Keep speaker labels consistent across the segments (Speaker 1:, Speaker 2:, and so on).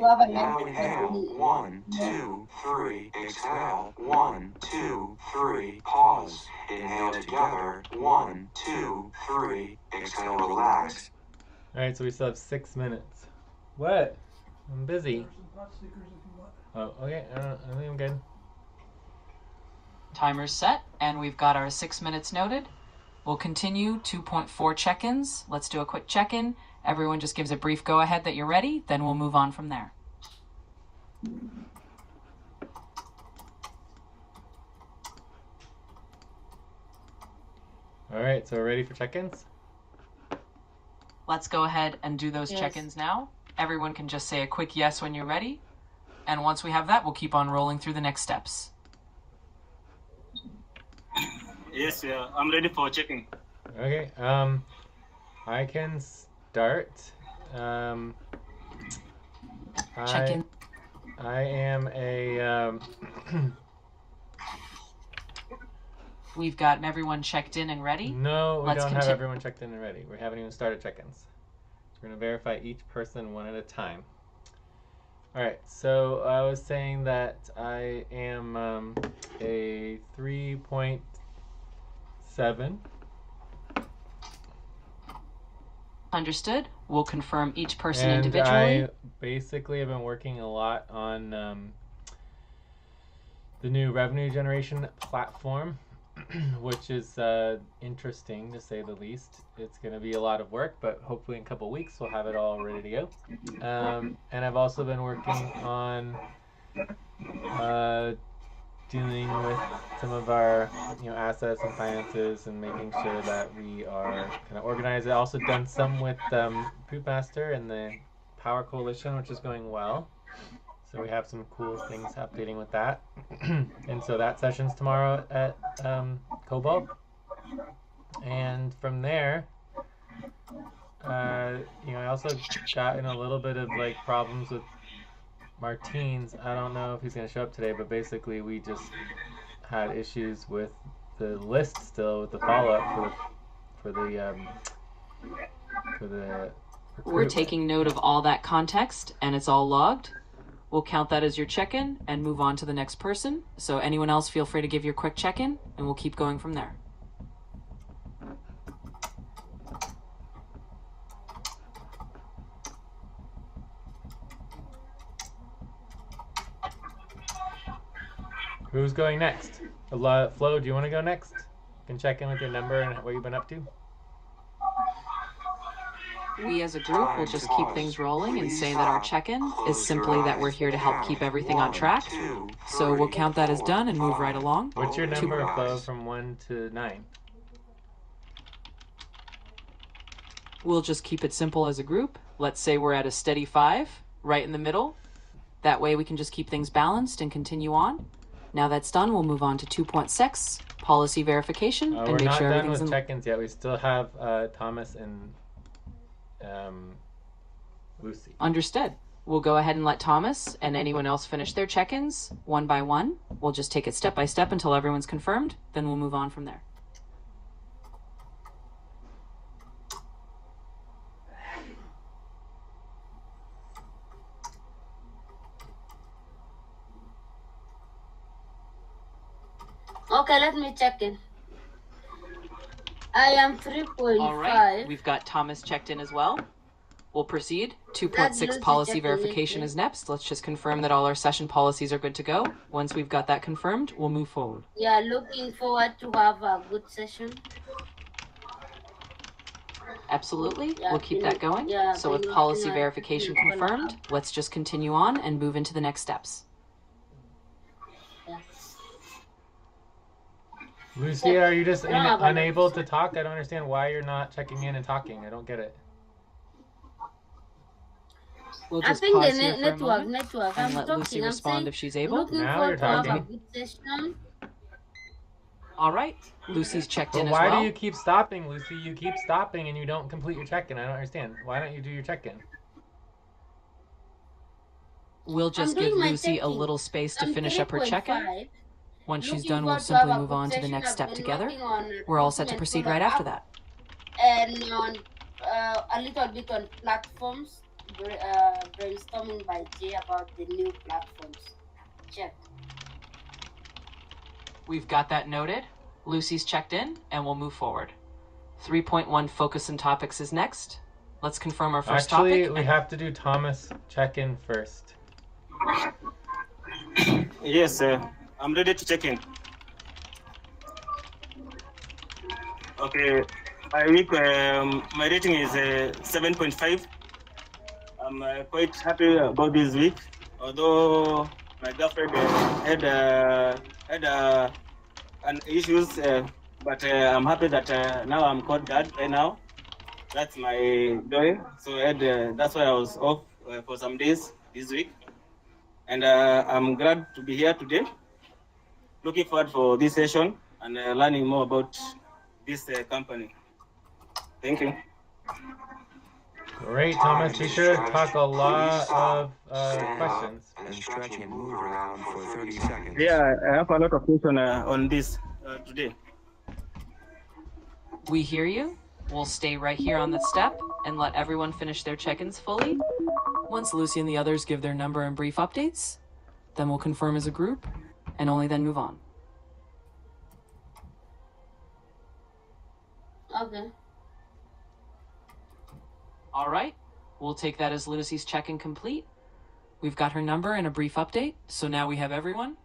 Speaker 1: Now inhale, 1, 2, 3, exhale, 1, 2, 3, pause. Inhale together, 1, 2, 3, exhale, relax.
Speaker 2: All right, so we still have 6 minutes. What? I'm busy. Oh, okay. I think I'm good.
Speaker 3: Timer's set, and we've got our 6 minutes noted. We'll continue 2.4 check-ins. Let's do a quick check-in. Everyone just gives a brief go-ahead that you're ready, then we'll move on from there.
Speaker 2: All right, so we're ready for check-ins?
Speaker 3: Let's go ahead and do those check-ins now. Everyone can just say a quick yes when you're ready. And once we have that, we'll keep on rolling through the next steps.
Speaker 4: Yes, I'm ready for checking.
Speaker 2: Okay, I can start.
Speaker 3: Check-in.
Speaker 2: I am a,
Speaker 3: We've got everyone checked in and ready.
Speaker 2: No, we don't have everyone checked in and ready. We haven't even started check-ins. We're going to verify each person one at a time. All right, so I was saying that I am a 3.7.
Speaker 3: Understood. We'll confirm each person individually.
Speaker 2: I basically have been working a lot on the new revenue generation platform, which is interesting to say the least. It's going to be a lot of work, but hopefully in a couple of weeks we'll have it all ready to go. And I've also been working on dealing with some of our assets and finances and making sure that we are kind of organized. I've also done some with Poopmaster and the Power Coalition, which is going well. So we have some cool things updating with that. And so that session's tomorrow at Cobalt. And from there, I also got in a little bit of problems with Martine's. I don't know if he's going to show up today, but basically we just had issues with the list still, with the follow-up for the
Speaker 3: We're taking note of all that context, and it's all logged. We'll count that as your check-in and move on to the next person. So anyone else, feel free to give your quick check-in, and we'll keep going from there.
Speaker 2: Who's going next? Flo, do you want to go next? You can check in with your number and what you've been up to.
Speaker 3: We as a group will just keep things rolling and say that our check-in is simply that we're here to help keep everything on track. So we'll count that as done and move right along.
Speaker 2: What's your number, Flo, from 1 to 9?
Speaker 3: We'll just keep it simple as a group. Let's say we're at a steady 5, right in the middle. That way we can just keep things balanced and continue on. Now that's done, we'll move on to 2.6, policy verification, and make sure everything's in...
Speaker 2: We're not done with check-ins yet. We still have Thomas and Lucy.
Speaker 3: Understood. We'll go ahead and let Thomas and anyone else finish their check-ins one by one. We'll just take it step by step until everyone's confirmed, then we'll move on from there.
Speaker 5: Okay, let me check in. I am 3.5.
Speaker 3: All right, we've got Thomas checked in as well. We'll proceed. 2.6 policy verification is next. Let's just confirm that all our session policies are good to go. Once we've got that confirmed, we'll move forward.
Speaker 5: Yeah, looking forward to have a good session.
Speaker 3: Absolutely. Yeah, we'll keep that going. Yeah, so with policy verification confirmed, let's just continue on and move into the next steps.
Speaker 2: Lucy, are you just unable to talk? I don't understand why you're not checking in and talking. I don't get it.
Speaker 3: We'll just pause here for a moment and let Lucy respond if she's able.
Speaker 2: Now you're talking.
Speaker 3: All right. Lucy's checked in as well.
Speaker 2: Why do you keep stopping, Lucy? You keep stopping and you don't complete your check-in. I don't understand. Why don't you do your check-in?
Speaker 3: We'll just give Lucy a little space to finish up her check-in. Once she's done, we'll simply move on to the next step together. We're all set to proceed right after that.
Speaker 5: And on a little bit on platforms, brainstorming by Jay about the new platforms. Check.
Speaker 3: We've got that noted. Lucy's checked in, and we'll move forward. 3.1 focus and topics is next. Let's confirm our first
Speaker 2: Actually,
Speaker 3: topic.
Speaker 2: we have to do Thomas check-in first.
Speaker 4: Yes, I'm ready to check in. Okay, my rating is 7.5. I'm quite happy about this week, although my girlfriend had an issues, but I'm happy that now I'm called dad right now. That's my joy. So that's why I was off for some days this week, and I'm glad to be here today. Looking forward for this session and learning more about this company. Thank you.
Speaker 2: Great, Thomas. Be sure to talk a lot of
Speaker 1: Stand
Speaker 2: questions.
Speaker 1: up and stretch and move around for 30 seconds.
Speaker 4: Yeah, I have a lot of questions on this today.
Speaker 3: We hear you. We'll stay right here on the step and let everyone finish their check-ins fully. Once Lucy and the others give their number and brief updates, then we'll confirm as a group and only then move on.
Speaker 5: Okay.
Speaker 3: All right, we'll take that as Lucy's check-in complete. We've got her number and a brief update, so now we have everyone.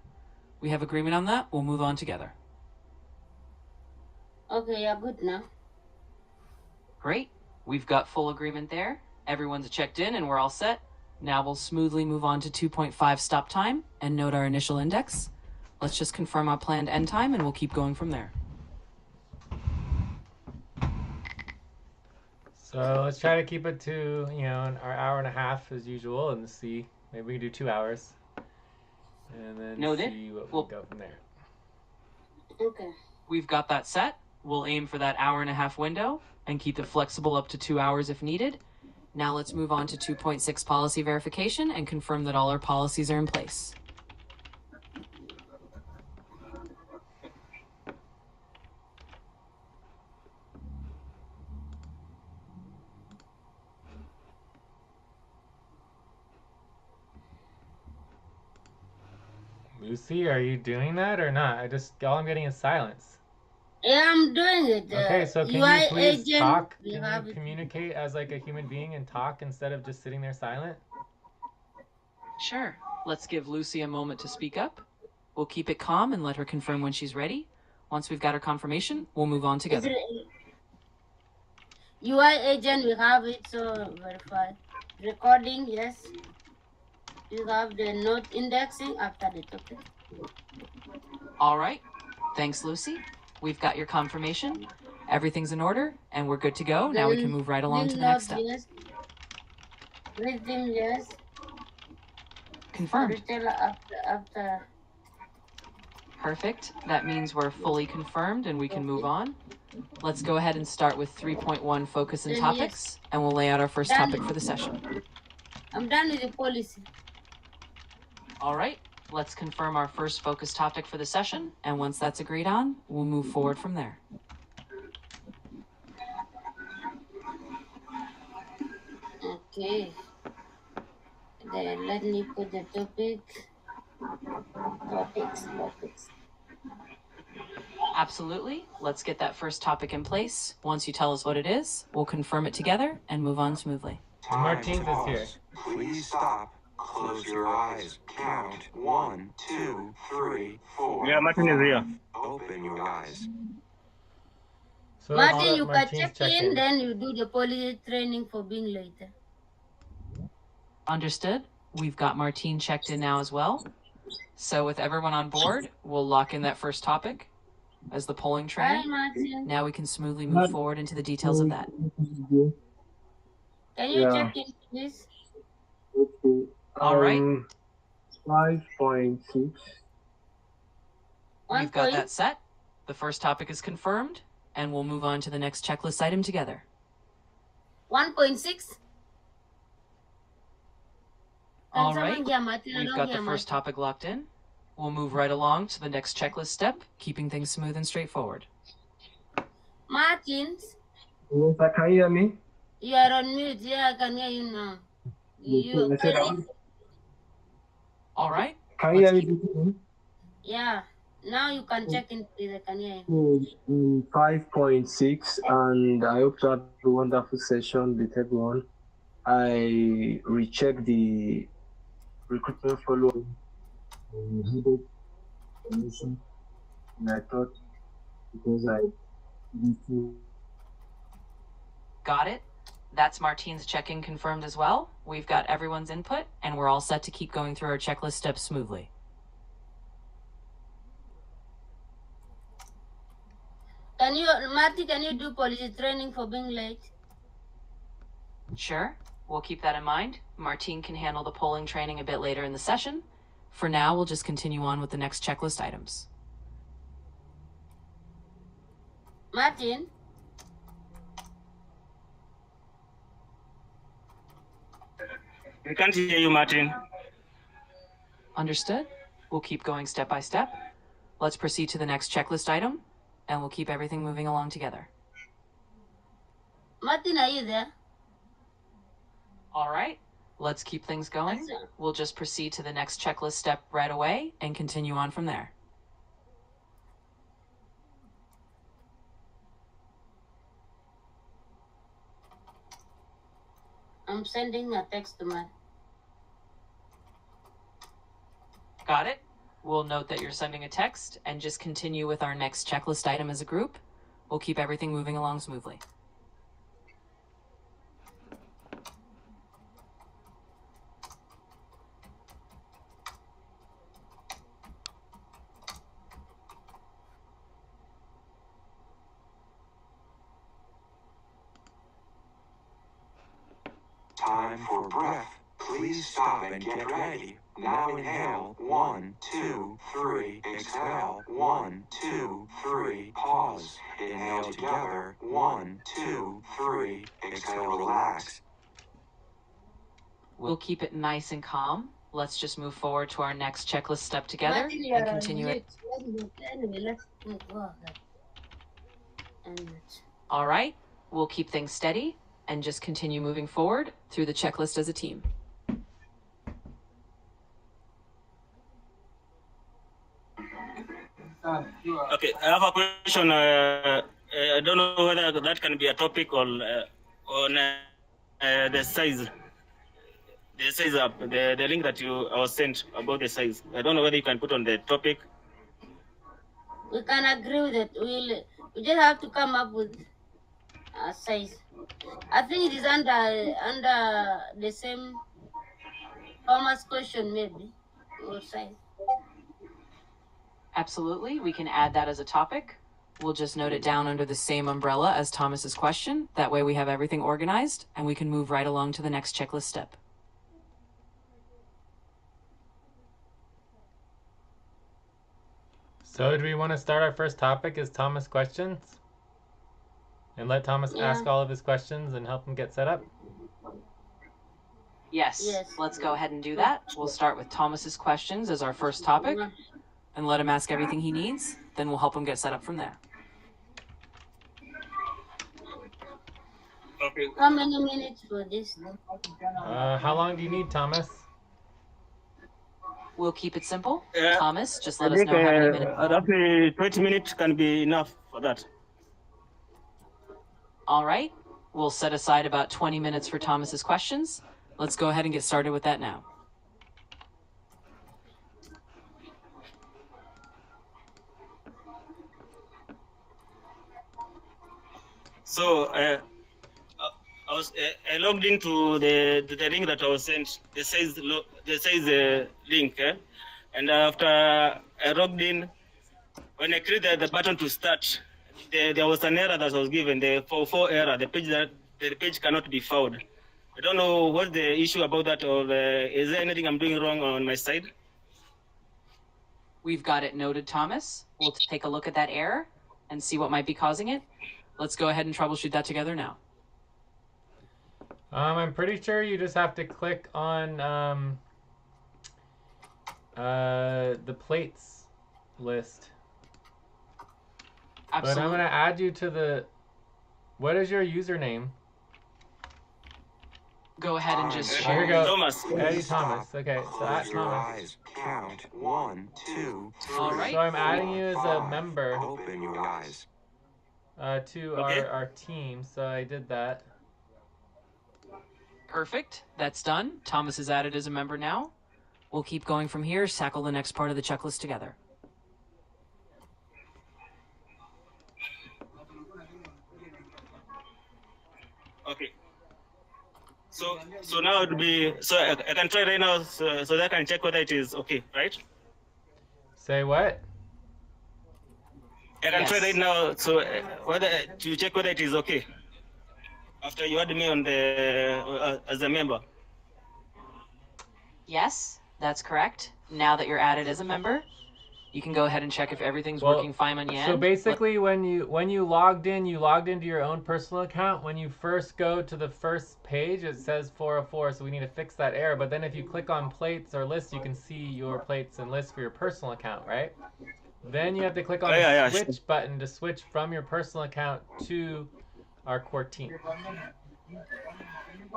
Speaker 3: We have agreement on that. We'll move on together.
Speaker 5: Okay, you're good now.
Speaker 3: Great. We've got full agreement there. Everyone's checked in and we're all set. Now we'll smoothly move on to 2.5 stop time and note our initial index. Let's just confirm our planned end time and we'll keep going from there.
Speaker 2: So let's try to keep it to, our hour and a half as usual and see. Maybe we can do 2 hours. And then
Speaker 3: Noted.
Speaker 2: see what
Speaker 3: Well-
Speaker 2: we go from there.
Speaker 5: Okay.
Speaker 3: We've got that set. We'll aim for that hour and a half window and keep it flexible up to 2 hours if needed. Now let's move on to 2.6 policy verification and confirm that all our policies are in place.
Speaker 2: Lucy, are you doing that or not? All I'm getting is silence.
Speaker 5: Yeah, I'm doing it.
Speaker 2: Okay, so can
Speaker 5: UI
Speaker 2: you please
Speaker 5: agent,
Speaker 2: talk?
Speaker 5: we
Speaker 2: Can
Speaker 5: have
Speaker 2: you
Speaker 5: it.
Speaker 2: communicate as like a human being and talk instead of just sitting there silent?
Speaker 3: Sure. Let's give Lucy a moment to speak up. We'll keep it calm and let her confirm when she's ready. Once we've got her confirmation, we'll move on
Speaker 5: Is
Speaker 3: together.
Speaker 5: it UI agent, we have it, so verify. Recording, yes. You have the note indexing after the topic.
Speaker 3: All right. Thanks, Lucy. We've got your confirmation. Everything's in order, and we're good to go. Now we can move right along to the next step.
Speaker 5: Yes. Rhythm, yes.
Speaker 3: Confirmed.
Speaker 5: Retailer after.
Speaker 3: Perfect. That means we're fully confirmed and we can move on. Let's go ahead and start with 3.1 focus and
Speaker 5: Then
Speaker 3: topics, and we'll lay out our first
Speaker 5: Done.
Speaker 3: topic for the session.
Speaker 5: I'm done with the policy.
Speaker 3: All right. Let's confirm our first focus topic for the session, and once that's agreed on, we'll move forward from there.
Speaker 5: Okay. Then let me put the topics.
Speaker 3: Absolutely. Let's get that first topic in place. Once you tell us what it is, we'll confirm it together and move on smoothly.
Speaker 1: Time
Speaker 2: Martins
Speaker 1: to
Speaker 2: is here.
Speaker 1: pause. Please stop. Close your eyes. Count 1, 2, 3, 4.
Speaker 4: Yeah, Martin is here.
Speaker 1: Open your eyes.
Speaker 2: So
Speaker 5: Martin, you can
Speaker 2: Martin's
Speaker 5: check
Speaker 2: checked
Speaker 5: in, then you do the policy training for being later.
Speaker 3: Understood. We've got Martine checked in now as well. So with everyone on board, we'll lock in that first topic as the polling
Speaker 5: Hi,
Speaker 3: training.
Speaker 5: Martin.
Speaker 3: Now we can smoothly move forward into the details of that.
Speaker 5: Can you
Speaker 6: Yeah.
Speaker 5: check in, please?
Speaker 6: Okay.
Speaker 3: All right.
Speaker 6: 5.6.
Speaker 5: One
Speaker 3: We've got
Speaker 5: point.
Speaker 3: that set. The first topic is confirmed, and we'll move on to the next checklist item together.
Speaker 5: 1.6.
Speaker 3: All
Speaker 5: Can someone
Speaker 3: right.
Speaker 5: hear Martin? I
Speaker 3: We've
Speaker 5: don't
Speaker 3: got the
Speaker 5: hear
Speaker 3: first
Speaker 5: Martin.
Speaker 3: topic locked in. We'll move right along to the next checklist step, keeping things smooth and straightforward.
Speaker 5: Martin,
Speaker 6: Yes, can you hear me?
Speaker 5: you are on mute. Yeah, I can hear you now. You
Speaker 6: I said,
Speaker 5: ready?
Speaker 3: All right.
Speaker 6: can you
Speaker 3: Let's
Speaker 6: hear
Speaker 3: keep.
Speaker 6: me?
Speaker 5: Yeah. Now you can check into the can hear you.
Speaker 6: 5.6, and I hope to have a wonderful session, the third one. I rechecked the recruitment follow-up headed promotion, and I thought because I
Speaker 3: Got it. That's Martine's check-in confirmed as well. We've got everyone's input, and we're all set to keep going through our checklist steps smoothly.
Speaker 5: Marty, can you do policy training for being late?
Speaker 3: Sure. We'll keep that in mind. Martine can handle the polling training a bit later in the session. For now, we'll just continue on with the next checklist items.
Speaker 5: Martin?
Speaker 4: We can't hear you, Martin.
Speaker 3: Understood? We'll keep going step by step. Let's proceed to the next checklist item, and we'll keep everything moving along together.
Speaker 5: Martin, are you there?
Speaker 3: All right. Let's keep things going. We'll just proceed to the next checklist step right away and continue on from there.
Speaker 5: I'm sending a text to Matt.
Speaker 3: Got it? We'll note that you're sending a text and just continue with our next checklist item as a group. We'll keep everything moving along smoothly.
Speaker 1: Time for breath. Please stop and get ready. Now inhale. 1, 2, 3. Exhale. 1, 2, 3. Pause. Inhale together. 1, 2, 3. Exhale, relax.
Speaker 3: We'll keep it nice and calm. Let's just move forward to our next checklist step together
Speaker 5: Martin, you
Speaker 3: and
Speaker 5: are on
Speaker 3: continue it.
Speaker 5: mute. Anyway, let's go ahead. And
Speaker 3: All right. We'll keep things steady and just continue moving forward through the checklist as a team.
Speaker 4: Okay, I have a question. I don't know whether that can be a topic on the size. The size up, the link that I was sent about the size. I don't know whether you can put on the topic.
Speaker 5: we can agree with it. We just have to come up with a size. I think it is under the same Thomas question maybe or size.
Speaker 3: Absolutely. We can add that as a topic. We'll just note it down under the same umbrella as Thomas's question. That way we have everything organized and we can move right along to the next checklist step.
Speaker 2: So do we want to start our first topic as Thomas questions? And let Thomas ask all of his questions and help him get set up?
Speaker 3: Yes. Let's go ahead and do that. We'll start with Thomas's questions as our first topic and let him ask everything he needs. Then we'll help him get set up from there.
Speaker 4: Okay.
Speaker 5: How many minutes for this?
Speaker 2: How long do you need, Thomas?
Speaker 3: We'll keep it simple.
Speaker 4: Yeah.
Speaker 3: Thomas, just
Speaker 4: I
Speaker 3: let us
Speaker 4: think
Speaker 3: know how many minutes.
Speaker 4: roughly 20 minutes can be enough for that.
Speaker 3: All right. We'll set aside about 20 minutes for Thomas's questions. Let's go ahead and get started with that now.
Speaker 4: So I logged into the link that I was sent. The size link, and after I logged in, when I clicked the button to start, there was an error that was given. The 404 error. The page cannot be found. I don't know what's the issue about that, or is there anything I'm doing wrong on my side?
Speaker 3: We've got it noted, Thomas. We'll take a look at that error and see what might be causing it. Let's go ahead and troubleshoot that together now.
Speaker 2: I'm pretty sure you just have to click on the plates list.
Speaker 3: Absolutely.
Speaker 2: But I'm going to add you to the... What is your username?
Speaker 3: Go ahead and just
Speaker 2: Oh,
Speaker 3: share.
Speaker 2: here we go.
Speaker 4: Thomas.
Speaker 2: Eddie Thomas. Okay, so at
Speaker 1: Close your
Speaker 2: Thomas.
Speaker 1: eyes. Count 1, 2, 3.
Speaker 3: All right.
Speaker 2: So I'm adding
Speaker 1: 4,
Speaker 2: you as a
Speaker 1: 5.
Speaker 2: member
Speaker 1: Open your eyes.
Speaker 2: to
Speaker 4: Okay.
Speaker 2: our team. So I did that.
Speaker 3: Perfect. That's done. Thomas is added as a member now. We'll keep going from here, tackle the next part of the checklist together.
Speaker 4: Okay. So now it would be, so I can try right now so that I can check whether it is okay, right?
Speaker 2: Say what?
Speaker 4: I can try
Speaker 3: Yes.
Speaker 4: right now so whether to check whether it is okay after you add me on the as a member.
Speaker 3: Yes, that's correct. Now that you're added as a member, you can go ahead and check if everything's
Speaker 2: Well,
Speaker 3: working fine on your end.
Speaker 2: So basically, when you logged in, you logged into your own personal account. When you first go to the first page, it says 404, so we need to fix that error. But then if you click on plates or lists, you can see your plates and lists for your personal account, right? Then you have to click on the switch button to switch from your personal account to our core team.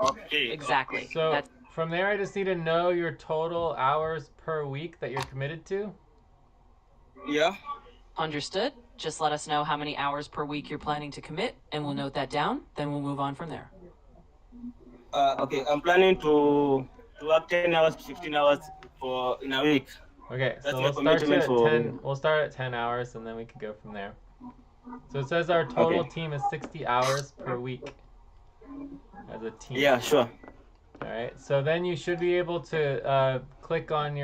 Speaker 4: Okay.
Speaker 3: Exactly.
Speaker 2: So from there, I just need to know your total hours per week that you're committed to.
Speaker 4: Yeah.
Speaker 3: Understood. Just let us know how many hours per week you're planning to commit, and we'll note that down. Then we'll move on from there.
Speaker 4: Okay, I'm planning to work 10 hours, 15 hours in a week.
Speaker 2: Okay,
Speaker 4: That's
Speaker 2: so
Speaker 4: my commitment for
Speaker 2: 10. We'll start at 10 hours, and then we can go from there. So it says our total team is 60 hours per week as a team.
Speaker 4: Yeah, sure.
Speaker 2: All right. So then you should be able to click on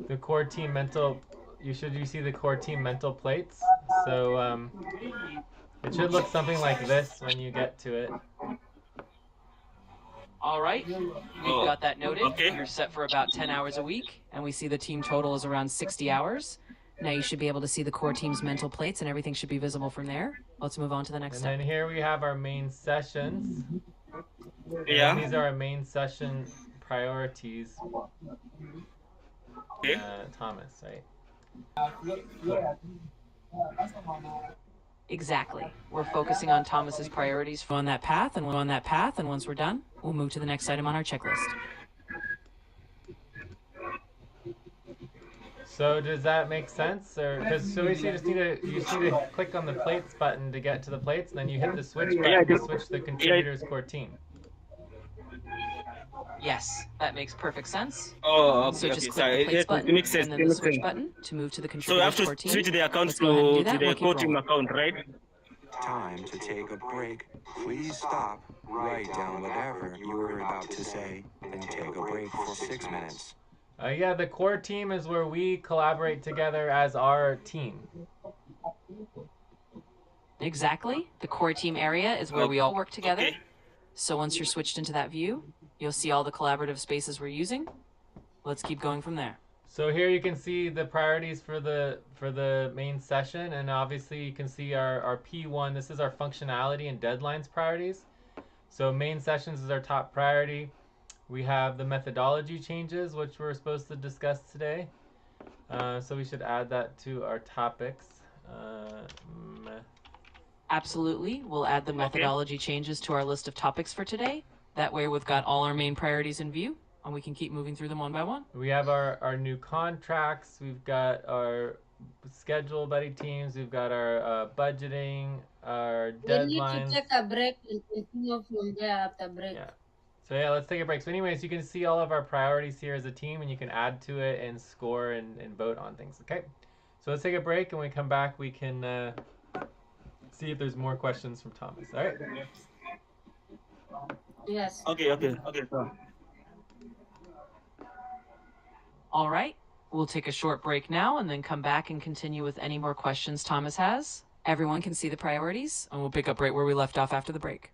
Speaker 2: the core team mental. You see the core team mental plates. So it should look something like this when you get to it.
Speaker 3: All right. We've got that noted.
Speaker 4: Okay.
Speaker 3: You're set for about 10 hours a week, and we see the team total is around 60 hours. Now you should be able to see the core team's mental plates, and everything should be visible from there. Let's move on to the next step.
Speaker 2: And then here we have our main sessions.
Speaker 4: Yeah.
Speaker 2: And these are our main session priorities.
Speaker 4: Okay.
Speaker 2: Thomas, right?
Speaker 3: Exactly. We're focusing on Thomas's priorities on that path, and once we're done, we'll move to the next item on our checklist.
Speaker 2: So does that make sense? Or so basically you just need to click on the plates button to get to the plates, and then you hit the switch button to switch the contributor's core team.
Speaker 3: Yes, that makes perfect sense.
Speaker 4: Oh, okay.
Speaker 3: So just
Speaker 4: Okay.
Speaker 3: click the plates button
Speaker 4: It makes sense.
Speaker 3: and then the switch button to move to the
Speaker 4: So I have
Speaker 3: contributor's core
Speaker 4: to
Speaker 3: team.
Speaker 4: switch the account
Speaker 3: Let's go ahead and do
Speaker 4: to
Speaker 3: that.
Speaker 4: the
Speaker 3: We'll keep
Speaker 4: core team
Speaker 3: rolling.
Speaker 4: account, right?
Speaker 1: Time to take a break. Please stop, write down whatever you were about to say, then take a break for 6 minutes.
Speaker 2: Yeah, the core team is where we collaborate together as our team.
Speaker 3: Exactly. The core team area is where we all work together.
Speaker 4: Okay.
Speaker 3: So once you're switched into that view, you'll see all the collaborative spaces we're using. Let's keep going from there.
Speaker 2: So here you can see the priorities for the main session, and obviously you can see our P1. This is our functionality and deadlines priorities. So main sessions is our top priority. We have the methodology changes, which we're supposed to discuss today. So we should add that to our topics.
Speaker 3: Absolutely. We'll add the methodology changes to our list of topics for today. That way we've got all our main priorities in view, and we can keep moving through them one by one.
Speaker 2: We have our new contracts. We've got our schedule buddy teams. We've got our budgeting, our deadlines.
Speaker 5: We need to take a break and continue from there after break.
Speaker 2: Yeah. So yeah, let's take a break. So anyways, you can see all of our priorities here as a team, and you can add to it and score and vote on things, okay? So let's take a break, and when we come back, we can see if there's more questions from Thomas, all right?
Speaker 5: Yes.
Speaker 4: Okay. So.
Speaker 3: All right. We'll take a short break now and then come back and continue with any more questions Thomas has. Everyone can see the priorities, and we'll pick up right where we left off after the break.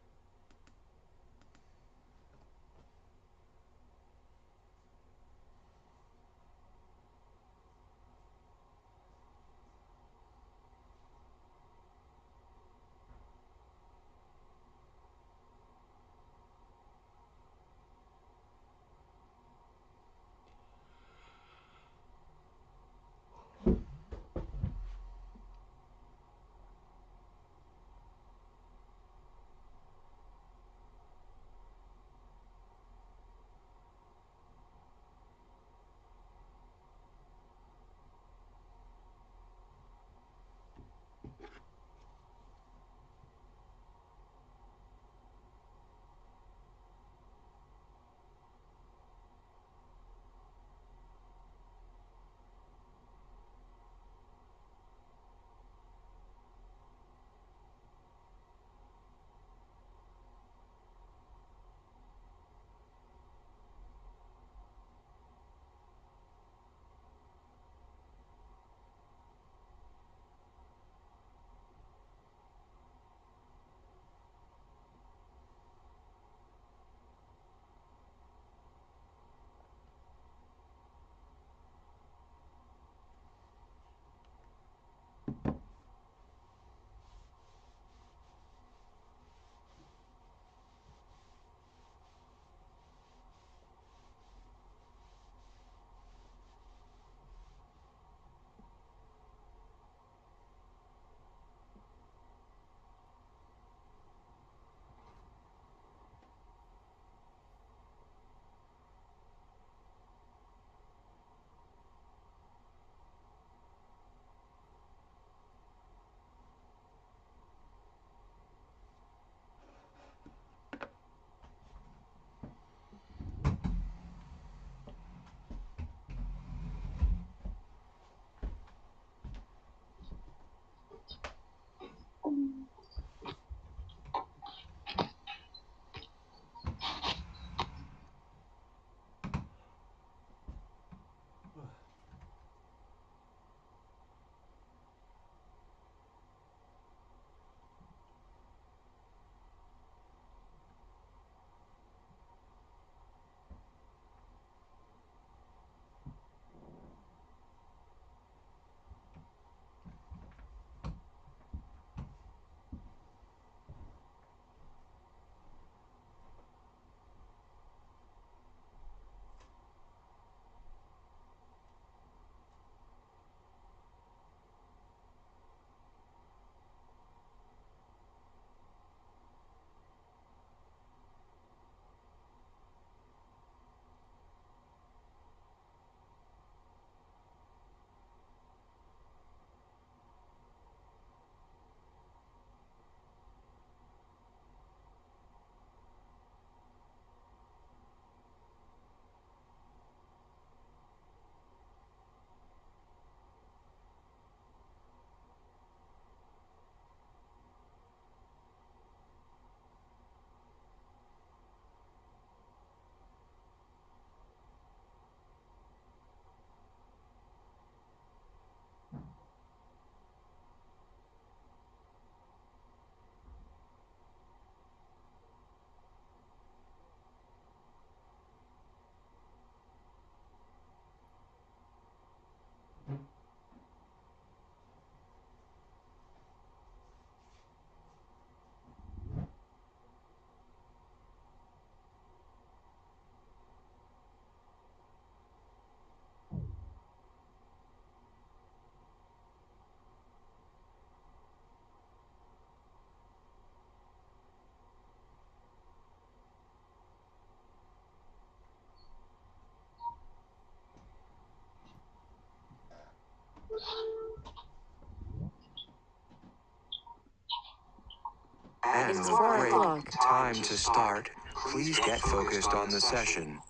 Speaker 1: And
Speaker 7: It's
Speaker 1: the
Speaker 7: 4
Speaker 1: break
Speaker 7: o'clock.
Speaker 1: time to start. Please get focused on the session.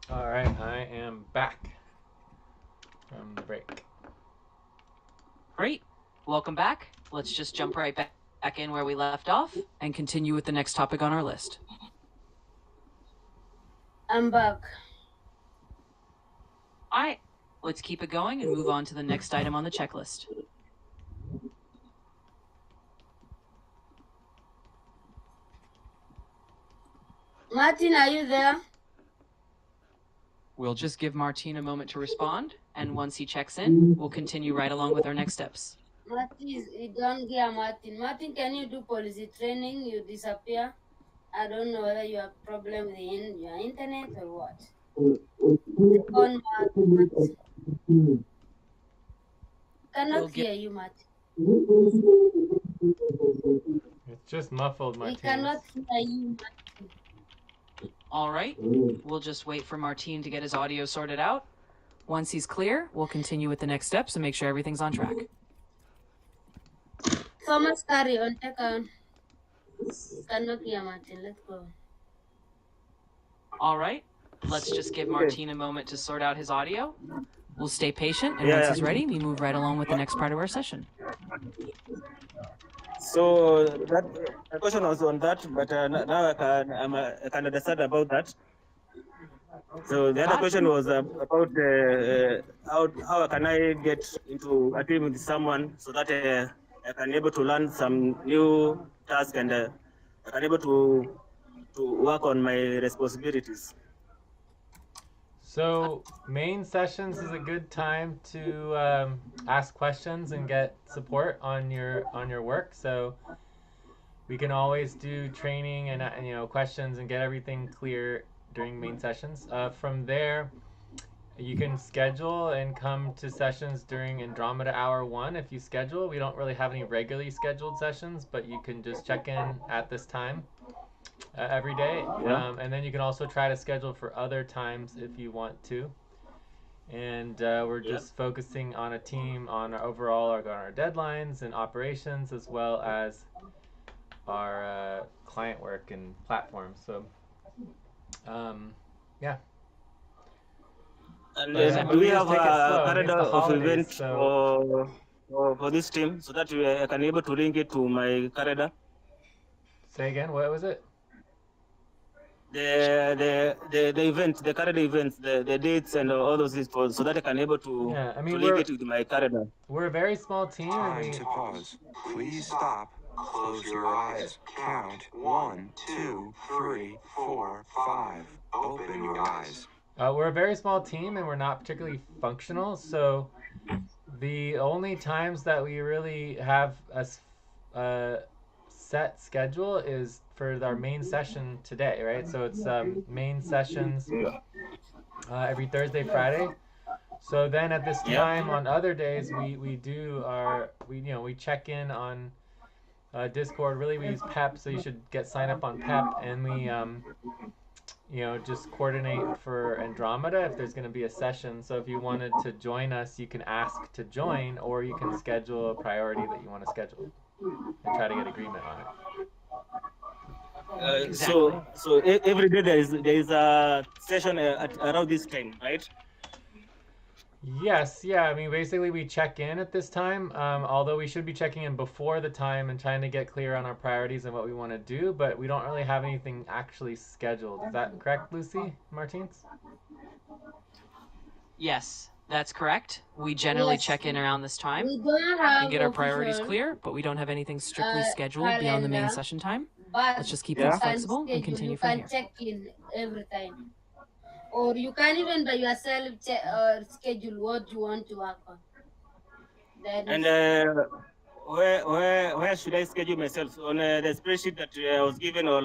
Speaker 2: All right, I am back from the break.
Speaker 3: Great. Welcome back. Let's just jump right back in where we left off and continue with the next topic on our list.
Speaker 5: I'm back.
Speaker 3: All right. Let's keep it going and move on to the next item on the checklist.
Speaker 5: Martin, are you there?
Speaker 3: We'll just give Martin a moment to respond, and once he checks in, we'll continue right along with our next steps.
Speaker 5: Martin, you don't hear Martin. Martin, can you do policy training? You disappear. I don't know whether you have problem with your internet or what. On Martin. Cannot
Speaker 3: We'll get-
Speaker 5: hear you, Martin.
Speaker 2: It's just muffled,
Speaker 5: We
Speaker 2: Martinez.
Speaker 5: cannot hear you, Martin.
Speaker 3: All right. We'll just wait for Martin to get his audio sorted out. Once he's clear, we'll continue with the next steps and make sure everything's on track.
Speaker 5: Thomas, carry on. Take on. Cannot hear Martin. Let's go.
Speaker 3: All right. Let's just give Martin a moment to sort out his audio. We'll stay patient, and
Speaker 4: Yeah.
Speaker 3: once he's ready, we move right along with the next part of our session.
Speaker 4: So that the question was on that, but now I can understand about that. So the other
Speaker 3: Got it.
Speaker 4: question was about how can I get into a team with someone so that I can able to learn some new task and I can able to work on my responsibilities.
Speaker 2: So main sessions is a good time to ask questions and get support on your work. So we can always do training and questions and get everything clear during main sessions. From there, you can schedule and come to sessions during Andromeda Hour 1 if you schedule. We don't really have any regularly scheduled sessions, but you can just check in at this time. Every day, and then you can also try to schedule for other times if you want to. And we're just focusing on a team on our overall on our deadlines and operations, as well as our client work and platforms. So, yeah.
Speaker 4: And
Speaker 2: But
Speaker 4: do we
Speaker 2: we just
Speaker 4: have
Speaker 2: take it slow.
Speaker 4: a
Speaker 2: I mean, it's
Speaker 4: calendar
Speaker 2: the
Speaker 4: of
Speaker 2: holidays,
Speaker 4: events
Speaker 2: so
Speaker 4: for this team so that I can able to link it to my calendar?
Speaker 2: say again. What was it?
Speaker 4: The event, the current events, the dates and all those things so that I can able to
Speaker 2: Yeah, I mean,
Speaker 4: link it with my calendar.
Speaker 2: we're a very small team, and
Speaker 1: Time to pause. Please stop. Close your eyes. Count 1, 2, 3, 4, 5. Open your eyes.
Speaker 2: we're a very small team, and we're not particularly functional. So the only times that we really have a set schedule is for our main session today, right? So it's main sessions every Thursday, Friday. So then at this time on other days we do we check in on Discord. Really, we use PEP, so you should sign up on PEP, and we just coordinate for Andromeda if there's going to be a session. So if you wanted to join us, you can ask to join, or you can schedule a priority that you want to schedule and try to get agreement on it.
Speaker 4: So every day there is a session around this time, right?
Speaker 2: Yes, yeah. I mean, basically, we check in at this time, although we should be checking in before the time and trying to get clear on our priorities and what we want to do, but we don't really have anything actually scheduled. Is that correct, Lucy Martins?
Speaker 3: Yes, that's correct. We generally
Speaker 5: Yes.
Speaker 3: check in around this time
Speaker 5: We don't have
Speaker 3: and get our priorities
Speaker 5: official,
Speaker 3: clear, but we don't have anything strictly scheduled beyond the main
Speaker 5: calendar,
Speaker 3: session time.
Speaker 5: but
Speaker 3: Let's just keep
Speaker 4: Yeah.
Speaker 3: things
Speaker 5: you can
Speaker 3: flexible and
Speaker 5: schedule,
Speaker 3: continue
Speaker 5: you
Speaker 3: from
Speaker 5: can
Speaker 3: here.
Speaker 5: check in every time. Or you can even by yourself schedule what you want to work on. That
Speaker 4: And
Speaker 5: is,
Speaker 4: where should I schedule myself on the spreadsheet that I was given, or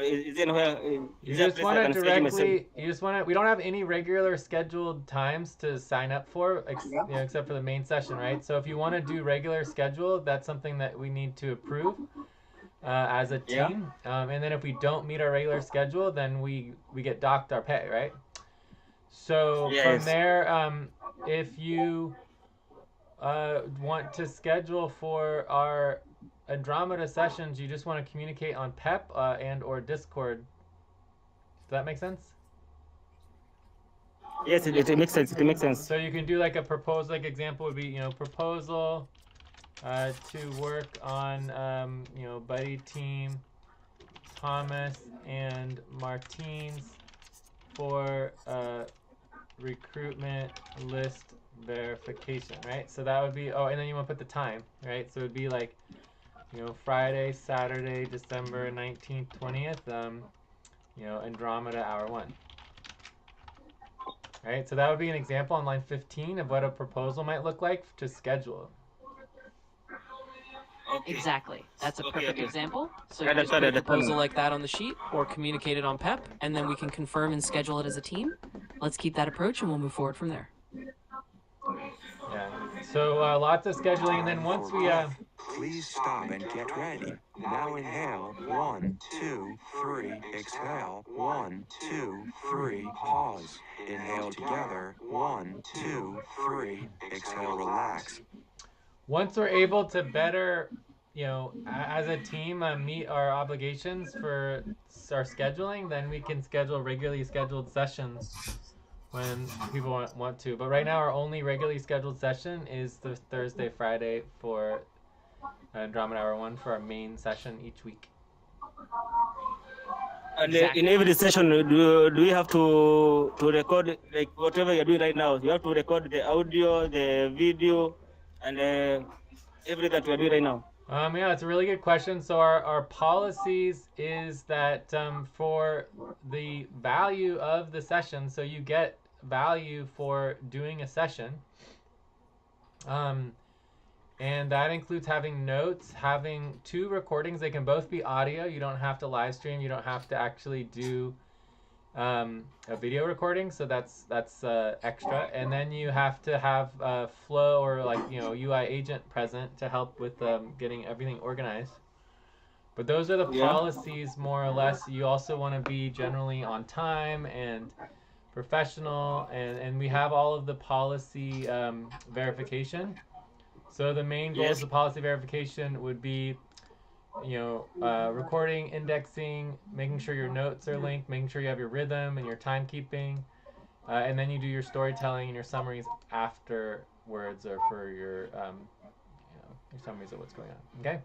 Speaker 4: is there where
Speaker 2: You
Speaker 4: is there a
Speaker 2: just
Speaker 4: place
Speaker 2: want
Speaker 4: I
Speaker 2: to
Speaker 4: can schedule myself?
Speaker 2: directly, we don't have any regular scheduled times to sign up for,
Speaker 4: Yeah.
Speaker 2: except for the main session, right? So if you want to do regular schedule, that's something that we need to approve as a
Speaker 4: Yeah.
Speaker 2: team. And then if we don't meet our regular schedule, then we get docked our pay, right? So from
Speaker 4: Yes.
Speaker 2: there, if you want to schedule for our Andromeda sessions, you just want to communicate on PEP and or Discord. Does that make sense?
Speaker 4: Yes, it makes sense. It makes sense.
Speaker 2: So you can do like a proposal. Like example would be, proposal to work on, buddy team Thomas and Martine's for recruitment list verification, right? So that would be, and then you want to put the time, right? So it would be like, Friday, Saturday, December 19th, 20th, Andromeda hour 1. Right, so that would be an example on line 15 of what a proposal might look like to schedule.
Speaker 4: Okay.
Speaker 3: Exactly. That's a perfect
Speaker 4: okay.
Speaker 3: example. So
Speaker 4: I
Speaker 3: you just
Speaker 4: understand,
Speaker 3: put a
Speaker 4: I understand.
Speaker 3: proposal like that on the sheet or communicate it on PEP, and then we can confirm and schedule it as a team. Let's keep that approach and we'll move forward from there.
Speaker 2: Yeah. So lots of scheduling, and then once we
Speaker 1: Please stop and get ready. Now inhale. 1, 2, 3. Exhale. 1, 2, 3. Pause. Inhale together. 1, 2, 3. Exhale. Relax.
Speaker 2: once we're able to better, as a team meet our obligations for our scheduling, then we can schedule regularly scheduled sessions when people want to. But right now, our only regularly scheduled session is the Thursday, Friday for Andromeda Hour 1 for our main session each week.
Speaker 4: And
Speaker 3: Exactly.
Speaker 4: in every session, do we have to record like whatever you're doing right now? You have to record the audio, the video, and everything that we're doing right now.
Speaker 2: Yeah, it's a really good question. So our policies is that for the value of the session, so you get value for doing a session. And that includes having notes, having 2 recordings. They can both be audio. You don't have to live stream. You don't have to actually do a video recording. So that's extra. And then you have to have Flow or UI agent present to help with getting everything organized. But those are the policies more or less. You also want to be generally on time and professional, and we have all of the policy verification. So the main goals of policy verification would be, recording, indexing, making sure your notes are linked, making sure you have your rhythm and your timekeeping, and then you do your storytelling and your summaries afterwards, or for your summaries of what's going on. Okay.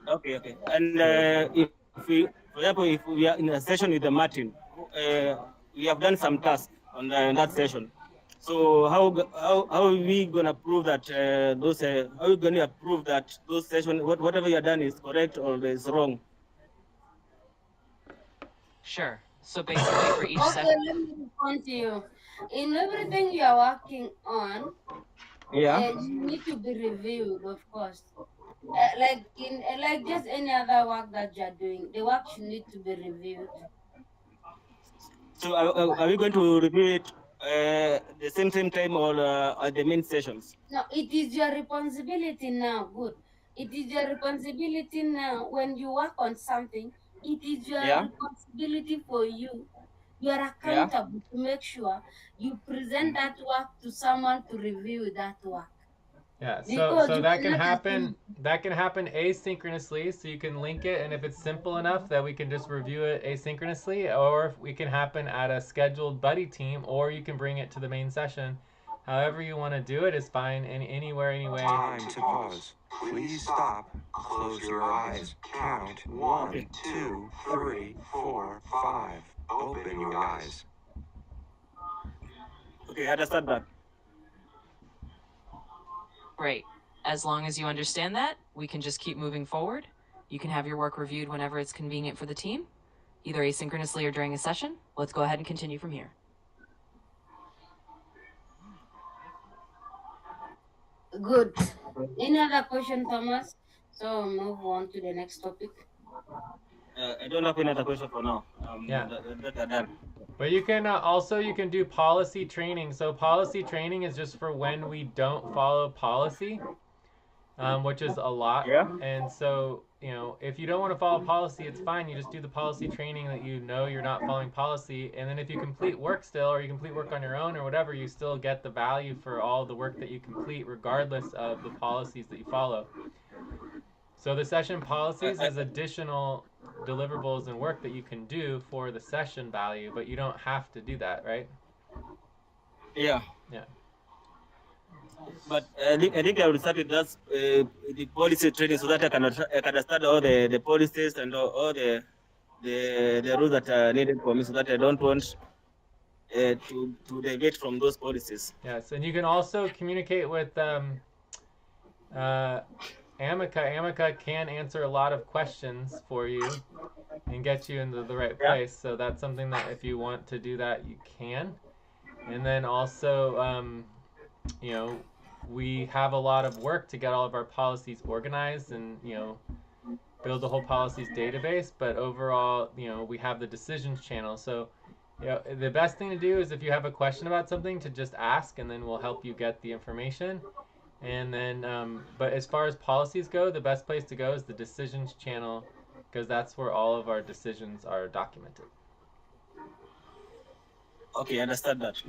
Speaker 4: Okay. And if we, for example, if we are in a session with the Martin, we have done some tasks on that session. So how are we gonna prove that those? How are we gonna prove that those sessions, whatever you have done, is correct or is wrong?
Speaker 3: Sure. So basically for each
Speaker 5: Okay,
Speaker 3: session.
Speaker 5: let me respond to you. In everything you are working on,
Speaker 4: Yeah.
Speaker 5: you need to be reviewed, of course. Like just any other work that you're doing, the work should need to be reviewed.
Speaker 4: So are we going to review it the same time or at the main sessions?
Speaker 5: No, it is your responsibility now. Good. It is your responsibility now. When you work on something, it is your responsibility for you. You are accountable to make sure you present that work to someone to review that work.
Speaker 2: Yeah,
Speaker 5: Because
Speaker 2: so
Speaker 5: you
Speaker 2: that can
Speaker 5: cannot
Speaker 2: happen. That can happen asynchronously. So you can link it, and if it's simple enough that we can just review it asynchronously, or if we can happen at a scheduled buddy team, or you can bring it to the main session. However you want to do it is fine. Anywhere, anyway.
Speaker 1: Time to pause. Please stop. Close your eyes. Count 1, 2, 3, 4, 5. Open your eyes.
Speaker 4: Okay, I understand that.
Speaker 3: Great. As long as you understand that, we can just keep moving forward. You can have your work reviewed whenever it's convenient for the team, either asynchronously or during a session. Let's go ahead and continue from here.
Speaker 5: Good. Any other question, Thomas? So move on to the next topic.
Speaker 4: I don't have any other question for now.
Speaker 2: Yeah.
Speaker 4: That done.
Speaker 2: But you can you can do policy training. So policy training is just for when we don't follow policy, which is a lot.
Speaker 4: Yeah.
Speaker 2: And so if you don't want to follow policy, it's fine. You just do the policy training that you're not following policy, and then if you complete work still, or you complete work on your own or whatever, you still get the value for all the work that you complete, regardless of the policies that you follow. So the session policies is additional deliverables and work that you can do for the session value, but you don't have to do that, right?
Speaker 4: Yeah.
Speaker 2: Yeah.
Speaker 4: But I think I will start with that the policy training so that I can understand all the policies and all the rules that are needed for me, so that I don't want to deviate from those policies.
Speaker 2: Yes, and you can also communicate with Amica. Amica can answer a lot of questions for you and get you into the right place. So that's something that if you want to do that, you can. And then also, we have a lot of work to get all of our policies organized and, build the whole policies database. But overall, we have the decisions channel. So, the best thing to do is if you have a question about something to just ask, and then we'll help you get the information. And then, but as far as policies go, the best place to go is the decisions channel, because that's where all of our decisions are documented.
Speaker 4: Okay, I understand that.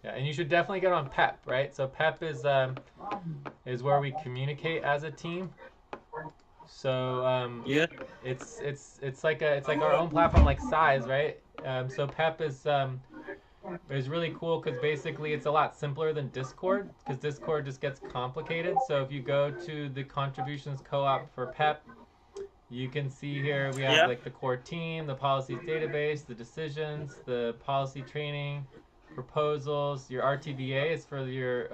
Speaker 2: Yeah, and you should definitely get on PEP, right? So PEP is where we communicate as a team. So
Speaker 4: Yeah.
Speaker 2: it's like our own platform, like Size, right? So PEP is really cool because basically it's a lot simpler than Discord, because Discord just gets complicated. So if you go to the contributions co-op for PEP, you can see here we have like the core team, the policies database, the decisions, the policy training, proposals. Your RTVA is for your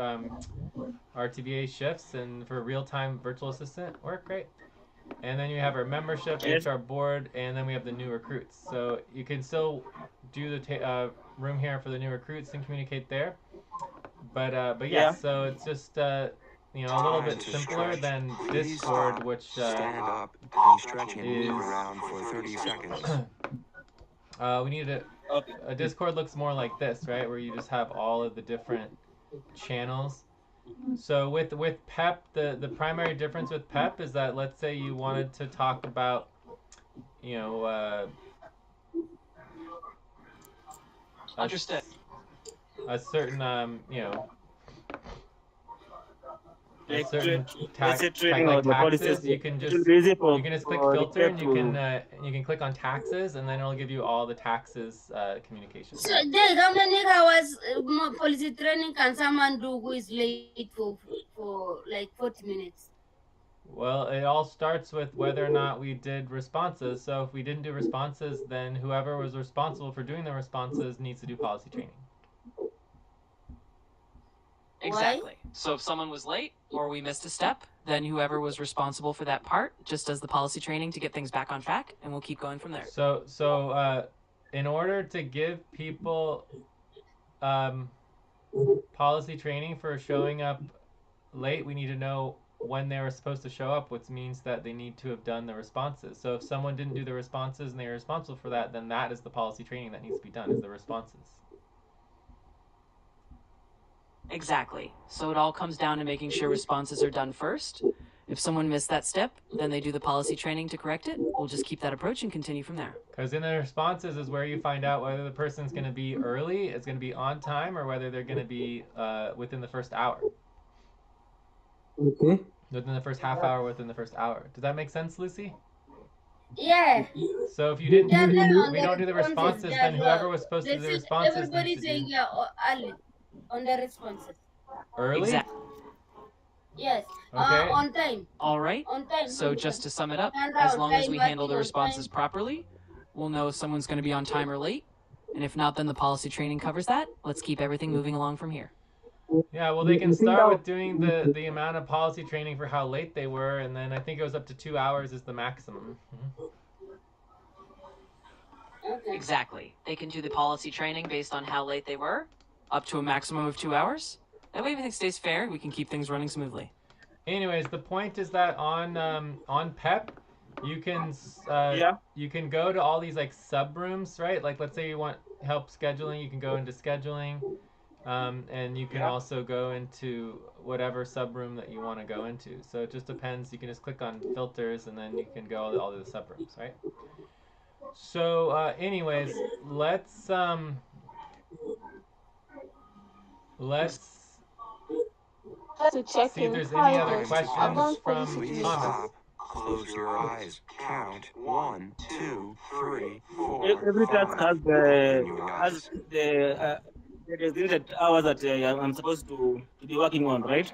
Speaker 2: RTVA shifts and for real-time virtual assistant work, right? And then you have our membership, HR board, and then we have the new recruits. So you can still do the room here for the new recruits and communicate there. But yeah, so it's just a little bit simpler than Discord, which
Speaker 1: stand up and stretch and move around for 30 seconds.
Speaker 2: We need a Discord looks more like this, right? Where you just have all of the different channels. So with PEP, the primary difference with PEP is that, let's say you wanted to talk about,
Speaker 3: Understood.
Speaker 2: a certain
Speaker 4: Like
Speaker 2: taxes, you can just click filter, and you can click on taxes, and then it'll give you all the taxes communications.
Speaker 5: So, Dave, how many hours policy training can someone do who is late for like 40 minutes?
Speaker 2: Well, it all starts with whether or not we did responses. So if we didn't do responses, then whoever was responsible for doing the responses needs to do policy training.
Speaker 3: Exactly. So if someone was late or we missed a step, then whoever was responsible for that part just does the policy training to get things back on track, and we'll keep going from there.
Speaker 2: So in order to give people policy training for showing up late, we need to know when they were supposed to show up, which means that they need to have done the responses. So if someone didn't do the responses and they were responsible for that, then that is the policy training that needs to be done, is the responses.
Speaker 3: Exactly. So it all comes down to making sure responses are done first. If someone missed that step, then they do the policy training to correct it. We'll just keep that approach and continue from there.
Speaker 2: Because in the responses is where you find out whether the person's going to be early, it's going to be on time, or whether they're going to be within the first hour.
Speaker 6: Okay.
Speaker 2: Within the first half hour, within the first hour. Does that make sense, Lucy?
Speaker 5: Yeah.
Speaker 2: So if you didn't we don't do the responses, then whoever was supposed to do the responses
Speaker 5: everybody's saying early on the responses.
Speaker 2: Early?
Speaker 3: Exactly.
Speaker 5: Yes.
Speaker 2: Okay.
Speaker 5: On time.
Speaker 3: All right.
Speaker 5: On time.
Speaker 3: So just to sum it up, as long as we handle the responses properly, we'll know if someone's going to be on time or late. And if not, then the policy training covers that. Let's keep everything moving along from here.
Speaker 2: Yeah, well, they can start with doing the amount of policy training for how late they were, and then I think it was up to 2 hours is the maximum.
Speaker 5: Okay.
Speaker 3: Exactly. They can do the policy training based on how late they were, up to a maximum of 2 hours. That way everything stays fair. We can keep things running smoothly.
Speaker 2: Anyways, the point is that on PEP, you can you can go to all these like sub rooms, right? Like let's say you want help scheduling, you can go into scheduling. And you can also go into whatever subroom that you want to go into. So it just depends. You can just click on filters and then you can go all to the subrooms, right? So, anyways, let's
Speaker 7: To check
Speaker 2: see if
Speaker 7: in.
Speaker 2: there's
Speaker 7: Hi,
Speaker 2: any other
Speaker 1: Time to
Speaker 2: questions
Speaker 1: pause.
Speaker 2: from
Speaker 1: Please
Speaker 2: Thomas.
Speaker 1: stop. Close your eyes. Count 1, 2, 3, 4,
Speaker 4: Every task
Speaker 1: 5.
Speaker 4: has
Speaker 1: Open your
Speaker 4: has
Speaker 1: eyes.
Speaker 4: the designated hours that I'm supposed to be working on, right?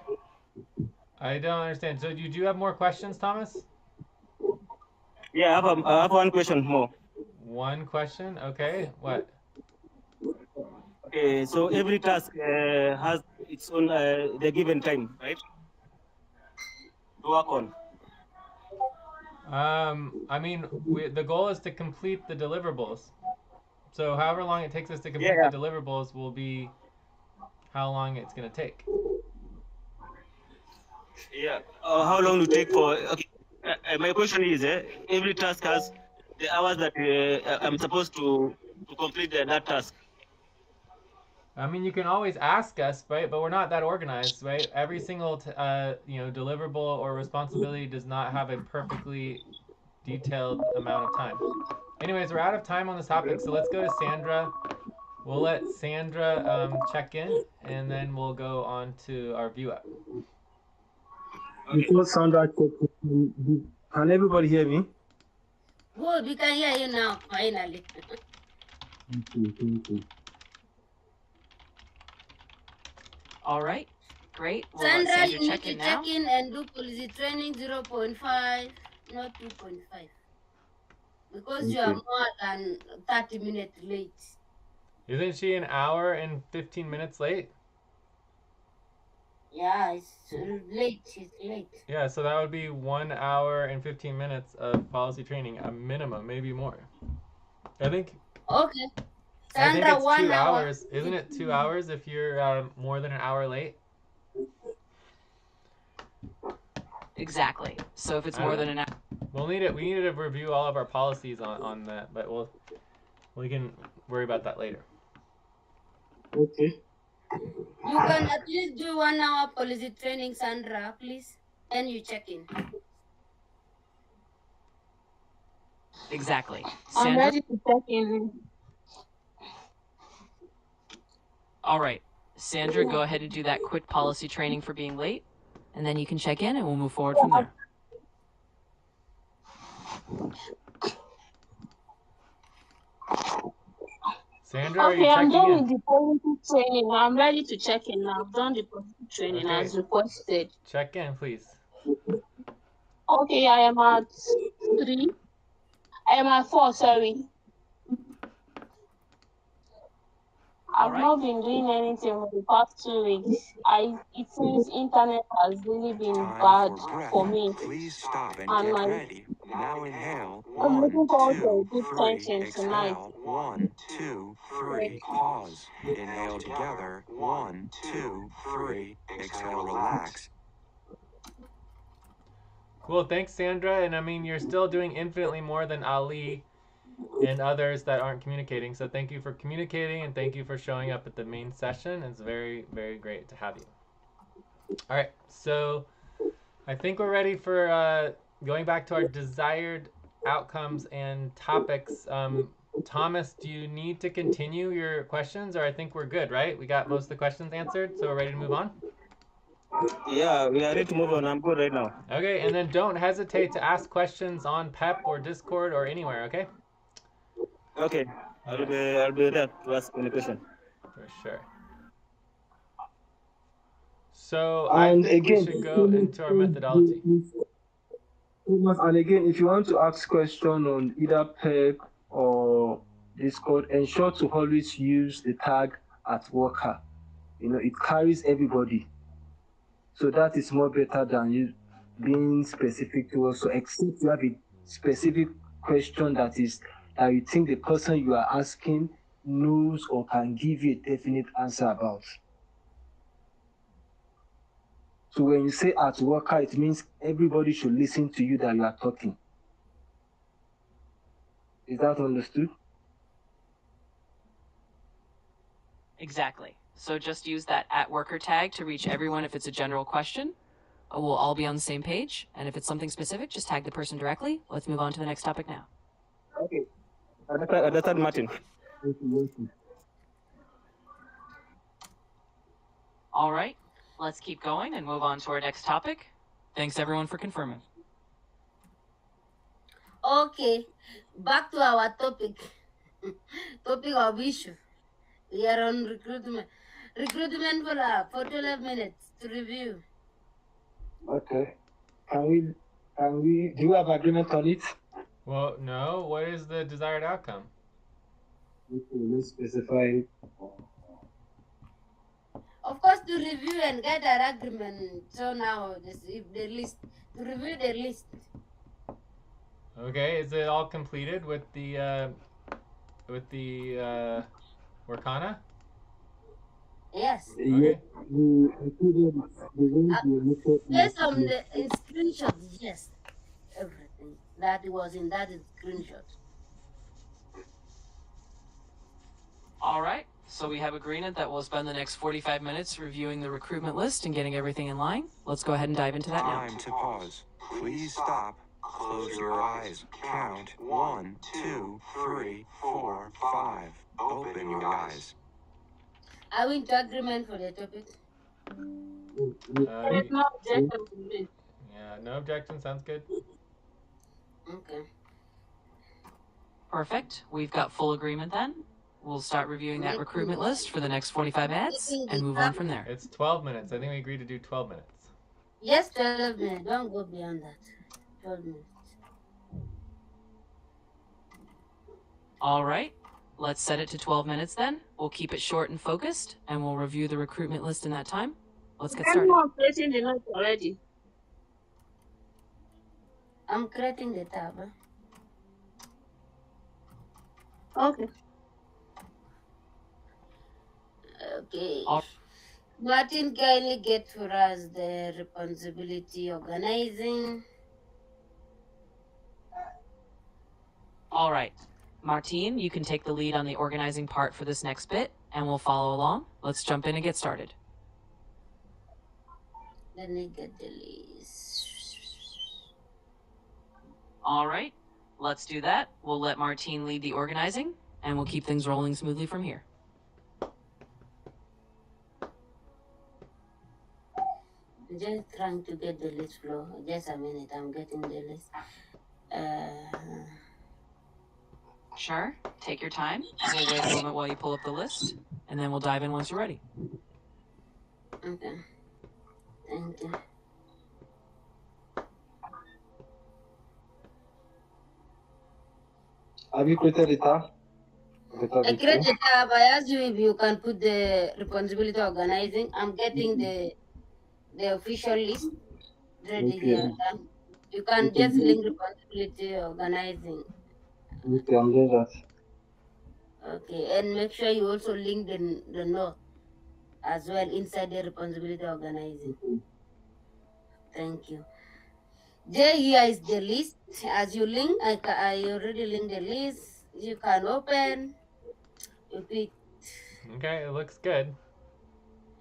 Speaker 2: I don't understand. So you do have more questions, Thomas?
Speaker 4: Yeah, I have one question more.
Speaker 2: One question? Okay. What?
Speaker 4: Okay, so every task has its own the given time, right? To work on.
Speaker 2: I mean, the goal is to complete the deliverables. So however long it takes us to complete
Speaker 4: Yeah,
Speaker 2: the deliverables will be how long it's going to take.
Speaker 4: yeah. How long will it take for? Okay, my question is, every task has the hours that I'm supposed to complete that task.
Speaker 2: I mean, you can always ask us, right? But we're not that organized, right? Every single deliverable or responsibility does not have a perfectly detailed amount of time. Anyways, we're out of time on this topic, so let's go to Sandra. We'll let Sandra check in, and then we'll go on to our view up.
Speaker 4: Okay.
Speaker 6: Before Sandra, can everybody hear me?
Speaker 5: Good, we can hear you now, finally.
Speaker 6: Okay, thank you.
Speaker 3: All right. Great. We'll let
Speaker 5: Sandra,
Speaker 3: Sandra
Speaker 5: you need
Speaker 3: check
Speaker 5: to
Speaker 3: in now.
Speaker 5: check in and do policy training 0.5, not 2.5. Because you are
Speaker 6: Okay.
Speaker 5: more than 30 minutes late.
Speaker 2: Isn't she an hour and 15 minutes late?
Speaker 5: Yeah, it's late. It's late.
Speaker 2: Yeah, so that would be 1 hour and 15 minutes of policy training, a minimum, maybe more. I think
Speaker 5: Okay.
Speaker 2: I think
Speaker 5: Sandra,
Speaker 2: it's
Speaker 5: 1
Speaker 2: 2
Speaker 5: hour.
Speaker 2: hours. Isn't it 2 hours if you're more than an hour late?
Speaker 3: Exactly. So if it's
Speaker 2: I
Speaker 3: more
Speaker 2: don't
Speaker 3: than an hour.
Speaker 2: We need to review all of our policies on that, but we can worry about that later.
Speaker 6: Okay.
Speaker 5: You can at least do 1 hour policy training, Sandra, please. Then you check in.
Speaker 3: Exactly.
Speaker 7: I'm
Speaker 3: Sandra?
Speaker 7: ready to check in.
Speaker 3: All right. Sandra, go ahead and do that quick policy training for being late, and then you can check in and we'll move forward from there.
Speaker 2: Sandra, are you
Speaker 7: Okay, I'm
Speaker 2: checking
Speaker 7: done
Speaker 2: in?
Speaker 7: with the policy training. I'm ready to check in now. I've done the policy training
Speaker 2: Okay.
Speaker 7: as requested.
Speaker 2: Check in, please.
Speaker 7: Okay, I am at 3. I am at 4, sorry. I've
Speaker 3: right.
Speaker 7: not been doing anything for the past 2 weeks. It seems internet has really been bad
Speaker 1: Time for breath.
Speaker 7: for me.
Speaker 1: Please stop and
Speaker 7: And
Speaker 1: get ready. Now inhale.
Speaker 7: I'm
Speaker 1: 1,
Speaker 7: looking forward to a
Speaker 1: 2,
Speaker 7: good
Speaker 1: 3.
Speaker 7: session tonight.
Speaker 1: Exhale. 1, 2, 3. Pause. Inhale together. 1, 2, 3. Exhale. Relax.
Speaker 2: Cool, thanks, Sandra. And I mean, you're still doing infinitely more than Ali and others that aren't communicating. So thank you for communicating and thank you for showing up at the main session. It's very, very great to have you. All right, so I think we're ready for going back to our desired outcomes and topics. Thomas, do you need to continue your questions, or I think we're good, right? We got most of the questions answered, so we're ready to move on?
Speaker 4: Yeah, we are ready to move on. I'm good right now.
Speaker 2: Okay, and then don't hesitate to ask questions on PEP or Discord or anywhere, okay?
Speaker 4: Okay, I'll be there to ask any question.
Speaker 2: For sure. So I
Speaker 6: And
Speaker 2: think
Speaker 6: again,
Speaker 2: we should go into our methodology.
Speaker 6: Thomas, and again, if you want to ask question on either PEP or Discord, ensure to always use the tag @worker. It carries everybody. So that is more better than you being specific to us. So except you have a specific question that you think the person you are asking knows or can give you a definite answer about. So when you say @worker, it means everybody should listen to you that you are talking. Is that understood?
Speaker 3: Exactly. So just use that @worker tag to reach everyone if it's a general question. We'll all be on the same page. And if it's something specific, just tag the person directly. Let's move on to the next topic now.
Speaker 4: Okay. Dr. Martin.
Speaker 3: All right, let's keep going and move on to our next topic. Thanks everyone for confirming.
Speaker 5: Okay, back to our topic. Topic of issue. We are on recruitment. Recruitment for 12 minutes to review.
Speaker 6: Okay. Can we, do you have agreement on it?
Speaker 2: Well, no. What is the desired outcome?
Speaker 6: Okay, let's specify it.
Speaker 5: Of course, to review and get an agreement. So now, if the list, to review the list.
Speaker 2: Okay, is it all completed with the Workana?
Speaker 5: Yes.
Speaker 2: Okay.
Speaker 6: We included the ones we omitted.
Speaker 5: Based on the in screenshots, yes. Everything that was in that screenshot.
Speaker 3: All right, so we have agreement that we'll spend the next 45 minutes reviewing the recruitment list and getting everything in line. Let's go ahead and dive into that now.
Speaker 1: Time to pause. Please stop. Close your eyes. Count 1, 2, 3, 4, 5. Open your eyes.
Speaker 5: Are we into agreement for the topic?
Speaker 7: There is no objection to this.
Speaker 2: Yeah, no objection. Sounds good.
Speaker 5: Okay.
Speaker 3: Perfect. We've got full agreement then. We'll start reviewing that recruitment list for the next 45 minutes and move on from there.
Speaker 2: It's 12 minutes. I think we agreed to do 12 minutes.
Speaker 5: Yes, 12 minutes. Don't go beyond that. 12 minutes.
Speaker 3: All right, let's set it to 12 minutes then. We'll keep it short and focused, and we'll review the recruitment list in that time. Let's get started.
Speaker 7: Everyone placing the notes already.
Speaker 5: I'm creating the tab.
Speaker 7: Okay.
Speaker 5: Okay.
Speaker 3: All-
Speaker 5: Martin, kindly get for us the responsibility organizing.
Speaker 3: All right, Martine, you can take the lead on the organizing part for this next bit, and we'll follow along. Let's jump in and get started.
Speaker 5: Let me get the list.
Speaker 3: All right, let's do that. We'll let Martine lead the organizing, and we'll keep things rolling smoothly from here.
Speaker 5: Just trying to get the list flow. Just a minute, I'm getting the list.
Speaker 3: Sure, take your time. We'll wait a moment while you pull up the list, and then we'll dive in once you're ready.
Speaker 5: Okay. Thank you.
Speaker 6: Have you created the tab?
Speaker 5: I create the tab. I asked you if you can put the responsibility organizing. I'm getting the official list ready
Speaker 6: Okay.
Speaker 5: here. You can
Speaker 6: Okay.
Speaker 5: just link responsibility organizing.
Speaker 6: Okay, I'm doing that.
Speaker 5: Okay, and make sure you also link the note as well inside the responsibility organizing. Thank you. There here is the list. As you link, I already linked the list. You can open. You pick.
Speaker 2: Okay, it looks good.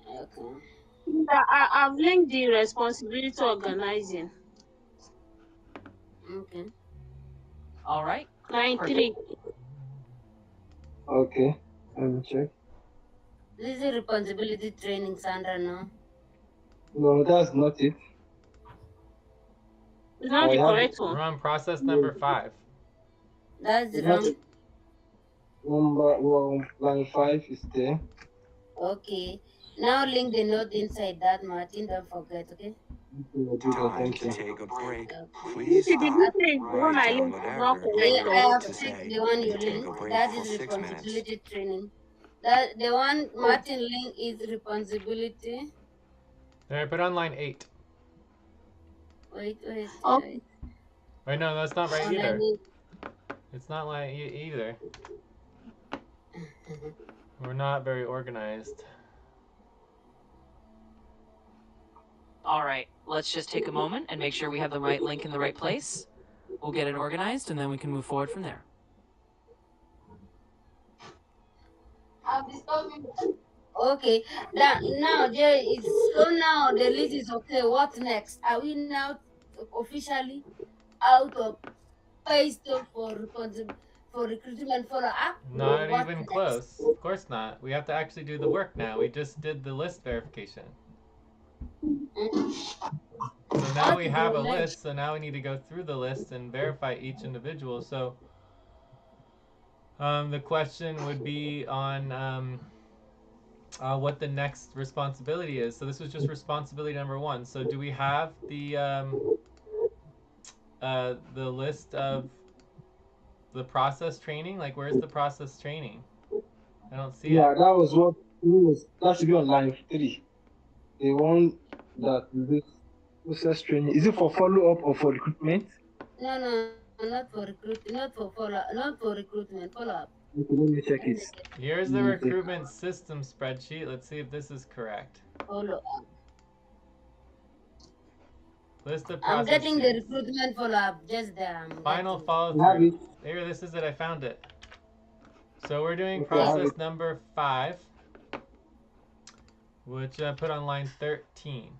Speaker 5: Okay.
Speaker 7: I've linked the responsibility organizing.
Speaker 5: Okay.
Speaker 3: All right,
Speaker 7: Line 3.
Speaker 6: Okay, let me check.
Speaker 5: This is responsibility training, Sandra, no?
Speaker 6: No, that's not it.
Speaker 7: It's not the
Speaker 6: I have
Speaker 7: correct
Speaker 2: We're
Speaker 7: one.
Speaker 2: on process number 5.
Speaker 5: That's the
Speaker 6: It's not
Speaker 5: wrong.
Speaker 6: number line 5 is there.
Speaker 5: Okay. Now link the note inside that, Martin. Don't forget, okay?
Speaker 6: Okay, I'll do that.
Speaker 1: Time
Speaker 6: Thank
Speaker 1: to
Speaker 6: you.
Speaker 1: take a break.
Speaker 5: Okay.
Speaker 1: Please
Speaker 7: The
Speaker 1: stop.
Speaker 7: detail is the one
Speaker 1: Write
Speaker 7: I
Speaker 1: down
Speaker 7: linked is not
Speaker 1: whatever
Speaker 7: correct.
Speaker 1: you
Speaker 5: I have
Speaker 1: need to
Speaker 5: picked
Speaker 1: say
Speaker 5: the one you
Speaker 1: and take
Speaker 5: link.
Speaker 1: a break
Speaker 5: That
Speaker 1: for
Speaker 5: is
Speaker 1: 6 minutes.
Speaker 5: responsibility training. That the one Martin link is responsibility.
Speaker 2: All right, put on line 8.
Speaker 5: Wait.
Speaker 7: Okay.
Speaker 2: Wait, no, that's not right
Speaker 5: Oh, let
Speaker 2: either.
Speaker 5: me-
Speaker 2: It's not line either. We're not very organized.
Speaker 3: all right. Let's just take a moment and make sure we have the right link in the right place. We'll get it organized, and then we can move forward from there.
Speaker 5: I'm disturbing you. Okay. Now there is so now the list is okay. What next? Are we now officially out of phase two for recruitment follow up? Or
Speaker 2: Not
Speaker 5: what
Speaker 2: even
Speaker 5: next?
Speaker 2: close. Of course not. We have to actually do the work now. We just did the list verification. So now
Speaker 5: What
Speaker 2: we
Speaker 5: is
Speaker 2: have
Speaker 5: the
Speaker 2: a
Speaker 5: next?
Speaker 2: list, so now we need to go through the list and verify each individual. So the question would be on what the next responsibility is. So this was just responsibility number 1. So do we have the list of the process training? Like, where's the process training? I don't see
Speaker 6: Yeah,
Speaker 2: it.
Speaker 6: that was what that should be on line 3. The one that this process training, is it for follow up or for recruitment?
Speaker 5: No, not for recruitment, not for recruitment, follow up.
Speaker 6: Okay, let me check it.
Speaker 2: Here's the recruitment system spreadsheet. Let's see if this is correct.
Speaker 5: Follow up.
Speaker 2: List of
Speaker 5: I'm
Speaker 2: process
Speaker 5: getting the
Speaker 2: sheets.
Speaker 5: recruitment follow up. Just
Speaker 2: Final follow
Speaker 6: You have
Speaker 2: through.
Speaker 6: it.
Speaker 2: Here, this is it. I found it. So we're doing
Speaker 6: Okay, I have
Speaker 2: process
Speaker 6: it.
Speaker 2: number 5, which I put on line 13.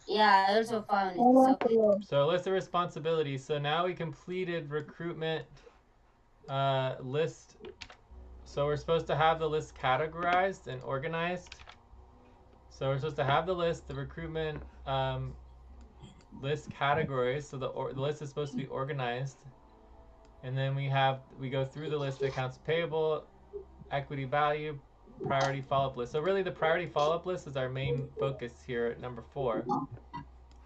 Speaker 5: Yeah, I also found it. It's okay.
Speaker 2: So list of responsibilities. So now we completed recruitment list. So we're supposed to have the list categorized and organized. So we're supposed to have the list, the recruitment list categories. So the list is supposed to be organized. And then we go through the list of accounts payable, equity value, priority follow-up list. So really the priority follow-up list is our main focus here at number 4.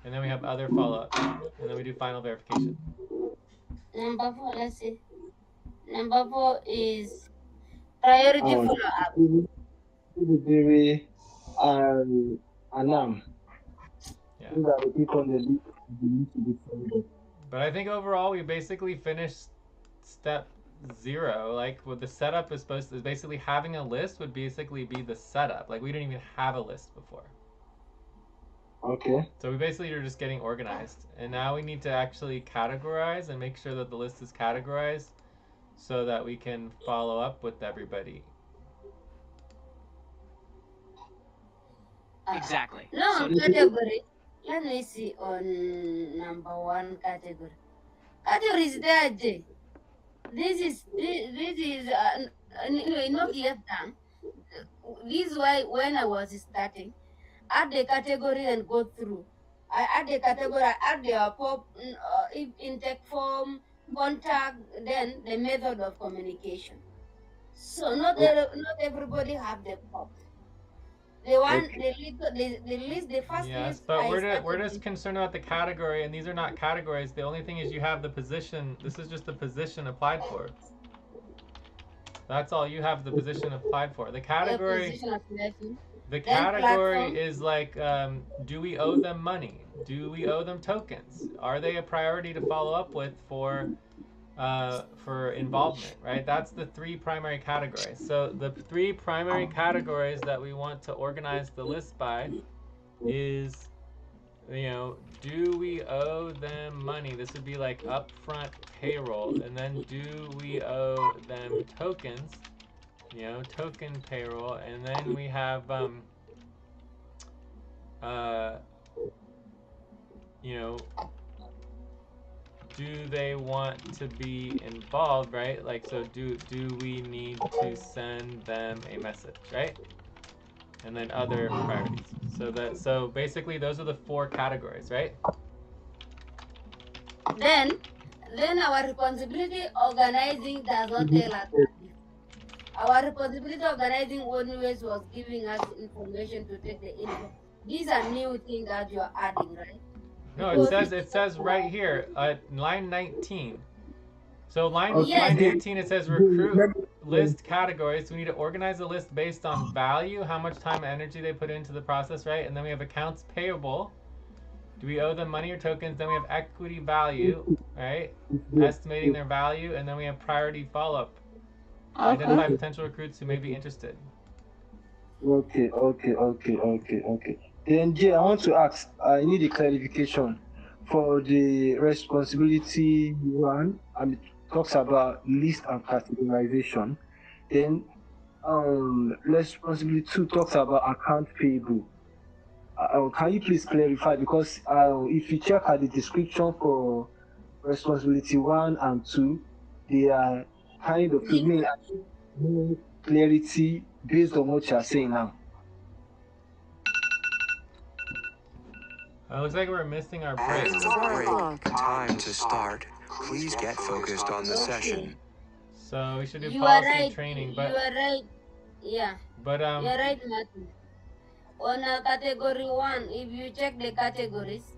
Speaker 2: And then we have other follow-ups. And then we do final verification.
Speaker 5: Number 4, let's see. Number 4 is priority follow up.
Speaker 6: Anam.
Speaker 2: Yeah.
Speaker 6: These are the people on the list that need to be followed.
Speaker 2: But I think overall we basically finished step 0. Like what the setup is supposed to, basically having a list would basically be the setup. Like we didn't even have a list before.
Speaker 6: Okay.
Speaker 2: So we basically are just getting organized. And now we need to actually categorize and make sure that the list is categorized so that we can follow up with everybody.
Speaker 3: Exactly.
Speaker 5: No,
Speaker 3: So
Speaker 5: category. Let me see on number 1 category. Category is there, Jay. This is anyway, not clear term. This is why when I was starting, add the category and go through. I add the category, I add the intake form, contact, then the method of communication. So not everybody have the pop. The one the list the first
Speaker 2: Yes,
Speaker 5: list
Speaker 2: but
Speaker 5: I
Speaker 2: we're
Speaker 5: started
Speaker 2: just concerned about the category, and these are not categories. The only thing is you have the position. This is just the position applied for. That's all you have the position applied for. The category.
Speaker 5: position of selection.
Speaker 2: The
Speaker 5: Then
Speaker 2: category
Speaker 5: platform.
Speaker 2: is like, do we owe them money? Do we owe them tokens? Are they a priority to follow up with for involvement, right? That's the 3 primary categories. So the 3 primary categories that we want to organize the list by is, do we owe them money? This would be like upfront payroll. And then do we owe them tokens? Token payroll. And then we have, do they want to be involved, right? Like, so do we need to send them a message, right? And then other priorities. So basically those are the 4 categories, right?
Speaker 5: Then our responsibility organizing does not tell us that. Our responsibility organizing always was giving us information to take the info. These are new things that you are adding, right?
Speaker 2: No, it says right here at line 19. So line 18 it says recruit list categories. We need to organize a list based on value, how much time and energy they put into the process, right? And then we have accounts payable. Do we owe them money or tokens? Then we have equity value, right? Estimating their value, and then we have priority follow-up. Identify potential recruits who may be interested.
Speaker 6: Okay. Then Jay, I want to ask, I need a clarification for the responsibility 1, and it talks about list and categorization. Then responsibility 2 talks about account payable. Can you please clarify? Because if you check at the description for responsibility 1 and 2, they are kind of, to me, more clarity based on what you are saying now.
Speaker 2: Looks like we're missing our break.
Speaker 1: And the break. Time to start. Please get focused on the session.
Speaker 2: So we should do
Speaker 5: You are
Speaker 2: policy
Speaker 5: right.
Speaker 2: training,
Speaker 5: You
Speaker 2: but
Speaker 5: are right. Yeah.
Speaker 2: but
Speaker 5: You are right, Martin. On category 1, if you check the categories,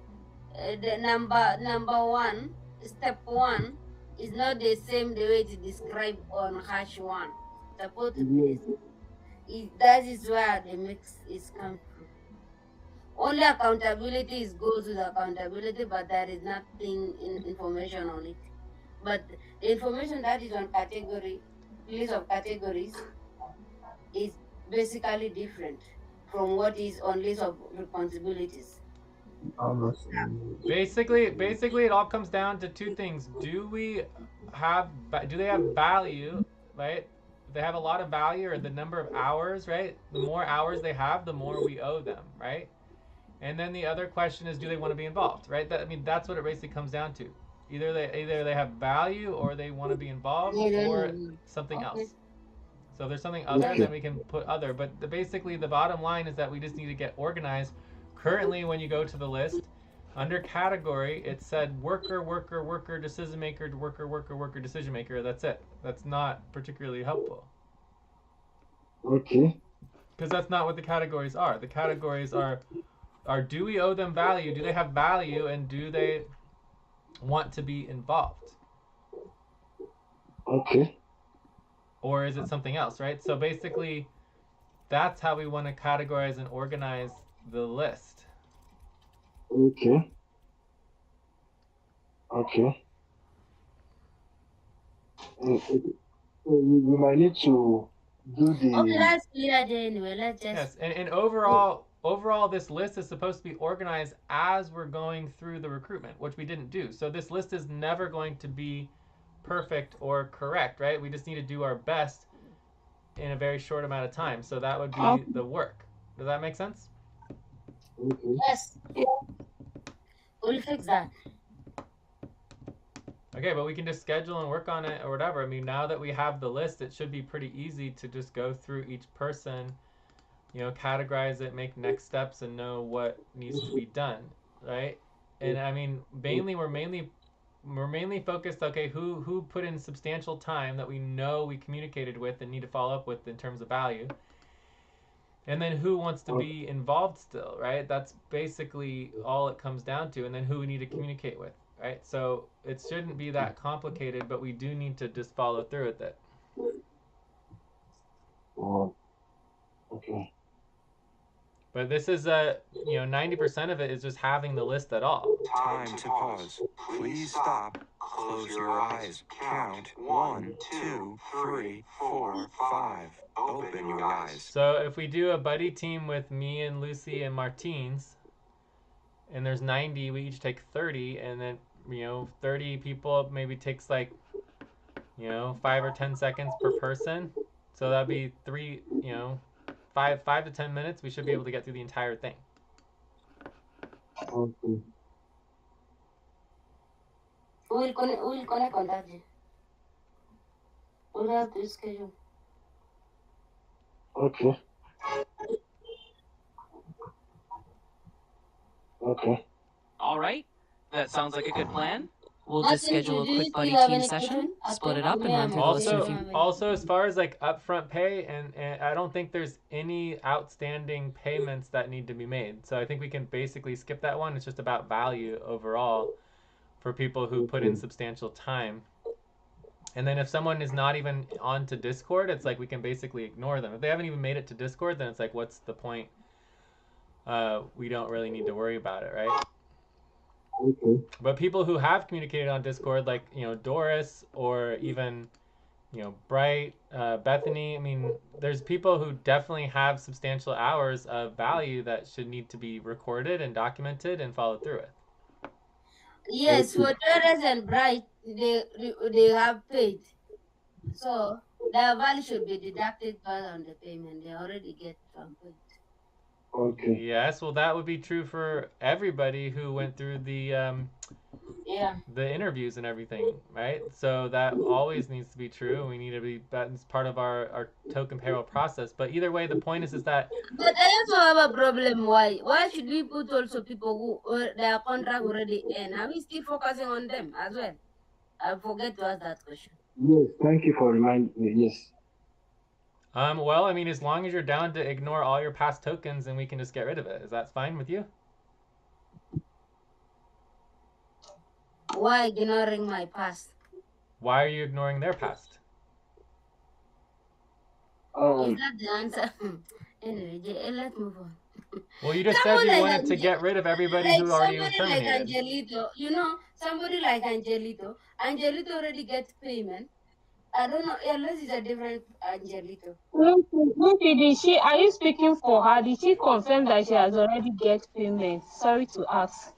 Speaker 5: the number 1, step 1, is not the same the way it's described on hash 1. Supposed to be the same. That is where the mix is come from. Only accountability goes with accountability, but there is nothing in information on it. But the information that is on category, list of categories, is basically different from what is on list of responsibilities.
Speaker 2: basically it all comes down to two things. Do they have value, right? If they have a lot of value, or the number of hours, right? The more hours they have, the more we owe them, right? And then the other question is, do they want to be involved, right? That's what it basically comes down to. Either they have value, or they want to be involved, or something else. So if there's something other, then we can put other. But basically the bottom line is that we just need to get organized. Currently, when you go to the list, under category, it said worker, worker, worker, decision maker, worker, worker, worker, decision maker. That's it. That's not particularly helpful.
Speaker 6: Okay.
Speaker 2: Because that's not what the categories are. The categories are do we owe them value? Do they have value? And do they want to be involved?
Speaker 6: Okay.
Speaker 2: Or is it something else, right? So basically, that's how we want to categorize and organize the list.
Speaker 6: Okay. Okay. We might need to do the.
Speaker 5: Okay, that's clear anyway. Let's just.
Speaker 2: Yes, and overall, this list is supposed to be organized as we're going through the recruitment, which we didn't do. So this list is never going to be perfect or correct, right? We just need to do our best in a very short amount of time. So that would be the work. Does that make sense?
Speaker 6: Okay.
Speaker 5: Yes. We'll fix that.
Speaker 2: Okay, but we can just schedule and work on it or whatever. I mean, now that we have the list, it should be pretty easy to just go through each person, categorize it, make next steps, and know what needs to be done, right? And I mean, we're mainly focused, okay, who put in substantial time that we know we communicated with and need to follow up with in terms of value. And then who wants to be involved still, right? That's basically all it comes down to. And then who we need to communicate with, right? So it shouldn't be that complicated, but we do need to just follow through with it.
Speaker 6: Okay.
Speaker 2: But this is 90% of it is just having the list at all.
Speaker 1: Time to pause. Please stop. Close your eyes. Count 1, 2, 3, 4, 5. Open your eyes.
Speaker 2: So if we do a buddy team with me and Lucy and Martins, and there's 90, we each take 30, and then 30 people maybe takes 5 or 10 seconds per person. So that'd be 5 to 10 minutes. We should be able to get through the entire thing.
Speaker 6: Okay.
Speaker 5: We'll connect on that day. We'll have to schedule.
Speaker 6: Okay. Okay.
Speaker 3: All right. That sounds like a good plan. We'll
Speaker 5: Martin,
Speaker 3: just schedule a
Speaker 5: do you
Speaker 3: quick buddy
Speaker 5: still have
Speaker 3: team
Speaker 5: any
Speaker 3: session,
Speaker 5: question?
Speaker 3: split it up, and run through the list in a few.
Speaker 2: Also, as far as upfront pay, and I don't think there's any outstanding payments that need to be made. So I think we can basically skip that one. It's just about value overall for people who put in substantial time. And then if someone is not even onto Discord, it's we can basically ignore them. If they haven't even made it to Discord, then it's what's the point? We don't really need to worry about it, right?
Speaker 6: Okay.
Speaker 2: But people who have communicated on Discord, Doris, or even Bright, Bethany, I mean, there's people who definitely have substantial hours of value that should need to be recorded and documented and followed through with.
Speaker 5: Yes, for Torres and Bright, they have paid. So their value should be deducted based on the payment. They already get 1 point.
Speaker 6: Okay.
Speaker 2: Yes, well, that would be true for everybody who went through
Speaker 5: Yeah.
Speaker 2: the interviews and everything, right? So that always needs to be true. We need to be that's part of our token payroll process. But either way, the point is that
Speaker 5: But I also have a problem. Why should we put also people who their contract already end? Are we still focusing on them as well? I forget to ask that question.
Speaker 6: Yes, thank you for reminding me. Yes.
Speaker 2: well, I mean, as long as you're down to ignore all your past tokens, and we can just get rid of it. Is that fine with you?
Speaker 5: Why ignoring my past?
Speaker 2: Why are you ignoring their past?
Speaker 5: Is that the answer? Anyway, let's move on.
Speaker 2: Well, you just said
Speaker 5: Someone
Speaker 2: you
Speaker 5: like
Speaker 2: wanted to get rid of everybody who already was
Speaker 5: somebody like
Speaker 2: terminated.
Speaker 5: Angelito, somebody like Angelito. Angelito already gets payment. I don't know, unless it's a different Angelito.
Speaker 7: Lucy, did she? Are you speaking for her? Did she confirm that she has already get payment? Sorry to ask.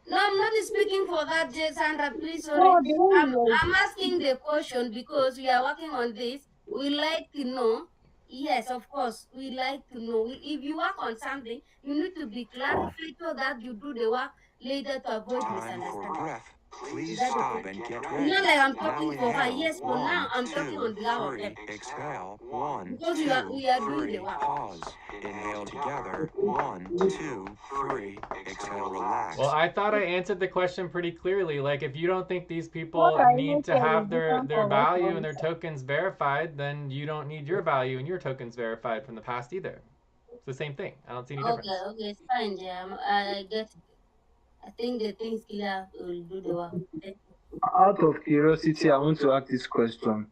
Speaker 5: No, I'm not speaking for that, Sandra. Please, sorry.
Speaker 7: No, the way
Speaker 5: I'm asking the question because we are working on this. We like to know. Yes, of course, we like to know. If you work on something, you need to be clarified so that you do the work later to avoid
Speaker 1: Time for
Speaker 5: misunderstanding.
Speaker 1: breath. Please
Speaker 5: Is that
Speaker 1: stop
Speaker 5: okay?
Speaker 1: and get
Speaker 5: It's
Speaker 1: ready.
Speaker 5: not like I'm
Speaker 1: Now
Speaker 5: talking for her.
Speaker 1: inhale.
Speaker 5: Yes, but now I'm
Speaker 1: 1,
Speaker 5: talking
Speaker 1: 2,
Speaker 5: on behalf of
Speaker 1: 3.
Speaker 5: them.
Speaker 1: Exhale. 1,
Speaker 5: Because
Speaker 1: 2,
Speaker 5: we are doing
Speaker 1: 3.
Speaker 5: the work.
Speaker 1: Pause. Inhale together. 1, 2, 3. Exhale. Relax.
Speaker 2: Well, I thought I answered the question pretty clearly. Like, if you don't think these
Speaker 7: what
Speaker 2: people
Speaker 7: I
Speaker 2: need
Speaker 7: even
Speaker 2: to
Speaker 7: said
Speaker 2: have
Speaker 7: is
Speaker 2: their
Speaker 7: different from what
Speaker 2: value
Speaker 7: I
Speaker 2: and their tokens verified, then you don't need your value and your tokens verified from the past either. It's the same thing. I don't see any difference.
Speaker 5: Okay, it's fine, Jam. I get it. I think the thing's clear. We'll do the work. Thank you.
Speaker 6: Out of curiosity, I want to ask this question.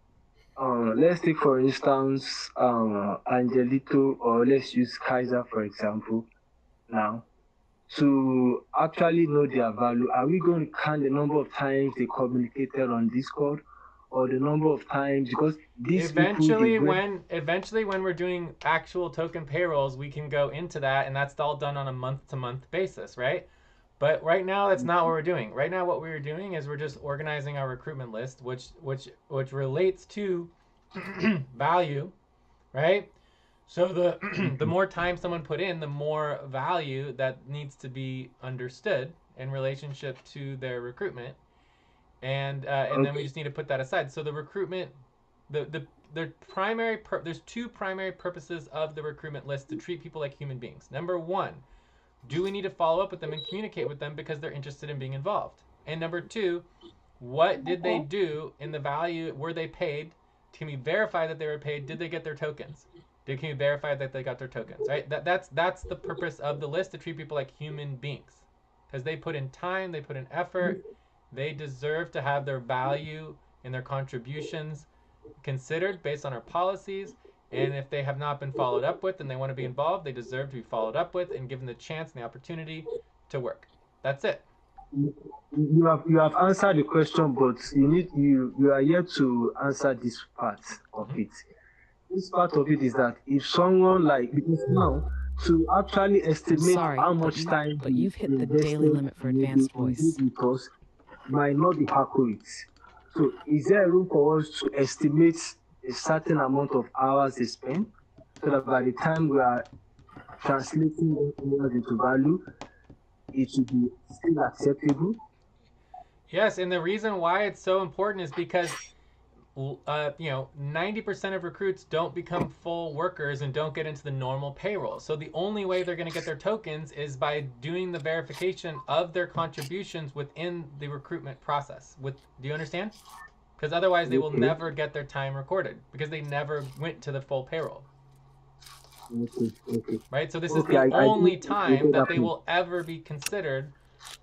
Speaker 6: Let's take for instance Angelito, or let's use Kaiser for example. Now, to actually know their value, are we going to count the number of times they communicated on Discord, or the number of times, because these
Speaker 2: Eventually,
Speaker 6: people
Speaker 2: when we're doing actual token payrolls, we can go into that, and that's all done on a month-to-month basis, right? But right now, that's not what we're doing. Right now, what we're doing is we're just organizing our recruitment list, which relates to value, right? So the more time someone put in, the more value that needs to be understood in relationship to their recruitment, and then we just need to put that aside. So the recruitment, the primary there's two primary purposes of the recruitment list: to treat people like human beings. Number one, do we need to follow up with them and communicate with them because they're interested in being involved? And number two, what did they do in the value? Were they paid? Can we verify that they were paid? Did they get their tokens? Can we verify that they got their tokens? Right. That's the purpose of the list, to treat people like human beings, because they put in time, they put in effort, they deserve to have their value and their contributions considered based on our policies. And if they have not been followed up with and they want to be involved, they deserve to be followed up with and given the chance and the opportunity to work. That's it.
Speaker 6: you have answered the question, but you are yet to answer this part of it. This part of it is that if someone, like, because now to actually estimate
Speaker 8: sorry,
Speaker 6: how
Speaker 8: but
Speaker 6: much time
Speaker 8: you've hit the daily limit for advanced voice.
Speaker 6: with us might not be accurate. So is there room for us to estimate a certain amount of hours they spend, so that by the time we are translating them into value, it should be still acceptable?
Speaker 2: Yes, and the reason why it's so important is because 90% of recruits don't become full workers and don't get into the normal payroll. So the only way they're going to get their tokens is by doing the verification of their contributions within the recruitment process. Do you understand? Because otherwise they will never get their time recorded because they never went to the full payroll.
Speaker 6: Okay.
Speaker 2: Right? So this is the only time that they will ever be considered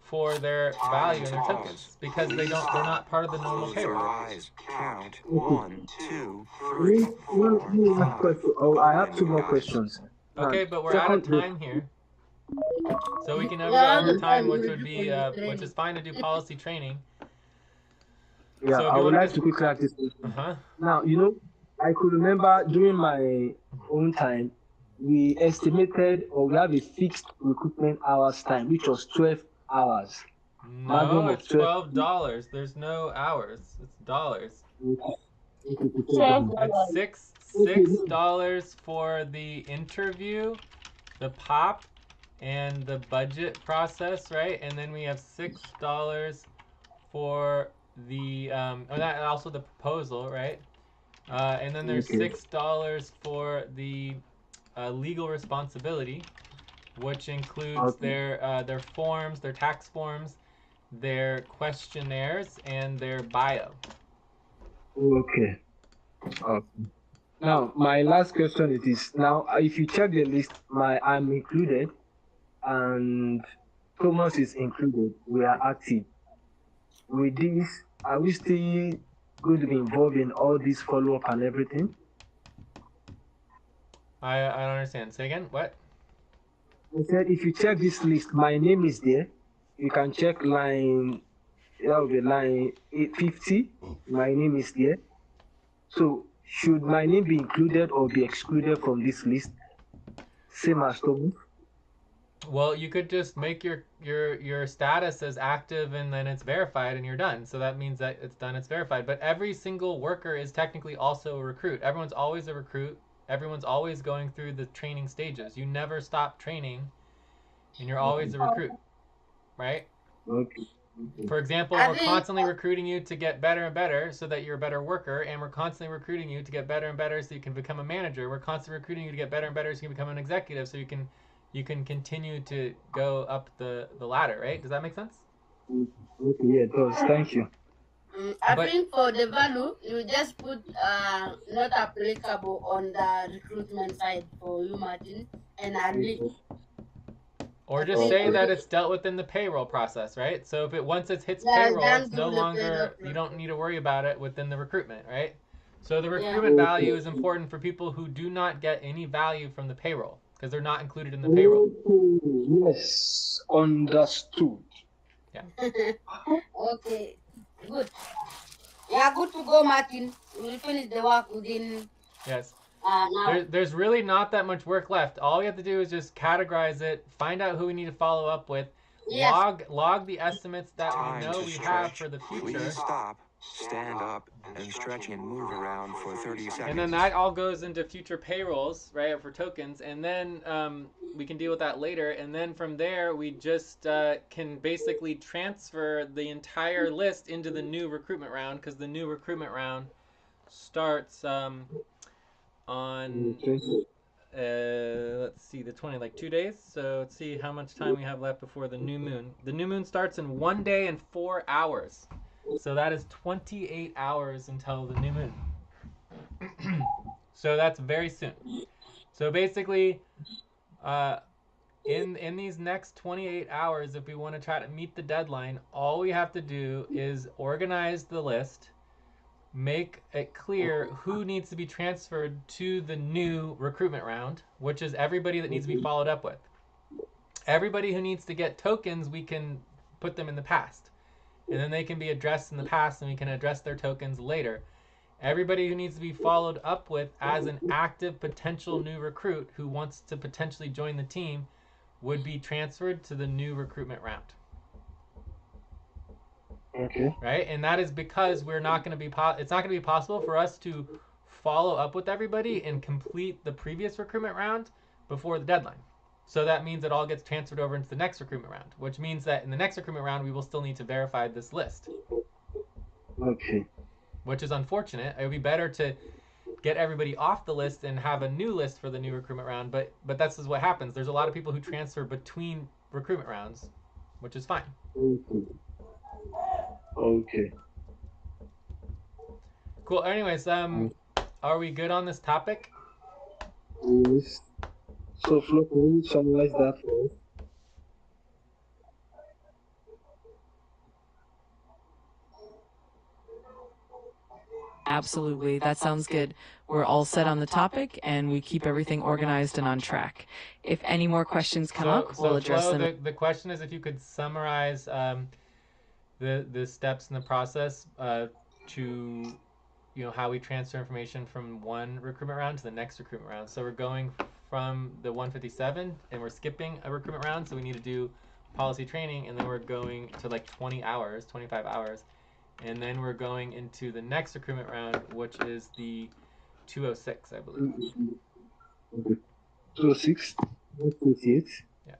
Speaker 2: for their value and their tokens, because they're not part of the normal payroll.
Speaker 1: Eyes. Count. 1, 2, 3, 4, 5.
Speaker 6: I have 2 more questions.
Speaker 2: Okay, but we're out of time here, so we can never go over time, which is fine to do policy training.
Speaker 6: Yeah,
Speaker 2: so
Speaker 6: I would like to quickly ask this question. Now, I could remember during my own time, we estimated, or we have a fixed recruitment hours time, which was 12 hours.
Speaker 2: No, it's $12. There's no hours. It's dollars.
Speaker 7: $12.
Speaker 2: It's $6 for the interview, the pop, and the budget process, right? And then we have $6 for the that also the proposal, right? And then there's $6 for the legal responsibility, which includes their forms, their tax forms, their questionnaires, and their bio.
Speaker 6: Okay. Now, my last question is this. Now, if you check the list, I'm included, and Thomas is included. We are active. With this, are we still going to be involved in all this follow-up and everything?
Speaker 2: I don't understand. Say again. What?
Speaker 6: I said, if you check this list, my name is there. You can check line, that will be line 850. My name is there. So, should my name be included or be excluded from this list? Same as Thomas?
Speaker 2: Well, you could just make your status as active and then it's verified and you're done. So that means that it's done, it's verified. But every single worker is technically also a recruit. Everyone's always a recruit. Everyone's always going through the training stages. You never stop training and you're always a recruit, right?
Speaker 6: Okay.
Speaker 2: For example, we're constantly recruiting you to get better and better so that you're a better worker, and we're constantly recruiting you to get better and better so you can become a manager. We're constantly recruiting you to get better and better so you can become an executive so you can continue to go up the ladder, right? Does that make sense?
Speaker 6: Okay, yeah, it does. Thank you.
Speaker 5: I think for the value, you just put not applicable on the recruitment side for you, Martin, and Ali.
Speaker 2: Or just say that it's dealt with in the payroll process, right? So if once it hits payroll, it's no longer, you don't need to worry about it within the recruitment, right? So the recruitment value is important for people who do not get any value from the payroll because they're not included in the payroll.
Speaker 6: Yes, understood.
Speaker 2: Yeah.
Speaker 5: Okay, good. Yeah, good to go, Martin. We'll finish the work within.
Speaker 2: Yes.
Speaker 5: Now.
Speaker 2: There's really not that much work left. All we have to do is just categorize it, find out who we need to follow up with, log the estimates that we know we have for the future.
Speaker 1: Please stop, stand up, and stretch and move around for 30 seconds.
Speaker 2: And then that all goes into future payrolls, right, for tokens. And then we can deal with that later. And then from there, we just can basically transfer the entire list into the new recruitment round because the new recruitment round starts on let's see, the 20, like 2 days. So let's see how much time we have left before the new moon. The new moon starts in 1 day and 4 hours. So that is 28 hours until the new moon. So that's very soon. So basically, in these next 28 hours, if we want to try to meet the deadline, all we have to do is organize the list, make it clear who needs to be transferred to the new recruitment round, which is everybody that needs to be followed up with. Everybody who needs to get tokens, we can put them in the past. And then they can be addressed in the past and we can address their tokens later. Everybody who needs to be followed up with as an active potential new recruit who wants to potentially join the team would be transferred to the new recruitment round.
Speaker 6: Okay.
Speaker 2: Right? And that is because we're not going to be it's not going to be possible for us to follow up with everybody and complete the previous recruitment round before the deadline. So that means it all gets transferred over into the next recruitment round, which means that in the next recruitment round we will still need to verify this list.
Speaker 6: Okay.
Speaker 2: Which is unfortunate. It would be better to get everybody off the list and have a new list for the new recruitment round, but that's what happens. There's a lot of people who transfer between recruitment rounds, which is fine.
Speaker 6: Okay.
Speaker 2: Cool. Anyways, are we good on this topic?
Speaker 6: Yes. So, Flo, can you summarize that for us?
Speaker 3: Absolutely. That sounds good. We're all set on the topic and we keep everything organized and on track. If any more questions come up, we'll address
Speaker 2: Flo,
Speaker 3: them.
Speaker 2: The question is if you could summarize the steps in the process to how we transfer information from one recruitment round to the next recruitment round. So we're going from the 157 and we're skipping a recruitment round, so we need to do policy training, and then we're going to like 20 hours, 25 hours, And then we're going into the next recruitment round, which is the 206, I believe.
Speaker 6: 206, 128.
Speaker 2: Yeah.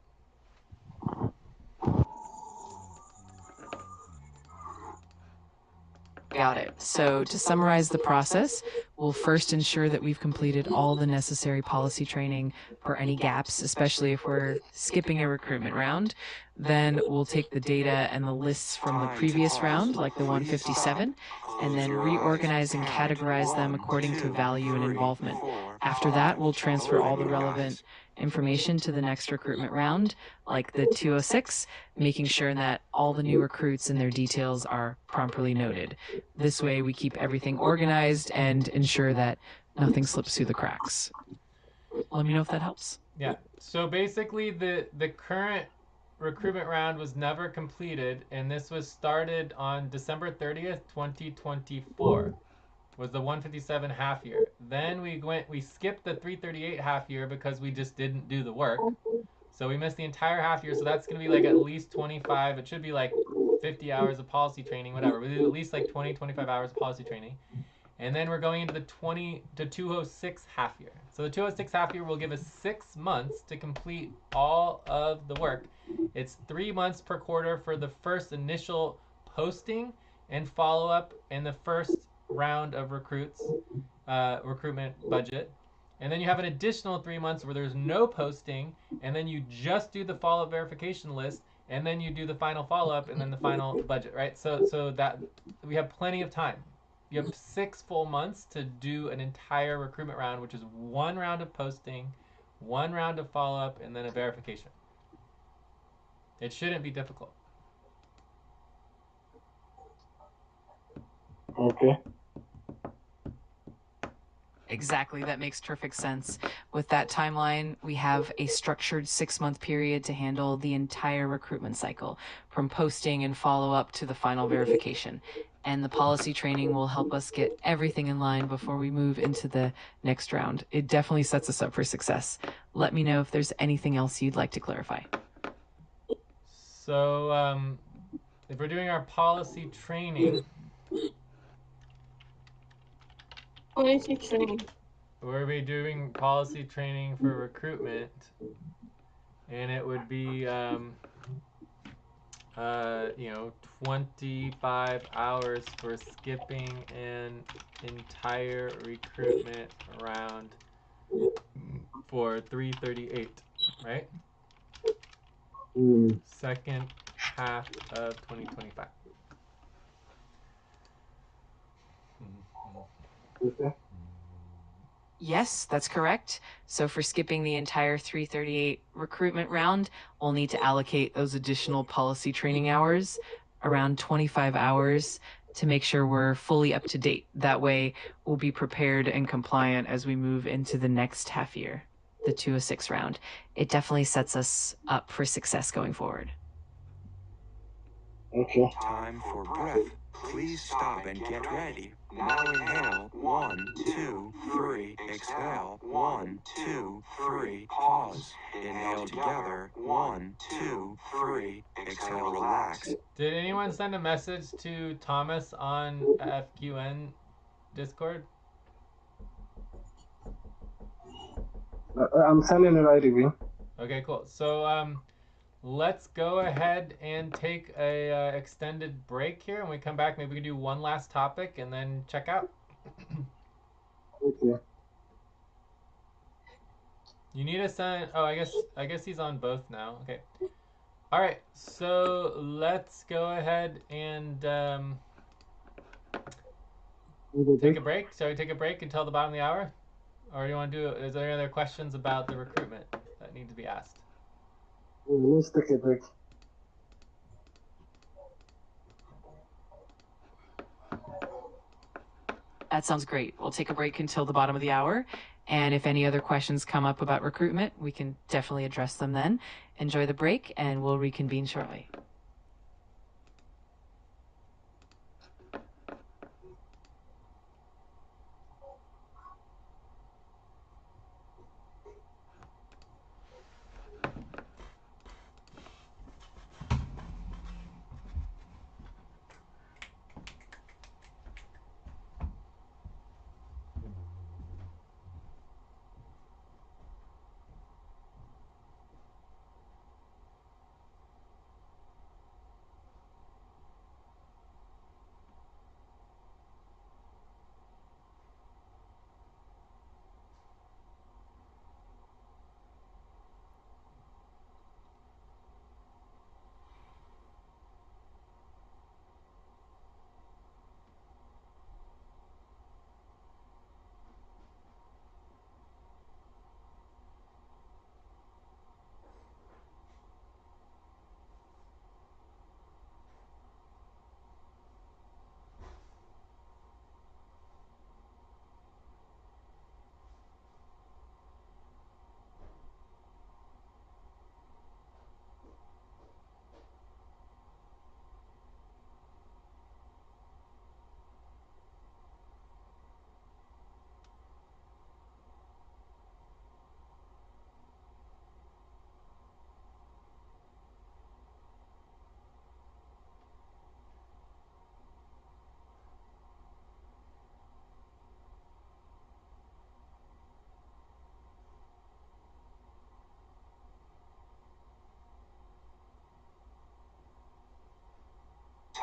Speaker 3: Got it. So to summarize the process, we'll first ensure that we've completed all the necessary policy training for any gaps, especially if we're skipping a recruitment round. Then we'll take the data and the lists from the previous round, like the 157, and then reorganize and categorize them according to value and involvement. After that, we'll transfer all the relevant information to the next recruitment round, like the 206, making sure that all the new recruits and their details are properly noted. This way we keep everything organized and ensure that nothing slips through the cracks. Let me know if that helps.
Speaker 2: Yeah. So basically the current recruitment round was never completed, and this was started on December 30th, 2024. Was the 157 half year. Then we skipped the 338 half year because we just didn't do the work. So we missed the entire half year. So that's going to be like at least 25. It should be like 50 hours of policy training, whatever. We did at least like 20, 25 hours of policy training. And then we're going into the 206 half year. So the 206 half year will give us 6 months to complete all of the work. It's 3 months per quarter for the first initial posting and follow up in the first round of recruitment budget. And then you have an additional 3 months where there's no posting, and then you just do the follow-up verification list, and then you do the final follow-up, and then the final budget, right? So that we have plenty of time. You have 6 full months to do an entire recruitment round, which is 1 round of posting, 1 round of follow-up, and then a verification. It shouldn't be difficult.
Speaker 6: Okay.
Speaker 3: Exactly, that makes perfect sense. With that timeline, we have a structured 6-month period to handle the entire recruitment cycle, from posting and follow-up to the final verification. And the policy training will help us get everything in line before we move into the next round. It definitely sets us up for success. Let me know if there's anything else you'd like to clarify.
Speaker 2: So if we're doing our policy training,
Speaker 7: Policy training.
Speaker 2: we'll be doing policy training for recruitment, and it would be 25 hours for skipping an entire recruitment round for 338, right? Second half of 2025.
Speaker 6: Okay.
Speaker 3: Yes, that's correct. So for skipping the entire 338 recruitment round, we'll need to allocate those additional policy training hours, around 25 hours, to make sure we're fully up to date. That way, we'll be prepared and compliant as we move into the next half year, the 206 round. It definitely sets us up for success going forward.
Speaker 6: Okay.
Speaker 1: Time for breath. Please stop and get ready. Now inhale. 1, 2, 3. Exhale. 1, 2, 3. Pause. Inhale together. 1, 2, 3. Exhale. Relax.
Speaker 2: Did anyone send a message to Thomas on FQN Discord?
Speaker 6: I'm sending it right away.
Speaker 2: Okay, cool. So let's go ahead and take a extended break here. When we come back, maybe we can do one last topic and then check out.
Speaker 6: Okay.
Speaker 2: You need to send. Oh, I guess he's on both now. Okay. All right. So let's go ahead and take a break. Shall we take a break until the bottom of the hour, or do you want to do? Is there any other questions about the recruitment that need to be asked?
Speaker 6: Let's take a break.
Speaker 3: That sounds great. We'll take a break until the bottom of the hour. And if any other questions come up about recruitment, we can definitely address them then. Enjoy the break, and we'll reconvene shortly.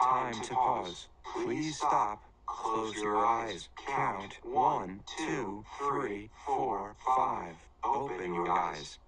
Speaker 1: Time to pause. Please stop. Close your eyes. Count 1, 2, 3, 4, 5. Open your eyes.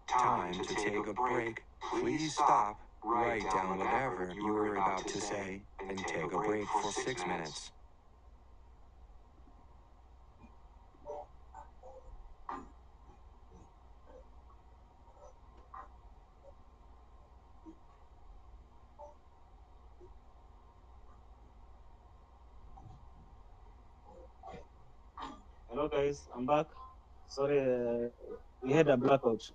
Speaker 1: Time to take a break. Please stop. Write down whatever you were about to say and take a break for 6 minutes.
Speaker 4: Hello guys, I'm back. Sorry, we had a blackout.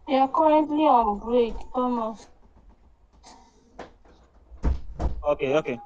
Speaker 7: You are currently on break, Thomas.
Speaker 4: Okay.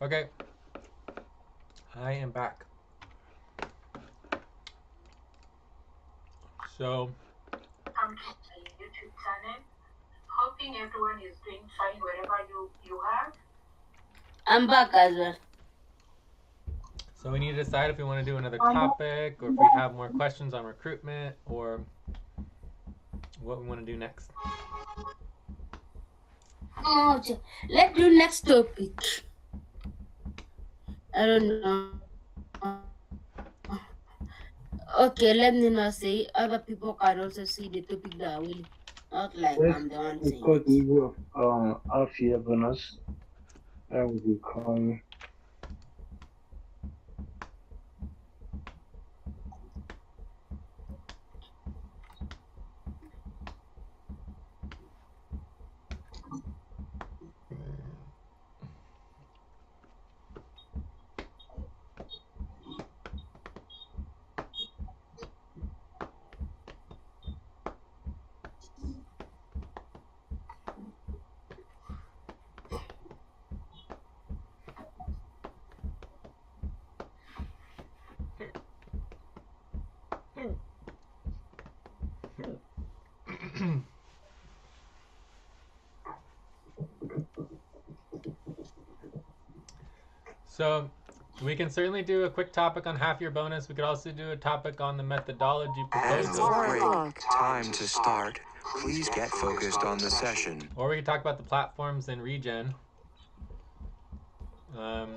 Speaker 2: Okay. I am back. So,
Speaker 9: Come to my YouTube channel. Hoping everyone is doing fine wherever you are.
Speaker 5: I'm back as well.
Speaker 2: so we need to decide if we want to do another topic or if we have more questions on recruitment or what we want to do next.
Speaker 5: Oh, let's do next topic. I don't know. Okay, let me not say other people can also see the topic that will not like
Speaker 6: Let's
Speaker 5: I'm the one saying
Speaker 6: discuss the
Speaker 5: it.
Speaker 6: issue of half year bonus. That will become
Speaker 2: So, we can certainly do a quick topic on half year bonus. We could also do a topic on the methodology
Speaker 1: As
Speaker 2: proposal.
Speaker 1: the break time to start, please get focused on the session.
Speaker 2: Or we could talk about the platforms and regen.
Speaker 6: okay.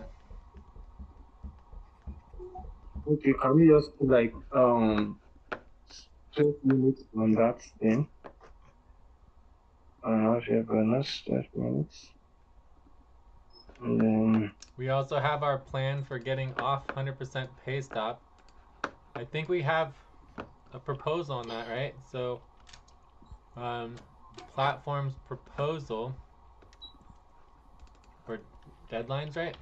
Speaker 6: Can we just do like 12 minutes on that then? Half year bonus, 12 minutes. And then
Speaker 2: We also have our plan for getting off 100% pay stop. I think we have a proposal on that, right? So, platforms proposal for deadlines, right?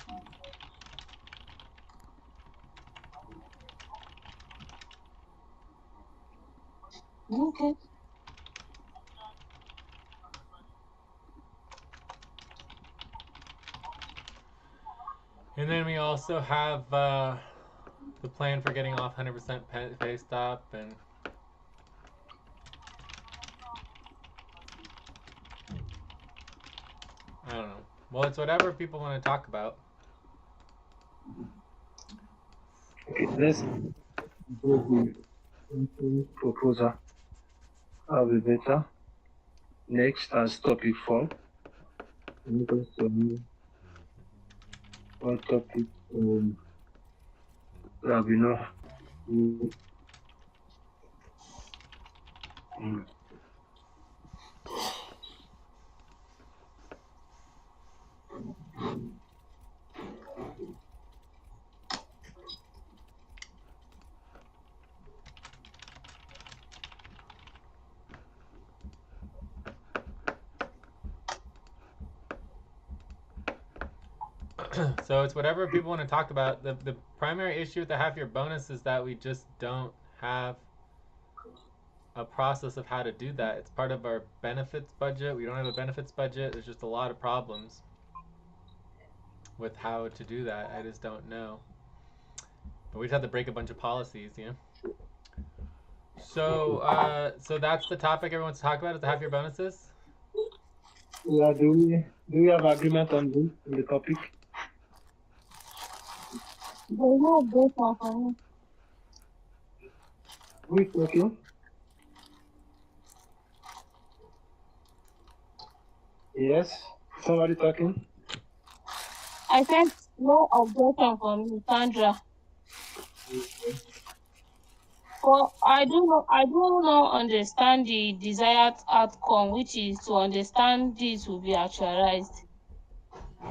Speaker 7: Okay.
Speaker 2: And then we also have the plan for getting off 100% pay stop and I don't know. Well, it's whatever people want to talk about.
Speaker 6: okay, let's do the proposal. That'll be better. Next, as topic 4. What topic? That'll be no.
Speaker 2: So it's whatever people want to talk about. The primary issue with the half year bonus is that we just don't have a process of how to do that. It's part of our benefits budget. We don't have a benefits budget. There's just a lot of problems with how to do that. I just don't know. But we just have to break a bunch of policies, you know. So so that's the topic everyone wants to talk about is the half year bonuses.
Speaker 6: Yeah, do we have agreement on this in the topic?
Speaker 7: There's no data for me.
Speaker 6: Who is talking? Yes, somebody talking?
Speaker 7: I said no objection for me, Sandra. But I do not understand the desired outcome, which is to understand this will be actualized.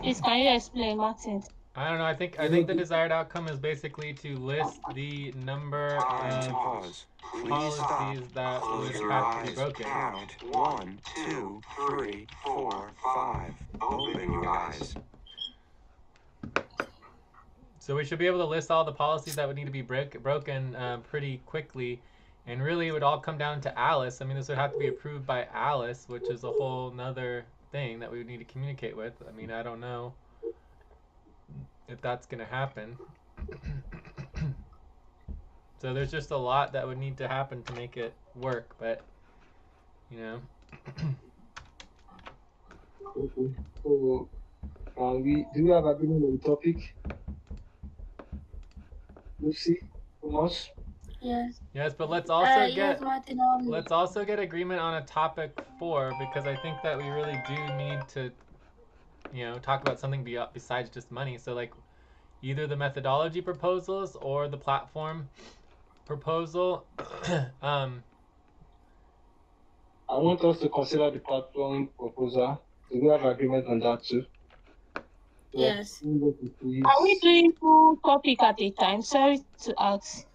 Speaker 7: Please, can you explain, Martin?
Speaker 2: I don't know. I think the desired outcome is basically to list the number
Speaker 1: Time to
Speaker 2: of
Speaker 1: pause. Please stop.
Speaker 2: policies that
Speaker 1: Close
Speaker 2: would
Speaker 1: your
Speaker 2: have to be
Speaker 1: eyes.
Speaker 2: broken.
Speaker 1: Count 1, 2, 3, 4, 5. Open your eyes.
Speaker 2: So we should be able to list all the policies that would need to be broken pretty quickly. And really, it would all come down to Alice. I mean, this would have to be approved by Alice, which is a whole nother thing that we would need to communicate with. I mean, I don't know. if that's going to happen. So there's just a lot that would need to happen to make it work, but you know.
Speaker 6: Okay. So, do we have agreement on the topic? Lucy, Thomas?
Speaker 5: Yes.
Speaker 2: Yes, but let's also
Speaker 5: Yes,
Speaker 2: get
Speaker 5: Martin.
Speaker 2: let's also get agreement on a topic 4, because I think that we really do need to, you know, talk about something besides just money. So like either the methodology proposals or the platform proposal.
Speaker 6: I want us to consider the platform proposal. Do we have agreement on that too?
Speaker 5: Yes.
Speaker 7: Are we doing 2 topic at a time? Sorry to ask.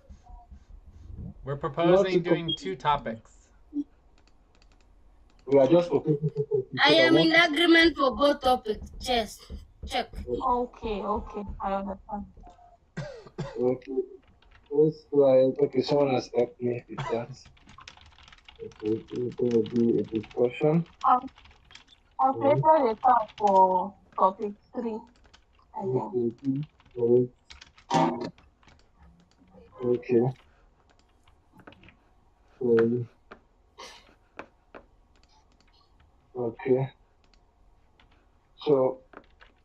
Speaker 2: We're proposing doing 2 topics.
Speaker 6: We are just proposing.
Speaker 5: I am in agreement for both topics. Yes. Check.
Speaker 7: Okay, I understand.
Speaker 6: Okay. Okay, someone has helped me with that. Okay, we're going to do a discussion.
Speaker 7: I've created a tab for topic 3. I think.
Speaker 6: Okay. Okay. So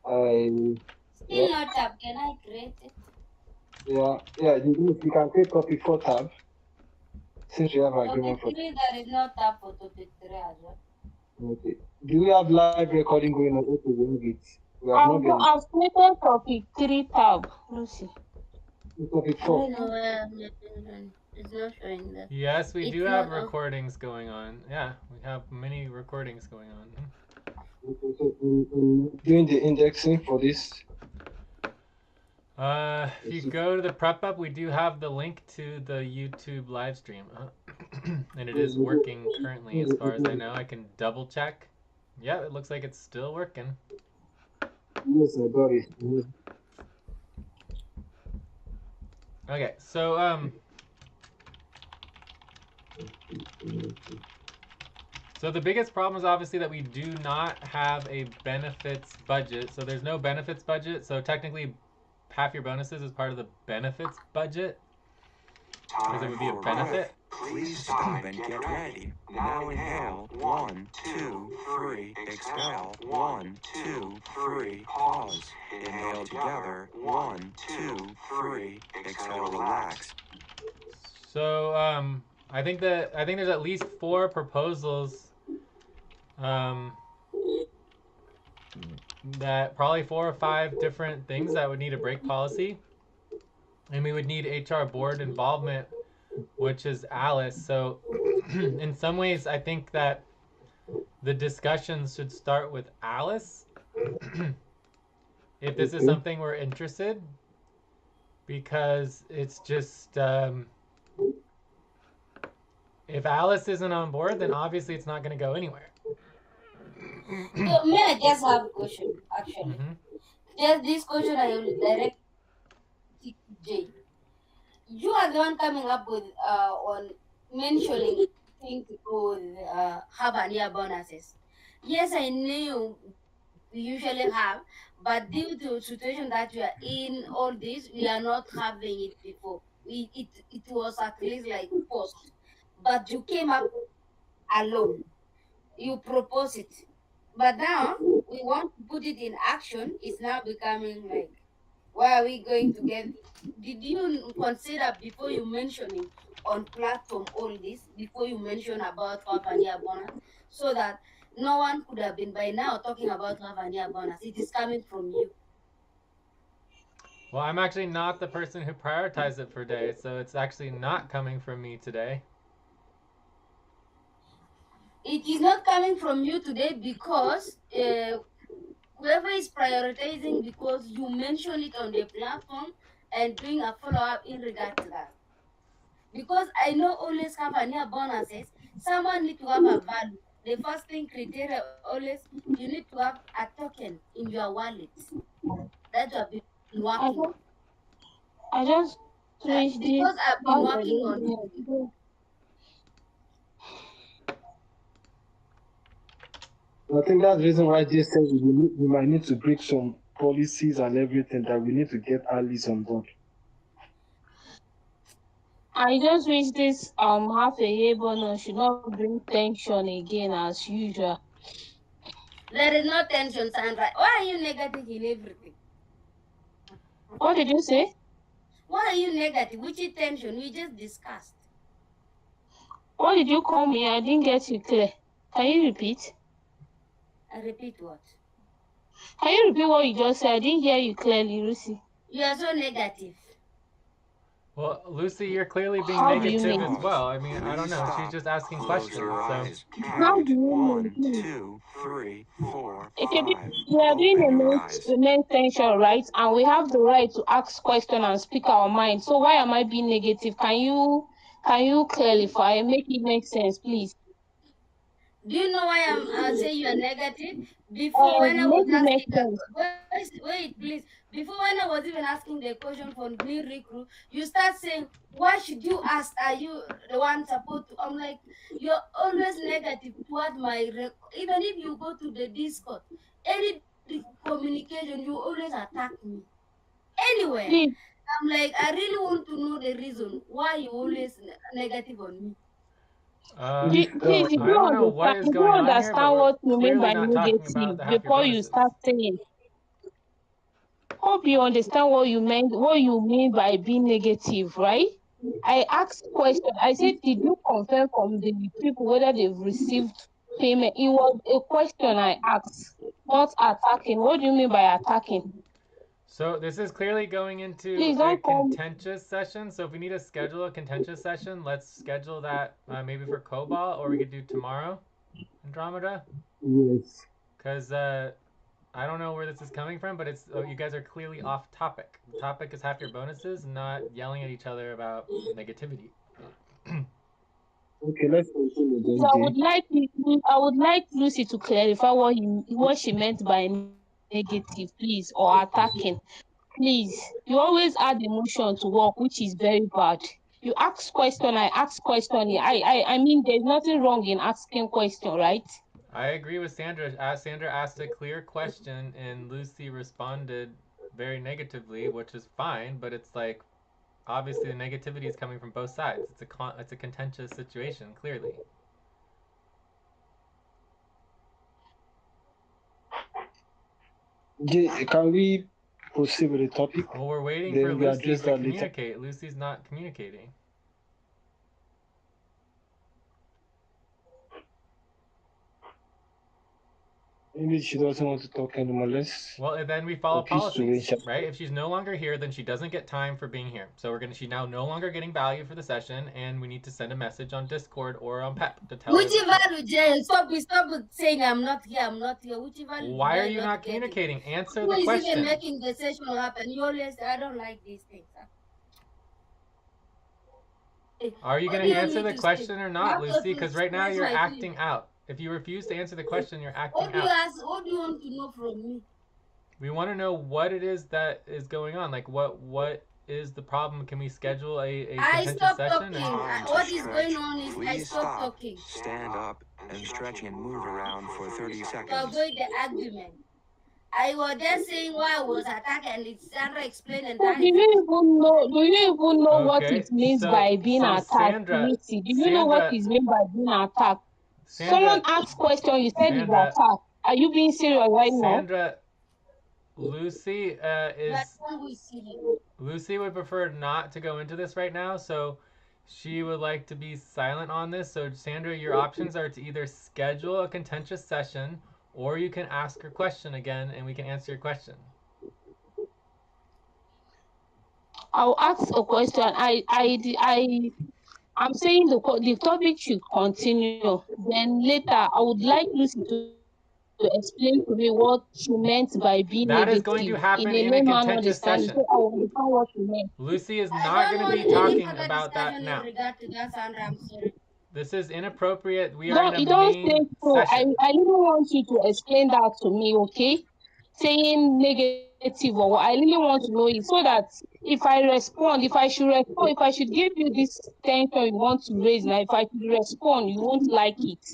Speaker 5: Still not tab. Can I create it?
Speaker 6: Yeah, you can create topic 4 tab. Since we have agreement
Speaker 5: Topic 3, there is no tab for topic 3 as well.
Speaker 6: Okay. Do we have live recording going on? Okay, we have it. We have not been.
Speaker 7: I've created topic 3 tab, Lucy.
Speaker 6: Topic
Speaker 5: I
Speaker 6: 4.
Speaker 5: don't know where it's not showing that.
Speaker 2: Yes, we
Speaker 5: It's
Speaker 2: do have
Speaker 5: not
Speaker 2: recordings going on. Yeah, we have many recordings going on.
Speaker 6: Okay, so doing the indexing for this.
Speaker 2: If you go to the prep up, we do have the link to the YouTube live stream. And it is working currently as far as I know. I can double check. Yeah, it looks like it's still working.
Speaker 6: Yes, I got it.
Speaker 2: Okay, so so the biggest problem is obviously that we do not have a benefits budget. So there's no benefits budget. So technically half your bonuses is part of the benefits budget. Because it would be a benefit.
Speaker 1: Please stop and get ready. Now inhale. 1, 2, 3. Exhale. 1, 2, 3. Pause. Inhale together. 1, 2, 3. Exhale. Relax.
Speaker 2: So I think there's at least 4 proposals. That probably 4 or 5 different things that would need a break policy. And we would need HR board involvement, which is Alice. So in some ways, I think that the discussions should start with Alice. If this is something we're interested, because it's just if Alice isn't on board, then obviously it's not going to go anywhere.
Speaker 5: So, may I just have a question, actually? Just this question I will direct to Jay. You are the one coming up with on mentioning things to do with have and year bonuses. Yes, I knew we usually have, but due to the situation that we are in, all this, we are not having it before. It was at least like forced, but you came up alone. You propose it, but now we want to put it in action. It's now becoming like, where are we going to get it? Did you consider before you mentioning on platform all this, before you mention about Wavania bonus, so that no one could have been by now talking about Wavania bonus? It is coming from you.
Speaker 2: Well, I'm actually not the person who prioritized it for day, so it's actually not coming from me today.
Speaker 5: It is not coming from you today because whoever is prioritizing, because you mention it on the platform and doing a follow-up in regard to that. Because I know always company bonuses, someone need to have a value. The first thing criteria always, you need to have a token in your wallet that you have been working on.
Speaker 7: I just switched this.
Speaker 5: Because I've been working on it.
Speaker 6: I think that's the reason why this says we might need to break some policies and everything that we need to get Alice on board.
Speaker 7: I just wish this half a year bonus should not bring tension again as usual.
Speaker 5: There is no tension, Sandra. Why are you negative in everything?
Speaker 7: What did you say?
Speaker 5: Why are you negative? Which is tension? We just discussed.
Speaker 7: What did you call me? I didn't get you clear. Can you repeat?
Speaker 5: I repeat what?
Speaker 7: Can you repeat what you just said? I didn't hear you clearly, Lucy.
Speaker 5: You are so negative.
Speaker 2: Well, Lucy, you're clearly being
Speaker 7: How do you
Speaker 2: negative
Speaker 7: mean?
Speaker 2: as well. I mean, I don't know. She's just asking
Speaker 1: Close
Speaker 2: questions.
Speaker 1: your
Speaker 2: So
Speaker 1: eyes.
Speaker 7: How do
Speaker 1: Count.
Speaker 7: you
Speaker 1: 1,
Speaker 7: mean?
Speaker 1: 2, 3, 4,
Speaker 7: Okay,
Speaker 1: 5.
Speaker 7: we are doing
Speaker 1: Open
Speaker 7: a
Speaker 1: your
Speaker 7: main
Speaker 1: eyes.
Speaker 7: tension, right? And we have the right to ask questions and speak our mind. So why am I being negative? Can you clarify? Make it make sense, please.
Speaker 5: Do you know why I'm saying you are negative? Before when I was
Speaker 7: Make it make
Speaker 5: asking,
Speaker 7: sense.
Speaker 5: wait, please. Before when I was even asking the question for new recruit, you start saying, "Why should you ask? Are you the one supposed to?" I'm like, you're always negative toward my. Even if you go to the Discord, any communication, you always attack me. Anywhere,
Speaker 7: Please,
Speaker 5: I'm like, I really want to know the reason why you always negative on me.
Speaker 7: please,
Speaker 2: I don't know what is
Speaker 7: you
Speaker 2: going
Speaker 7: don't
Speaker 2: on here, but
Speaker 7: understand
Speaker 2: we're
Speaker 7: what you mean
Speaker 2: clearly
Speaker 7: by
Speaker 2: not talking about
Speaker 7: negative
Speaker 2: the half your
Speaker 7: before you
Speaker 2: bonuses.
Speaker 7: start saying. Hope you understand what you mean by being negative, right? I asked question. I said, did you confirm from the people whether they've received payment? It was a question I asked, not attacking. What do you mean by attacking?
Speaker 2: So this is clearly going into
Speaker 7: Please
Speaker 2: a
Speaker 7: don't come.
Speaker 2: contentious session. So if we need to schedule a contentious session, let's schedule that maybe for Cobalt, or we could do tomorrow, Andromeda.
Speaker 6: Yes.
Speaker 2: Because I don't know where this is coming from, but it's you guys are clearly off topic. The topic is half your bonuses, not yelling at each other about negativity.
Speaker 6: Okay, let's continue then.
Speaker 7: So I would like Lucy to clarify what she meant by negative, please, or attacking. Please, you always add emotion to work, which is very bad. You ask question, I ask question. I mean, there's nothing wrong in asking question, right?
Speaker 2: I agree with Sandra. Sandra asked a clear question, and Lucy responded very negatively, which is fine. But it's like, obviously, the negativity is coming from both sides. It's a contentious situation, clearly.
Speaker 6: Can we proceed with the topic?
Speaker 2: Well, we're waiting
Speaker 6: Then
Speaker 2: for
Speaker 6: we
Speaker 2: Lucy
Speaker 6: address
Speaker 2: to
Speaker 6: that later.
Speaker 2: communicate. Lucy's not communicating.
Speaker 6: Maybe she doesn't want to talk anymore.
Speaker 2: Well, then we follow
Speaker 6: Please to
Speaker 2: policies,
Speaker 6: reach
Speaker 2: right? If she's no longer here, then she doesn't get time for being here. So she's now no longer getting value for the session, and we need to send a message on Discord or on PEP to tell her.
Speaker 5: Stop saying I'm not here.
Speaker 2: Why are you not communicating? Answer the
Speaker 5: Who is
Speaker 2: question.
Speaker 5: even making the session happen? You always, I don't like these things.
Speaker 2: Are you
Speaker 5: What
Speaker 2: going
Speaker 5: do
Speaker 2: to
Speaker 5: you
Speaker 2: answer
Speaker 5: need
Speaker 2: the
Speaker 5: to
Speaker 2: question
Speaker 5: say?
Speaker 2: or not,
Speaker 5: You have
Speaker 2: Lucy?
Speaker 5: to
Speaker 2: Because right now
Speaker 5: express
Speaker 2: you're
Speaker 5: my
Speaker 2: acting
Speaker 5: feelings.
Speaker 2: out. If you refuse to answer the question, you're acting
Speaker 5: What do you
Speaker 2: out.
Speaker 5: ask? What do you want to know from me?
Speaker 2: We want to know what it is that is going on. Like, what is the problem? Can we schedule a
Speaker 5: I
Speaker 2: contentious
Speaker 5: stop
Speaker 2: session?
Speaker 5: talking.
Speaker 1: Time to
Speaker 5: What is
Speaker 1: stretch.
Speaker 5: going on is I
Speaker 1: Please
Speaker 5: stop talking
Speaker 1: Stand up and stretch and move around for 30
Speaker 5: to
Speaker 1: seconds.
Speaker 5: avoid the argument. I was just saying why I was attacked, and it's Sandra explained, and
Speaker 7: So
Speaker 5: that
Speaker 7: do
Speaker 5: is
Speaker 7: you even know what
Speaker 2: Okay,
Speaker 7: it means
Speaker 2: so
Speaker 7: by being attacked,
Speaker 2: Sandra,
Speaker 7: Lucy? Do you know what it means by being attacked? Someone asked question, you said it's
Speaker 2: Sandra,
Speaker 7: attack. Are you being serious right now?
Speaker 2: Sandra, Lucy Lucy would prefer not to go into this right now, so she would like to be silent on this. So Sandra, your options are to either schedule a contentious session, or you can ask her question again, and we can answer your question.
Speaker 7: I'll ask a question. I'm saying the topic should continue. Then later, I would like Lucy to explain to me what she meant by being
Speaker 2: That
Speaker 7: negative
Speaker 2: is going to happen
Speaker 7: in a
Speaker 2: in a
Speaker 7: layman
Speaker 2: contentious
Speaker 7: understanding.
Speaker 2: session.
Speaker 7: So I understand what she meant.
Speaker 2: Lucy is
Speaker 5: I
Speaker 2: not
Speaker 5: don't
Speaker 2: going to
Speaker 5: want
Speaker 2: be
Speaker 5: any
Speaker 2: talking
Speaker 5: further
Speaker 2: about that
Speaker 5: discussion
Speaker 2: now.
Speaker 5: in regard to that, Sandra. I'm sorry.
Speaker 2: This is inappropriate. We are
Speaker 7: Don't,
Speaker 2: in
Speaker 7: you
Speaker 2: a
Speaker 7: don't say
Speaker 2: main
Speaker 7: so.
Speaker 2: session.
Speaker 7: I really want you to explain that to me, okay? Saying negative, or I really want to know it so that if I respond, if I should give you this tension you want to raise now, if I should respond, you won't like it.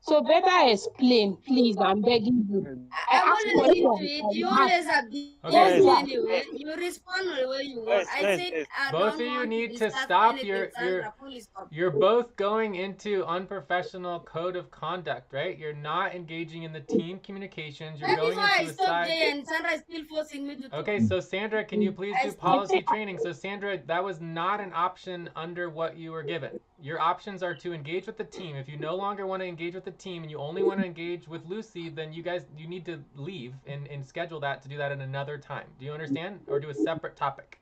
Speaker 7: So better explain, please. I'm begging you. I
Speaker 5: I'm
Speaker 7: ask
Speaker 5: always into
Speaker 7: questions.
Speaker 5: it.
Speaker 7: I
Speaker 5: You
Speaker 7: will ask.
Speaker 5: always abuse
Speaker 2: Okay,
Speaker 7: What's
Speaker 5: me
Speaker 7: that?
Speaker 5: anyway. You respond the way you want.
Speaker 4: Guys,
Speaker 5: I
Speaker 4: guys,
Speaker 5: said
Speaker 4: guys.
Speaker 5: I
Speaker 2: both
Speaker 5: don't
Speaker 2: of you
Speaker 5: want to
Speaker 2: need to
Speaker 5: discuss
Speaker 2: stop.
Speaker 5: anything. Sandra, please stop.
Speaker 2: You're both going into unprofessional code of conduct, right? You're not engaging in the team communications. You're
Speaker 5: That is
Speaker 2: going
Speaker 5: why I
Speaker 2: into a
Speaker 5: stopped
Speaker 2: side.
Speaker 5: there and Sandra is still forcing me to talk.
Speaker 2: Okay, so Sandra, can you please
Speaker 5: I
Speaker 2: do
Speaker 5: stopped.
Speaker 2: policy training? So Sandra, that was not an option under what you were given. Your options are to engage with the team. If you no longer want to engage with the team and you only want to engage with Lucy, then you need to leave and schedule that to do that at another time. Do you understand? Or do a separate topic.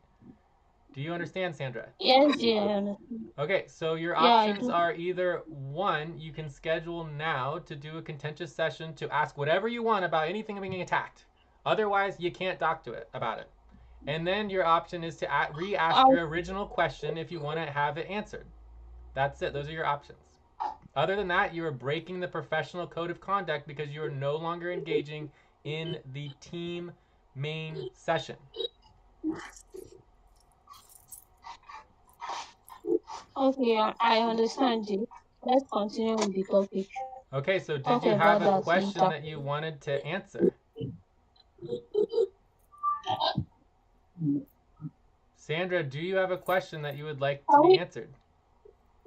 Speaker 2: Do you understand, Sandra?
Speaker 7: Yes, dear.
Speaker 2: Okay, so your
Speaker 7: Yeah, I
Speaker 2: options
Speaker 7: do.
Speaker 2: are either one, you can schedule now to do a contentious session to ask whatever you want about anything being attacked. Otherwise, you can't talk to it about it. And then your option is to re-ask
Speaker 7: I'll,
Speaker 2: your original question if you want to have it answered. That's it. Those are your options. Other than that, you are breaking the professional code of conduct because you are no longer engaging in the team main session.
Speaker 7: okay, I understand you. Let's continue with the topic.
Speaker 2: Okay, so did
Speaker 7: Talk
Speaker 2: you have
Speaker 7: about
Speaker 2: a
Speaker 7: that
Speaker 2: question
Speaker 7: later.
Speaker 2: that you wanted to answer? Sandra, do you have a question that you would like to
Speaker 7: Can
Speaker 2: be
Speaker 7: we?
Speaker 2: answered?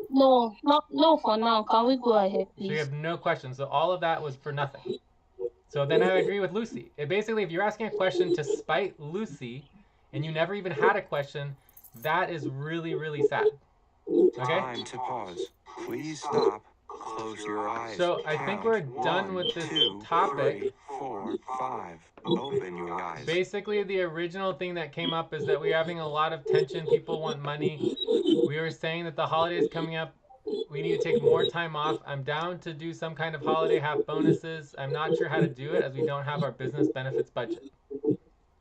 Speaker 7: No, no, for now. Can we go ahead,
Speaker 2: So you
Speaker 7: please?
Speaker 2: have no questions. So all of that was for nothing. So then I agree with Lucy. Basically, if you're asking a question to spite Lucy and you never even had a question, that is really, really sad. Okay?
Speaker 1: Time to pause. Please stop. Close your eyes.
Speaker 2: So I think we're done with this topic.
Speaker 1: 3, 4, 5. Open your eyes.
Speaker 2: Basically, the original thing that came up is that we're having a lot of tension. People want money. We were saying that the holidays coming up, we need to take more time off. I'm down to do some kind of holiday half bonuses. I'm not sure how to do it as we don't have our business benefits budget.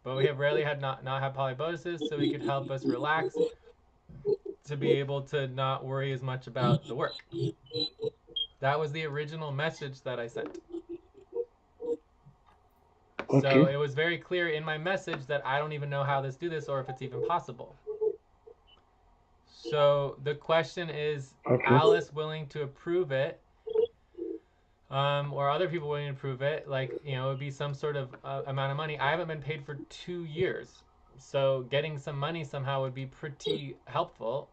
Speaker 2: But we have rarely had not have holiday bonuses, so we could help us relax to be able to not worry as much about the work. That was the original message that I sent.
Speaker 6: Okay.
Speaker 2: So it was very clear in my message that I don't even know how to do this or if it's even possible. So the question is,
Speaker 6: Okay.
Speaker 2: Alice willing to approve it, or other people willing to approve it? Like, it would be some sort of amount of money. I haven't been paid for 2 years, so getting some money somehow would be pretty helpful.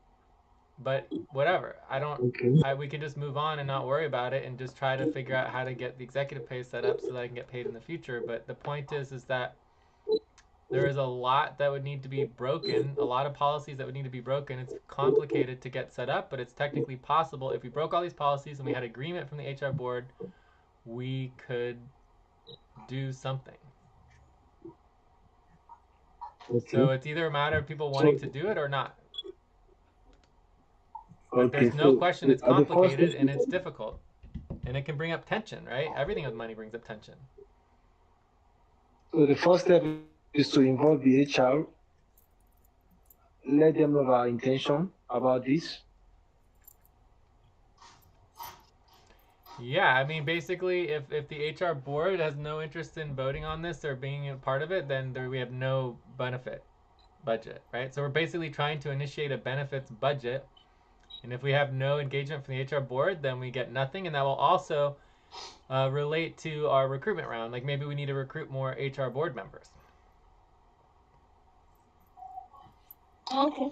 Speaker 2: But whatever,
Speaker 6: Okay.
Speaker 2: we can just move on and not worry about it and just try to figure out how to get the executive pay set up so that I can get paid in the future. But the point is that there is a lot that would need to be broken, a lot of policies that would need to be broken. It's complicated to get set up, but it's technically possible. If we broke all these policies and we had agreement from the HR board, we could do something.
Speaker 6: Okay.
Speaker 2: So it's either a matter of people wanting to do it or not. But
Speaker 6: Okay.
Speaker 2: there's no question it's
Speaker 6: at the first
Speaker 2: complicated
Speaker 6: step-
Speaker 2: and it's difficult. And it can bring up tension, right? Everything with money brings up tension.
Speaker 6: So the first step is to involve the HR, let them know our intention about this.
Speaker 2: Yeah, I mean, basically, if the HR board has no interest in voting on this or being a part of it, then we have no benefit budget, right? So we're basically trying to initiate a benefits budget. And if we have no engagement from the HR board, then we get nothing. And that will also relate to our recruitment round. Like maybe we need to recruit more HR board members.
Speaker 7: Okay.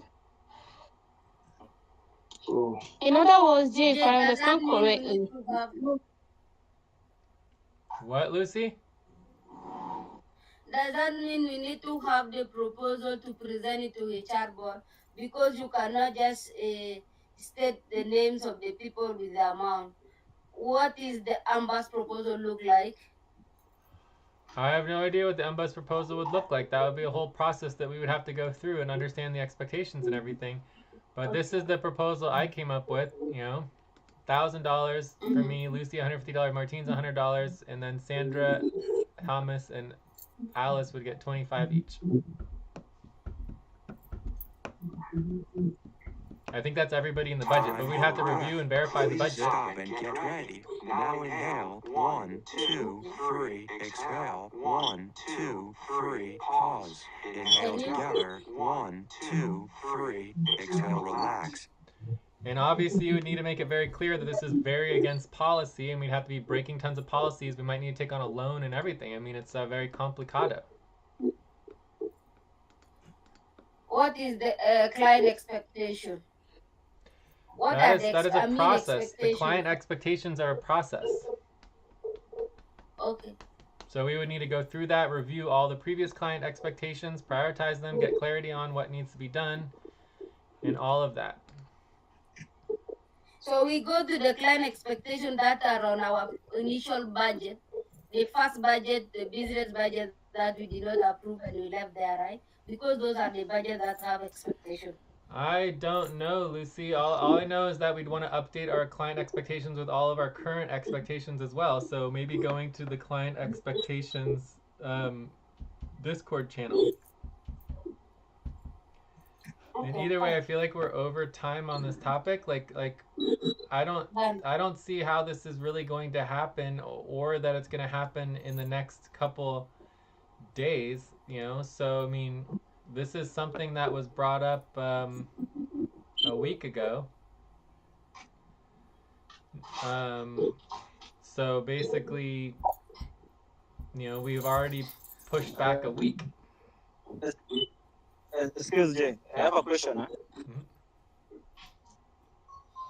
Speaker 6: So
Speaker 7: In other words, Jay, if
Speaker 5: Jay,
Speaker 7: I
Speaker 5: does that
Speaker 7: understand
Speaker 5: mean we
Speaker 7: correctly,
Speaker 5: need to have?
Speaker 2: What, Lucy?
Speaker 5: Does that mean we need to have the proposal to present it to HR board? Because you cannot just state the names of the people with the amount. What is the AMBA's proposal look like?
Speaker 2: I have no idea what the MBUS proposal would look like. That would be a whole process that we would have to go through and understand the expectations and everything. But this is the proposal I came up with, $1,000 for me, Lucy $150, Martine's $100, and then Sandra, Thomas, and Alice would get $25 each. I think that's everybody in the budget, but we'd have to review and verify the
Speaker 1: Please
Speaker 2: budget.
Speaker 1: stop and get ready. Now inhale. 1, 2, 3. Exhale. 1, 2, 3. Pause. Inhale together. 1, 2, 3. Exhale. Relax.
Speaker 2: And obviously, you would need to make it very clear that this is very against policy, and we'd have to be breaking tons of policies. We might need to take on a loan and everything. I mean, it's very complicado.
Speaker 5: What is the client expectation? What are the
Speaker 2: That is a process. The
Speaker 5: expectations?
Speaker 2: client expectations are a process.
Speaker 5: Okay.
Speaker 2: So we would need to go through that, review all the previous client expectations, prioritize them, get clarity on what needs to be done, and all of that.
Speaker 5: So we go to the client expectation that are on our initial budget, the first budget, the business budget that we did not approve and we left there, right? Because those are the budgets that have expectation.
Speaker 2: I don't know, Lucy. All I know is that we'd want to update our client expectations with all of our current expectations as well. So maybe going to the client expectations Discord channel. And either way, I feel like we're over time on this topic. Like I don't see how this is really going to happen, or that it's going to happen in the next couple days. So I mean, this is something that was brought up a week ago. So basically, we've already pushed back a week.
Speaker 4: Excuse me, I have a question.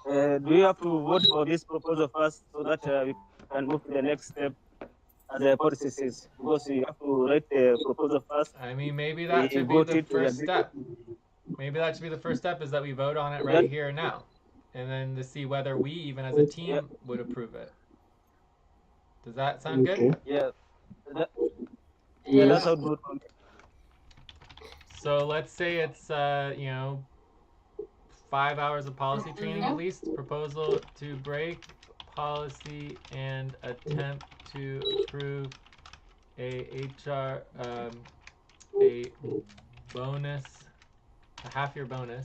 Speaker 2: Mm-hmm.
Speaker 4: Do you have to vote for this proposal first so that we can move to the next step as the policy says? Because you have to write the proposal first.
Speaker 2: I mean, maybe that should be the first step. Maybe that should be the first step, is that we vote on it right here and now. And then to see whether we, even as a team, would approve it. Does that sound good?
Speaker 4: Yeah. That sounds good.
Speaker 2: So let's say it's 5 hours of policy training at least. Proposal to break policy and attempt to approve a bonus, a half-year bonus,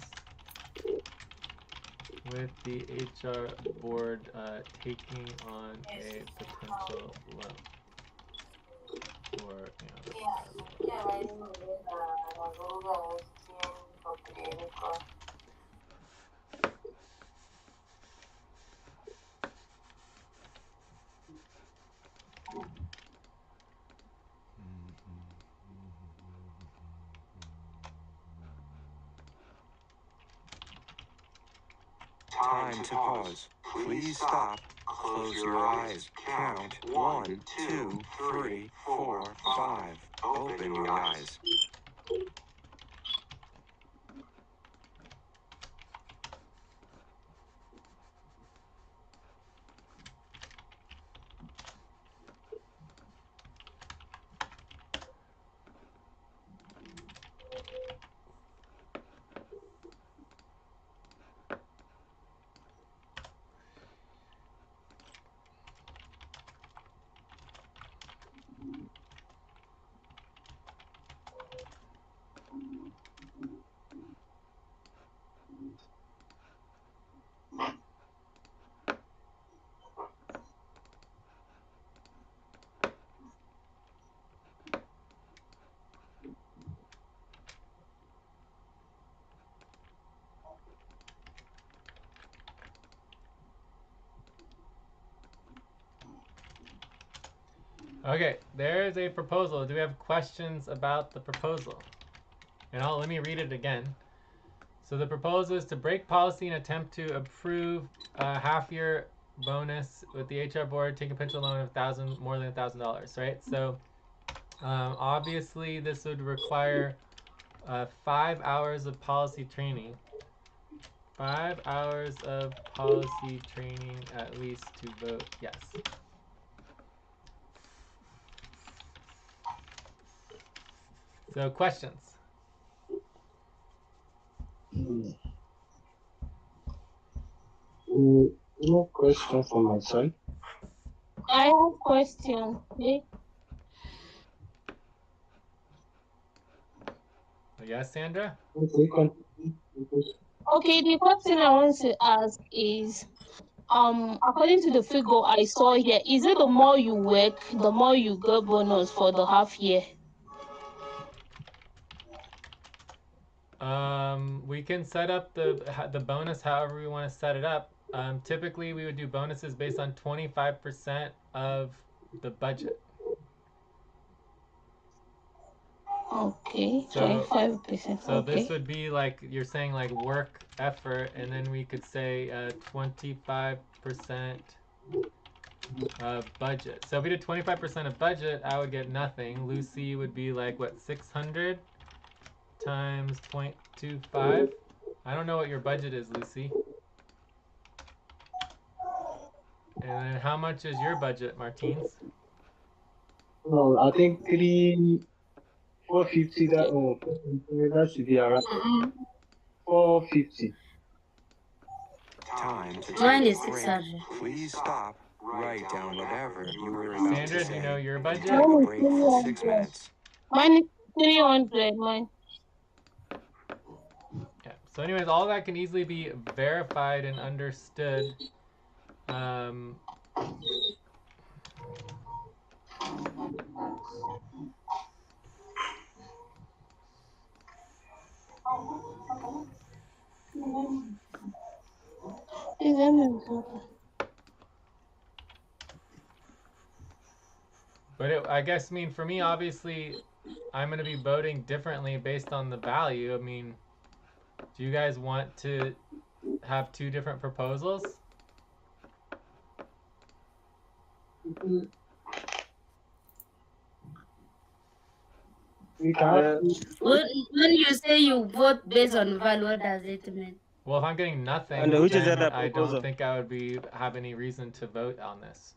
Speaker 2: with the HR board taking on a potential loan.
Speaker 1: Time to pause. Please stop. Close your eyes. Count 1, 2, 3, 4, 5. Open your eyes.
Speaker 2: Okay, there's a proposal. Do we have questions about the proposal? And let me read it again. So the proposal is to break policy and attempt to approve a half-year bonus with the HR board, take a potential loan of more than $1,000, right? So obviously this would require 5 hours of policy training. 5 hours of policy training at least to vote yes. So questions?
Speaker 6: No question from my side.
Speaker 7: I have a question. Okay?
Speaker 2: Yes, Sandra?
Speaker 7: Okay, the question I want to ask is, according to the figure I saw here, is it the more you work, the more you get bonus for the half year?
Speaker 2: We can set up the bonus however we want to set it up. Typically, we would do bonuses based on 25% of the budget.
Speaker 7: Okay,
Speaker 2: So
Speaker 7: 25%.
Speaker 2: So this
Speaker 7: Okay.
Speaker 2: would be like you're saying like work effort, and then we could say 25% of budget. So if we did 25% of budget, I would get nothing. Lucy would be like what 600 times 0.25. I don't know what your budget is, Lucy. And then how much is your budget, Martins?
Speaker 6: No, I think 450. That should be around 450.
Speaker 1: Time to
Speaker 5: Mine
Speaker 1: take
Speaker 5: is
Speaker 1: a break.
Speaker 5: 600.
Speaker 1: Please stop. Write down whatever you were about
Speaker 2: Sandra,
Speaker 1: to
Speaker 2: do
Speaker 1: say.
Speaker 2: you know your budget?
Speaker 1: Take a break for 6 minutes.
Speaker 7: Mine is 300. Mine.
Speaker 2: Yeah. So anyways, all that can easily be verified and understood. But I guess, for me, obviously, I'm going to be voting differently based on the value. Do you guys want to have two different proposals?
Speaker 6: We can.
Speaker 5: When you say you vote based on value, what does it mean?
Speaker 2: Well, if I'm getting nothing,
Speaker 4: And which is
Speaker 2: then
Speaker 4: the
Speaker 2: I
Speaker 4: proposal?
Speaker 2: don't think I would have any reason to vote on this.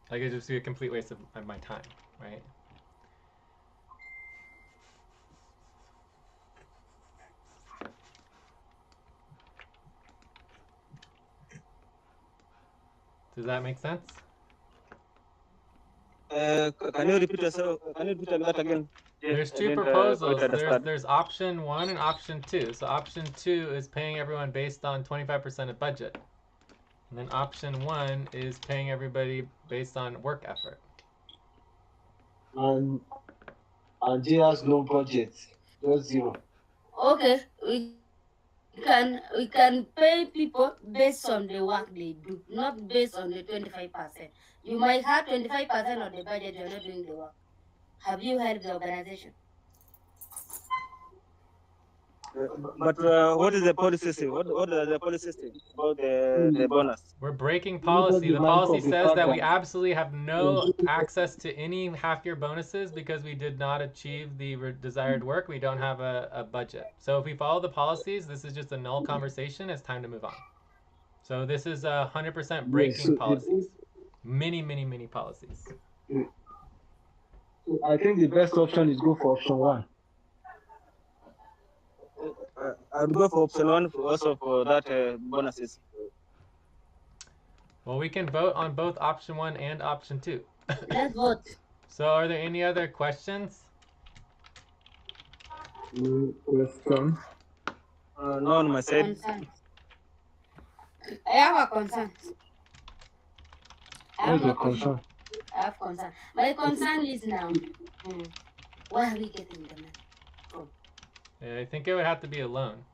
Speaker 2: Like, it'd just be a complete waste of my time, right? Does that make sense?
Speaker 4: Can you repeat yourself? Can you repeat that again?
Speaker 2: There's two proposals. There's option 1 and option 2. So option 2 is paying everyone based on 25% of budget. And then option 1 is paying everybody based on work effort.
Speaker 6: And G has no budget, just zero.
Speaker 5: Okay, we can pay people based on the work they do, not based on the 25%. You might have 25% of the budget, you're not doing the work. Have you helped the organization?
Speaker 4: But what is the policy say? What is the policy say about the bonus?
Speaker 2: We're breaking policy. The policy says that we absolutely have no access to any half-year bonuses because we did not achieve the desired work. We don't have a budget. So if we follow the policies, this is just a null conversation. It's time to move on. So this is 100% breaking policies. Many policies.
Speaker 6: I think the best option is go for option 1.
Speaker 4: I'd go for option 1 also for that bonuses.
Speaker 2: Well, we can vote on both option 1 and option 2.
Speaker 5: Let's vote.
Speaker 2: So are there any other questions?
Speaker 6: Question?
Speaker 4: No on my side.
Speaker 5: I have a concern.
Speaker 6: What's your concern?
Speaker 5: I have concern. My concern is now, where are we getting the money from?
Speaker 2: Yeah, I think it would have to be a loan.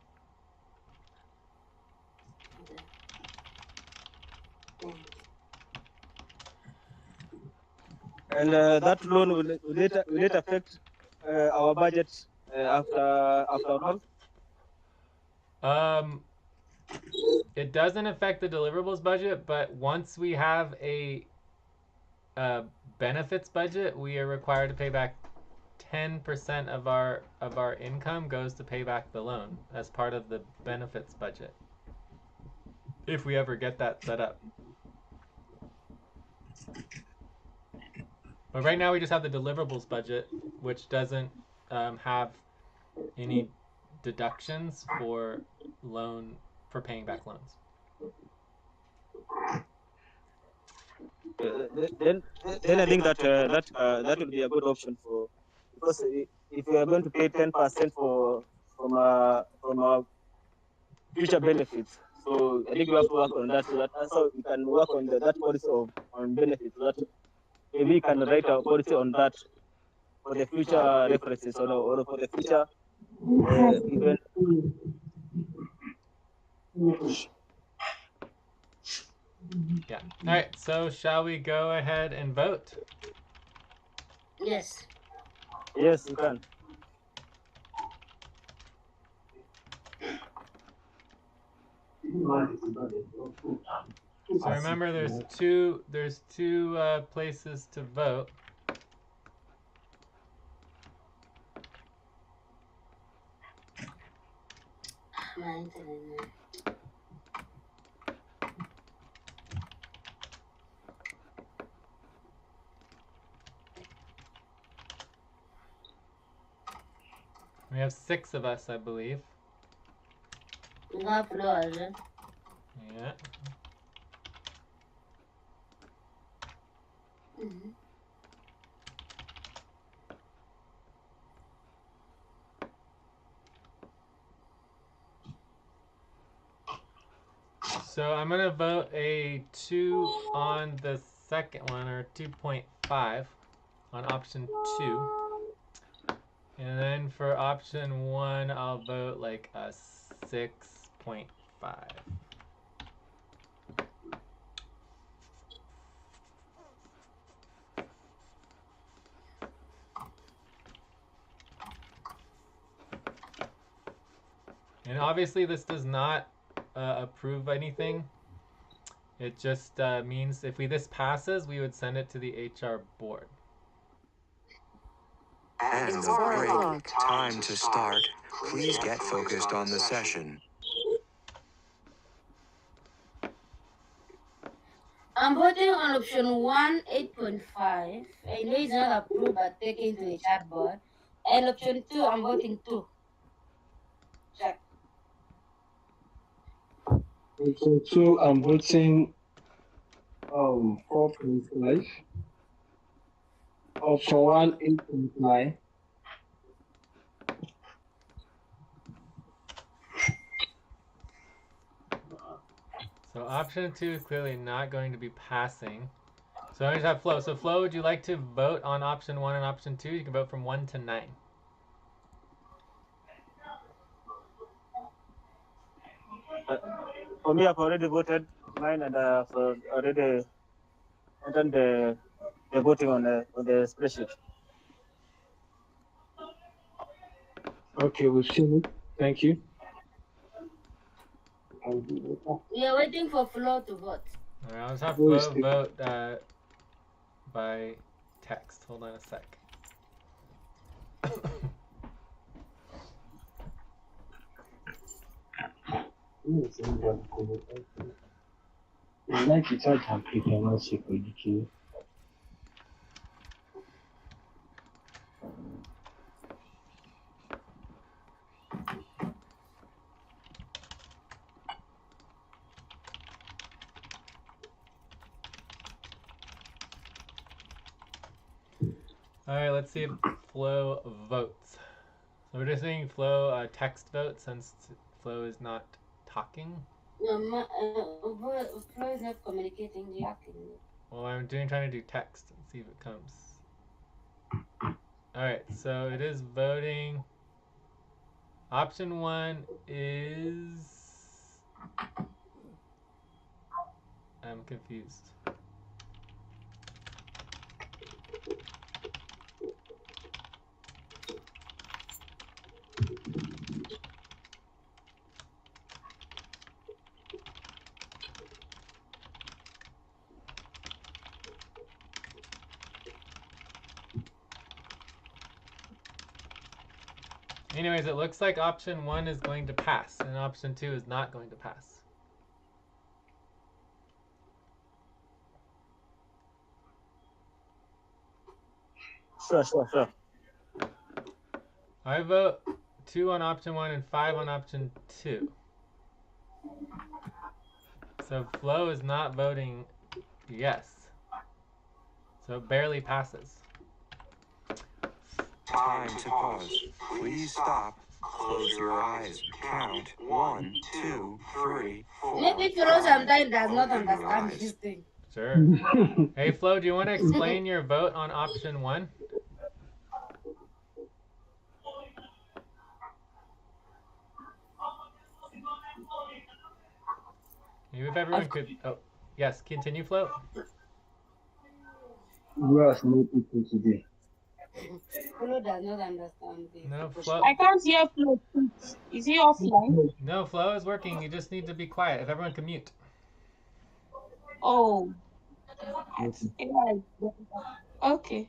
Speaker 4: And that loan will it affect our budget after all?
Speaker 2: It doesn't affect the deliverables budget, but once we have a benefits budget, we are required to pay back 10% of our income goes to pay back the loan as part of the benefits budget. If we ever get that set up. But right now we just have the deliverables budget, which doesn't have any deductions for paying back loans.
Speaker 4: Then I think that would be a good option because if we are going to pay 10% from our future benefits, So I think we have to work on that so that also we can work on that policy on benefits. So that maybe we can write our policy on that for the future references or for the future event.
Speaker 2: Yeah. All right. So shall we go ahead and vote?
Speaker 5: Yes.
Speaker 4: Yes, you can.
Speaker 2: So remember, there's two places to vote.
Speaker 5: My internet.
Speaker 2: We have 6 of us, I believe.
Speaker 5: We have floors.
Speaker 2: Yeah.
Speaker 5: Mm-hmm.
Speaker 2: So I'm gonna vote a 2 on the second one, or 2.5 on option 2. And then for option 1, I'll vote like a 6.5. And obviously this does not approve anything. It just means if this passes, we would send it to the HR board.
Speaker 1: And the break time to start. Please get focused on the session.
Speaker 5: I'm voting on option 1, 8.5. I know it's not approved but taken to the chat board. And option 2, I'm voting 2. Check.
Speaker 6: Option 2, I'm voting 4.5. Option 1, 8.9.
Speaker 2: So option 2 is clearly not going to be passing. So I just have Flo. So Flo, would you like to vote on option 1 and option 2? You can vote from 1 to 9.
Speaker 4: For me, I've already voted mine, and I've already done the voting on the spreadsheet.
Speaker 6: Okay, we've seen it. Thank you.
Speaker 5: We are waiting for Flo to vote.
Speaker 2: All right, I'll just have Flo vote by text. Hold on a sec. All right, let's see if Flo votes. So we're just saying Flo text vote since Flo is not talking.
Speaker 5: No, Flo is not communicating, reacting.
Speaker 2: Well, I'm trying to do text and see if it comes. All right, so it is voting. Option 1 is... I'm confused. Anyways, it looks like option 1 is going to pass, and option 2 is not going to pass.
Speaker 4: Sure.
Speaker 2: I vote 2 on option 1 and 5 on option 2. So Flo is not voting yes. So it barely passes.
Speaker 1: Time to pause. Please stop. Close your eyes. Count 1, 2, 3, 4.
Speaker 5: Maybe Flo sometimes does not
Speaker 1: Open your
Speaker 5: understand
Speaker 1: eyes.
Speaker 5: this thing.
Speaker 2: Sure. Hey, Flo, do you want to explain your vote on option 1? Maybe if everyone could... Oh, yes, continue, Flo.
Speaker 6: Grass no people today.
Speaker 5: Flo does not understand this.
Speaker 2: No, Flo.
Speaker 7: I can't hear Flo. Is he offline?
Speaker 2: No, Flo is working. You just need to be quiet. If everyone can mute.
Speaker 7: Oh. Yeah. Okay.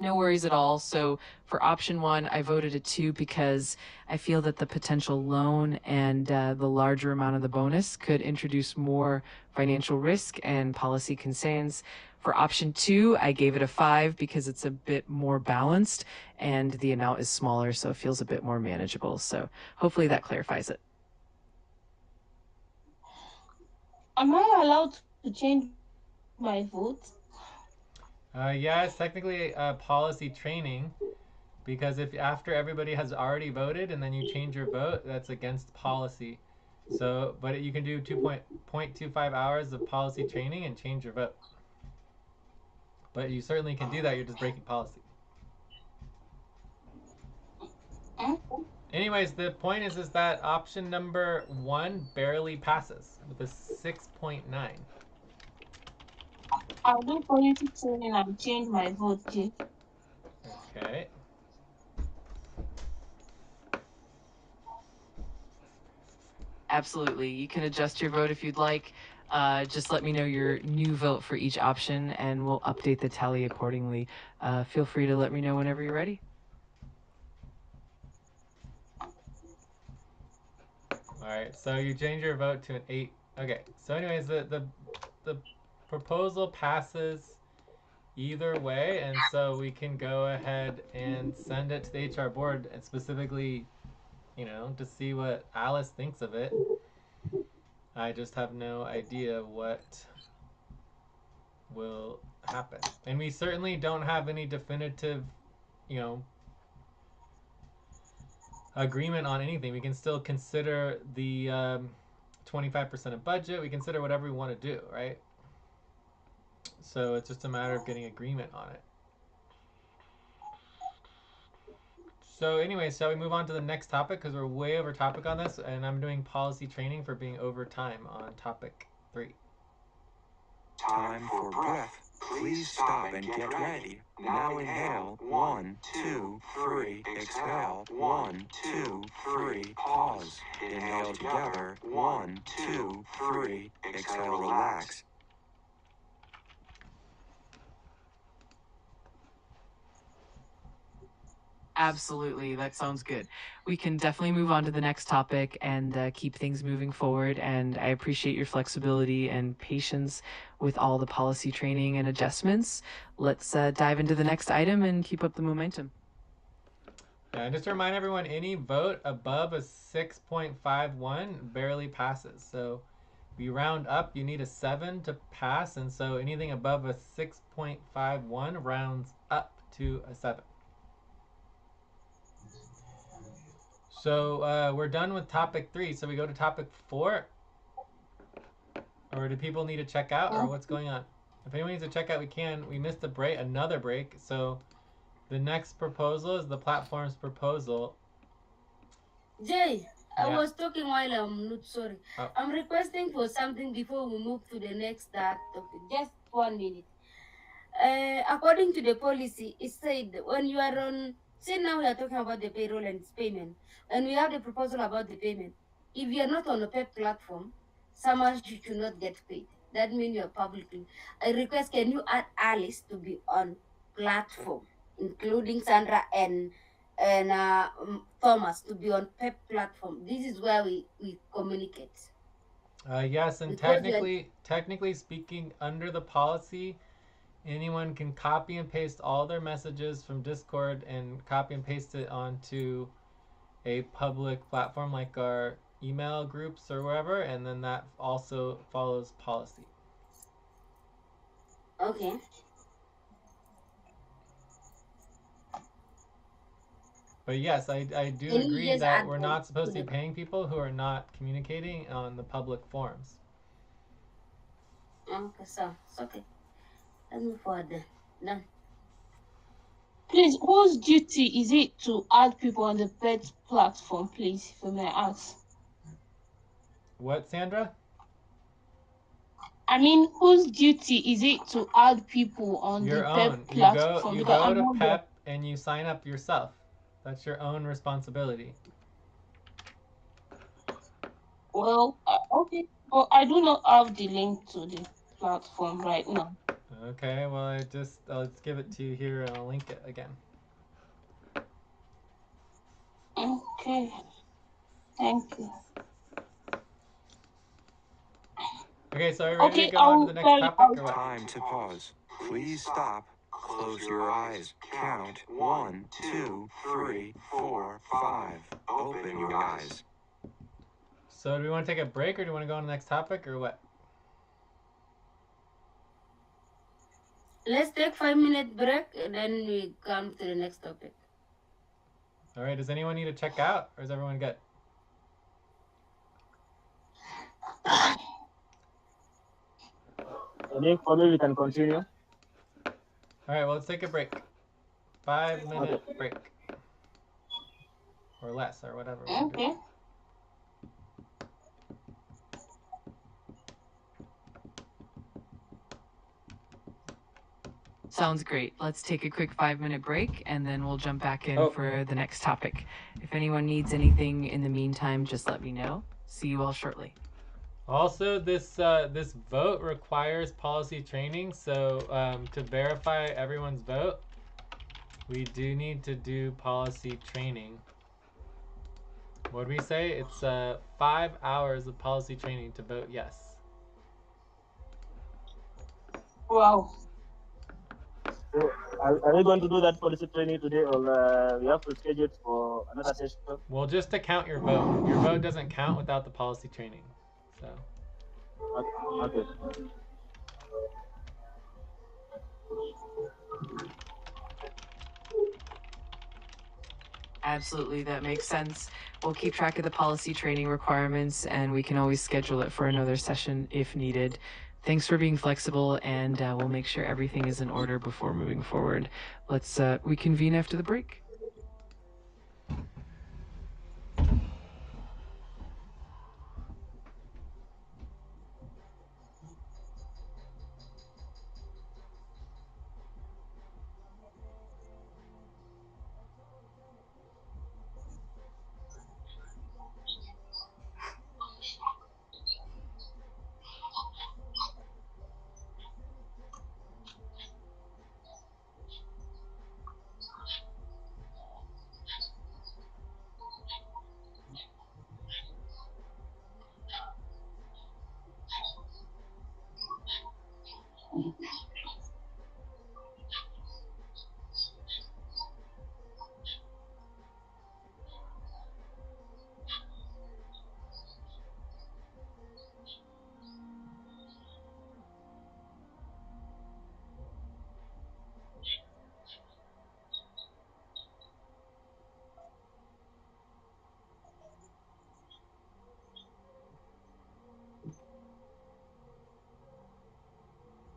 Speaker 3: No worries at all. So for option 1, I voted a 2 because I feel that the potential loan and the larger amount of the bonus could introduce more financial risk and policy concerns. For option 2, I gave it a 5 because it's a bit more balanced and the amount is smaller, so it feels a bit more manageable. So hopefully that clarifies it.
Speaker 7: Am I allowed to change my vote?
Speaker 2: Yeah, it's technically policy training because if after everybody has already voted and then you change your vote, that's against policy. So, but you can do 2.25 hours of policy training and change your vote. But you certainly can do that. You're just breaking policy. Anyways, the point is that option number 1 barely passes with a 6.9.
Speaker 7: I'll do policy training and change my vote, Jay.
Speaker 2: Okay.
Speaker 3: Absolutely. You can adjust your vote if you'd like. Just let me know your new vote for each option and we'll update the tally accordingly. Feel free to let me know whenever you're ready.
Speaker 2: All right, so you change your vote to an 8. Okay, so anyways, the proposal passes either way, and so we can go ahead and send it to the HR board and specifically, to see what Alice thinks of it. I just have no idea what will happen. And we certainly don't have any definitive, agreement on anything. We can still consider the 25% of budget. We consider whatever we want to do, right? So it's just a matter of getting agreement on it. So anyways, shall we move on to the next topic? Because we're way over topic on this, and I'm doing policy training for being over time on topic 3.
Speaker 1: Time for breath. Please stop and get ready. Now inhale. 1, 2, 3. Exhale. 1, 2, 3. Pause. Inhale together. 1, 2, 3. Exhale. Relax.
Speaker 3: Absolutely, that sounds good. We can definitely move on to the next topic and keep things moving forward. And I appreciate your flexibility and patience with all the policy training and adjustments. Let's dive into the next item and keep up the momentum.
Speaker 2: And just to remind everyone, any vote above a 6.51 barely passes. So we round up, you need a 7 to pass, and so anything above a 6.51 rounds up to a 7. So we're done with topic 3. So we go to topic 4. Or do people need to check out, or what's going on? If anyone needs to check out, we can. We missed a break, another break. So the next proposal is the platform's proposal.
Speaker 5: Jay, I
Speaker 2: Yeah.
Speaker 5: was talking while I'm not sorry.
Speaker 2: Oh.
Speaker 5: I'm requesting for something before we move to the next topic. Just 1 minute. According to the policy, it said when you are on, say now we are talking about the payroll and its payment, and we have the proposal about the payment. If you are not on a PEP platform, someone should not get paid. That means you are publicly. I request, can you add Alice to be on platform, including Sandra and Thomas to be on PEP platform. This is where we communicate.
Speaker 2: Yes, and technically speaking, under the policy, anyone can copy and paste all their messages from Discord and copy and paste it onto a public platform like our email groups or wherever, and then that also follows policy.
Speaker 5: Okay.
Speaker 2: But yes, I do
Speaker 5: Can you
Speaker 2: agree
Speaker 5: just
Speaker 2: that
Speaker 5: add
Speaker 2: we're
Speaker 5: them
Speaker 2: not supposed
Speaker 5: to
Speaker 2: to be
Speaker 5: the?
Speaker 2: paying people who are not communicating on the public forums.
Speaker 5: Okay, so it's okay. Let me forward them. Done.
Speaker 7: Please, whose duty is it to add people on the pet platform, please, if I may ask?
Speaker 2: What, Sandra?
Speaker 7: I mean, whose duty is it to add people on the
Speaker 2: Your own.
Speaker 7: pet
Speaker 2: You go
Speaker 7: platform?
Speaker 2: you
Speaker 7: Because
Speaker 2: go
Speaker 7: I'm
Speaker 2: to
Speaker 7: not there.
Speaker 2: PEP and you sign up yourself. That's your own responsibility.
Speaker 7: Well, okay. But I do not have the link to the platform right now.
Speaker 2: Okay, well I'll just give it to you here and I'll link it again.
Speaker 7: Okay. Thank you.
Speaker 2: Okay, so are you ready to
Speaker 7: Okay,
Speaker 2: go on to the next
Speaker 7: sorry,
Speaker 2: topic or what?
Speaker 1: Time to pause. Please stop. Close your eyes. Count 1, 2, 3, 4, 5. Open your eyes.
Speaker 2: So do we want to take a break or do we want to go on to the next topic or what?
Speaker 5: Let's take 5 minute break and then we come to the next topic.
Speaker 2: All right, does anyone need to check out or is everyone good?
Speaker 4: I think for me we can continue.
Speaker 2: All right, well let's take a break. 5-minute
Speaker 4: Okay.
Speaker 2: break. Or less or whatever. we're gonna do.
Speaker 7: Okay.
Speaker 3: Sounds great. Let's take a quick 5-minute break and then we'll jump back in for the next topic. If anyone needs anything in the meantime, just let me know. See you all shortly.
Speaker 2: Also, this vote requires policy training, so to verify everyone's vote, we do need to do policy training. What do we say? It's 5 hours of policy training to vote yes.
Speaker 7: Wow.
Speaker 4: So are we going to do that policy training today, or we have to schedule it for another session?
Speaker 2: Well, just to count your vote. Your vote doesn't count without the policy training. So.
Speaker 4: Okay.
Speaker 3: Absolutely, that makes sense. We'll keep track of the policy training requirements and we can always schedule it for another session if needed. Thanks for being flexible and we'll make sure everything is in order before moving forward. Let's reconvene after the break.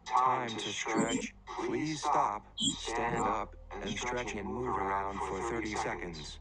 Speaker 1: Time to stretch. Please stop, stand up, and stretch and move around for 30 seconds.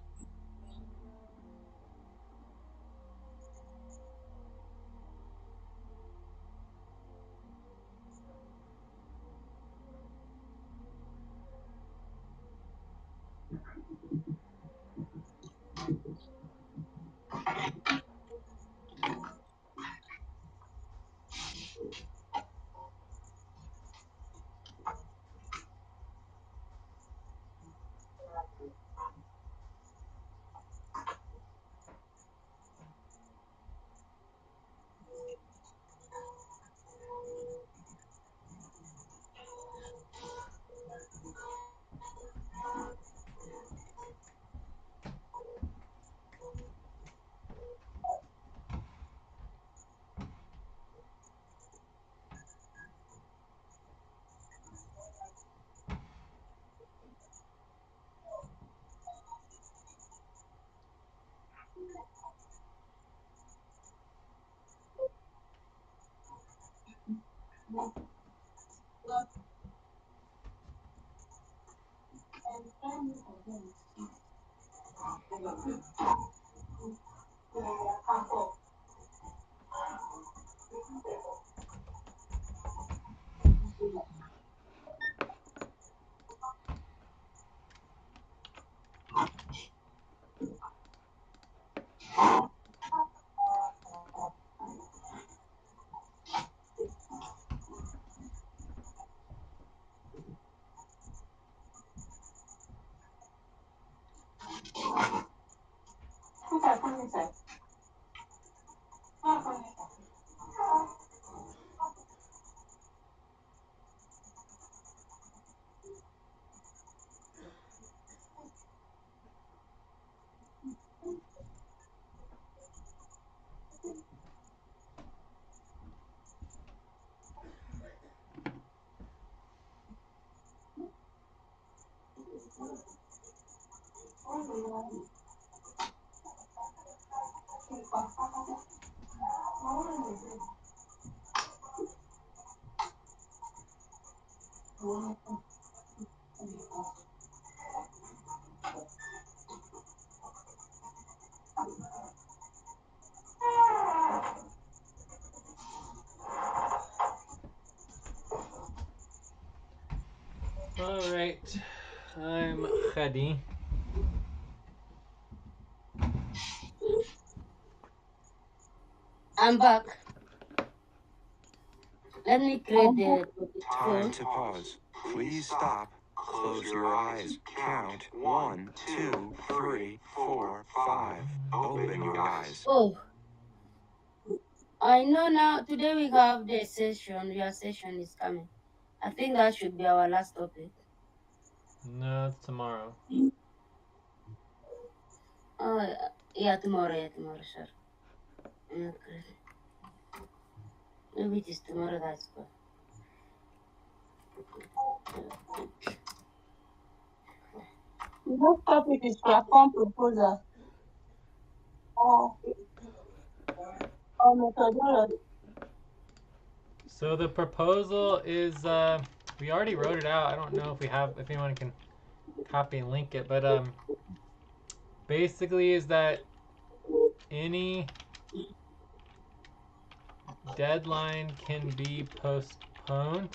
Speaker 2: All right, I'm Khadi.
Speaker 5: I'm back. Let me create the
Speaker 1: Time
Speaker 5: phone.
Speaker 1: to pause. Please stop. Close your eyes. Count 1, 2, 3, 4, 5. Open your eyes.
Speaker 5: Oh, I know now. Today we have the session. Your session is coming. I think that should be our last topic.
Speaker 2: No, it's tomorrow.
Speaker 5: Oh, yeah, tomorrow. Sure. Okay. Maybe it is tomorrow. That's good.
Speaker 7: The next topic is platform proposal or methodology.
Speaker 2: So the proposal is we already wrote it out. I don't know if anyone can copy and link it, but basically is that any deadline can be postponed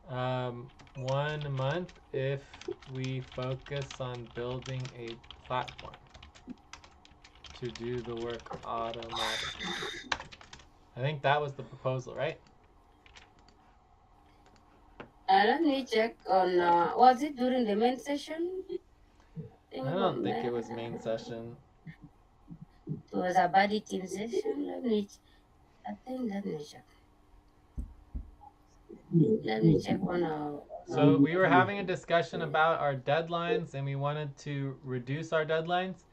Speaker 2: 1 month if we focus on building a platform to do the work automatically. I think that was the proposal, right?
Speaker 5: Let me check on. Was it during the main session?
Speaker 2: I don't think it was main session.
Speaker 5: It was a body team session. Let me check. Let me check on our.
Speaker 2: So we were having a discussion about our deadlines and we wanted to reduce our deadlines.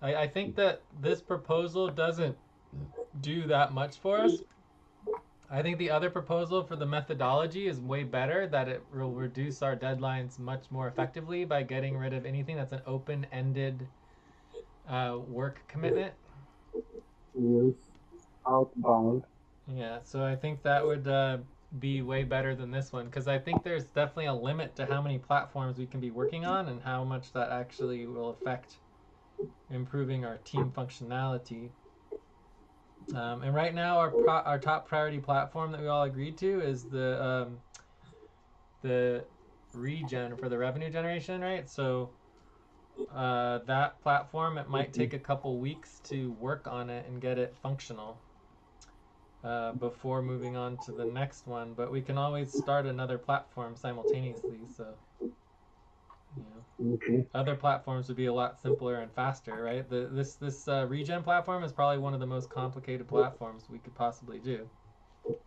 Speaker 2: I think that this proposal doesn't do that much for us. I think the other proposal for the methodology is way better, that it will reduce our deadlines much more effectively by getting rid of anything that's an open-ended work commitment.
Speaker 6: Yes. Outbound.
Speaker 2: Yeah, so I think that would be way better than this one, because I think there's definitely a limit to how many platforms we can be working on and how much that actually will affect improving our team functionality. And right now, our top priority platform that we all agreed to is the regen for the revenue generation, right? So that platform, it might take a couple weeks to work on it and get it functional before moving on to the next one. But we can always start another platform simultaneously. So, you know,
Speaker 6: Okay.
Speaker 2: other platforms would be a lot simpler and faster, right? This regen platform is probably one of the most complicated platforms we could possibly do,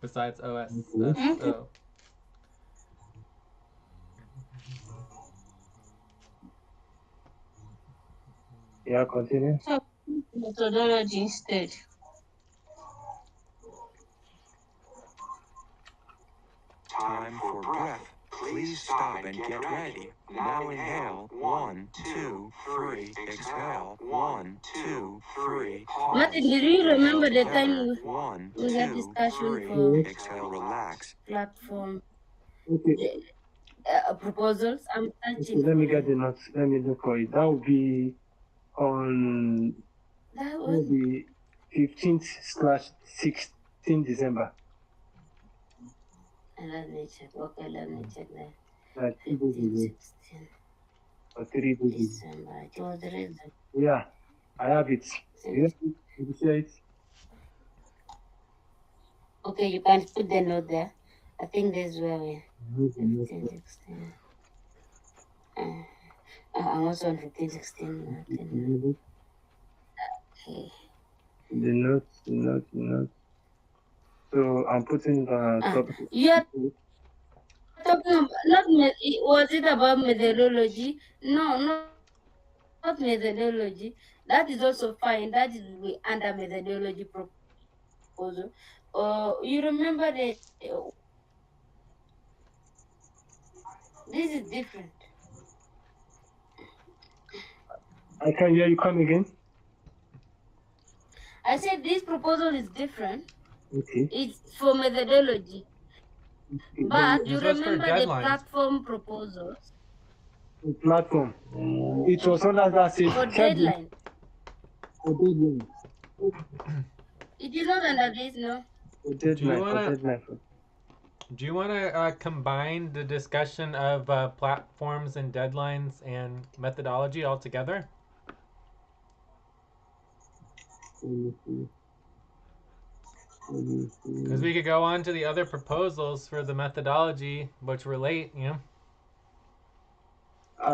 Speaker 2: besides OSSO.
Speaker 6: Yeah, continue.
Speaker 7: So methodology instead.
Speaker 1: Time for breath. Please stop and get ready. Now inhale. 1, 2, 3. Exhale. 1, 2, 3. Pause.
Speaker 5: Martin, do you remember the time
Speaker 1: Together. 1,
Speaker 5: we had
Speaker 1: 2,
Speaker 5: discussion
Speaker 1: 3.
Speaker 5: for
Speaker 1: Exhale. Relax.
Speaker 5: platform
Speaker 6: Okay.
Speaker 5: proposals? I'm
Speaker 6: Okay,
Speaker 5: searching
Speaker 6: let
Speaker 5: for
Speaker 6: me get
Speaker 5: it.
Speaker 6: the notes. Let me look for it. That will be on
Speaker 5: That
Speaker 6: will
Speaker 5: was
Speaker 6: be 15/16 December.
Speaker 5: let me check. Okay, let me check that.
Speaker 6: Like 2 days
Speaker 5: 15,
Speaker 6: ago
Speaker 5: 16
Speaker 6: or 3 days ago.
Speaker 5: December. It was the reason.
Speaker 6: Yeah, I have it. You share it?
Speaker 5: Okay, you can put the note there. I think this is where we 15, 16. I'm also on 15, 16. Martin. Okay.
Speaker 6: The notes. So I'm putting the topic.
Speaker 5: You are talking about was it about methodology? No, not methodology. That is also fine. That is under methodology proposal. You remember this is different.
Speaker 6: I can hear you. Come again.
Speaker 5: I said this proposal is different.
Speaker 6: Okay.
Speaker 5: It's for methodology. But
Speaker 2: This
Speaker 5: you
Speaker 2: was for
Speaker 5: remember the
Speaker 2: deadlines.
Speaker 5: platform proposals
Speaker 6: The platform. It was under that said
Speaker 5: for deadline.
Speaker 6: For deadline.
Speaker 5: It is not under this, no.
Speaker 6: For deadline. For
Speaker 2: wanna-
Speaker 6: deadline.
Speaker 2: Do you want to combine the discussion of platforms and deadlines and methodology all together? Because we could go on to the other proposals for the methodology, which were late, you know.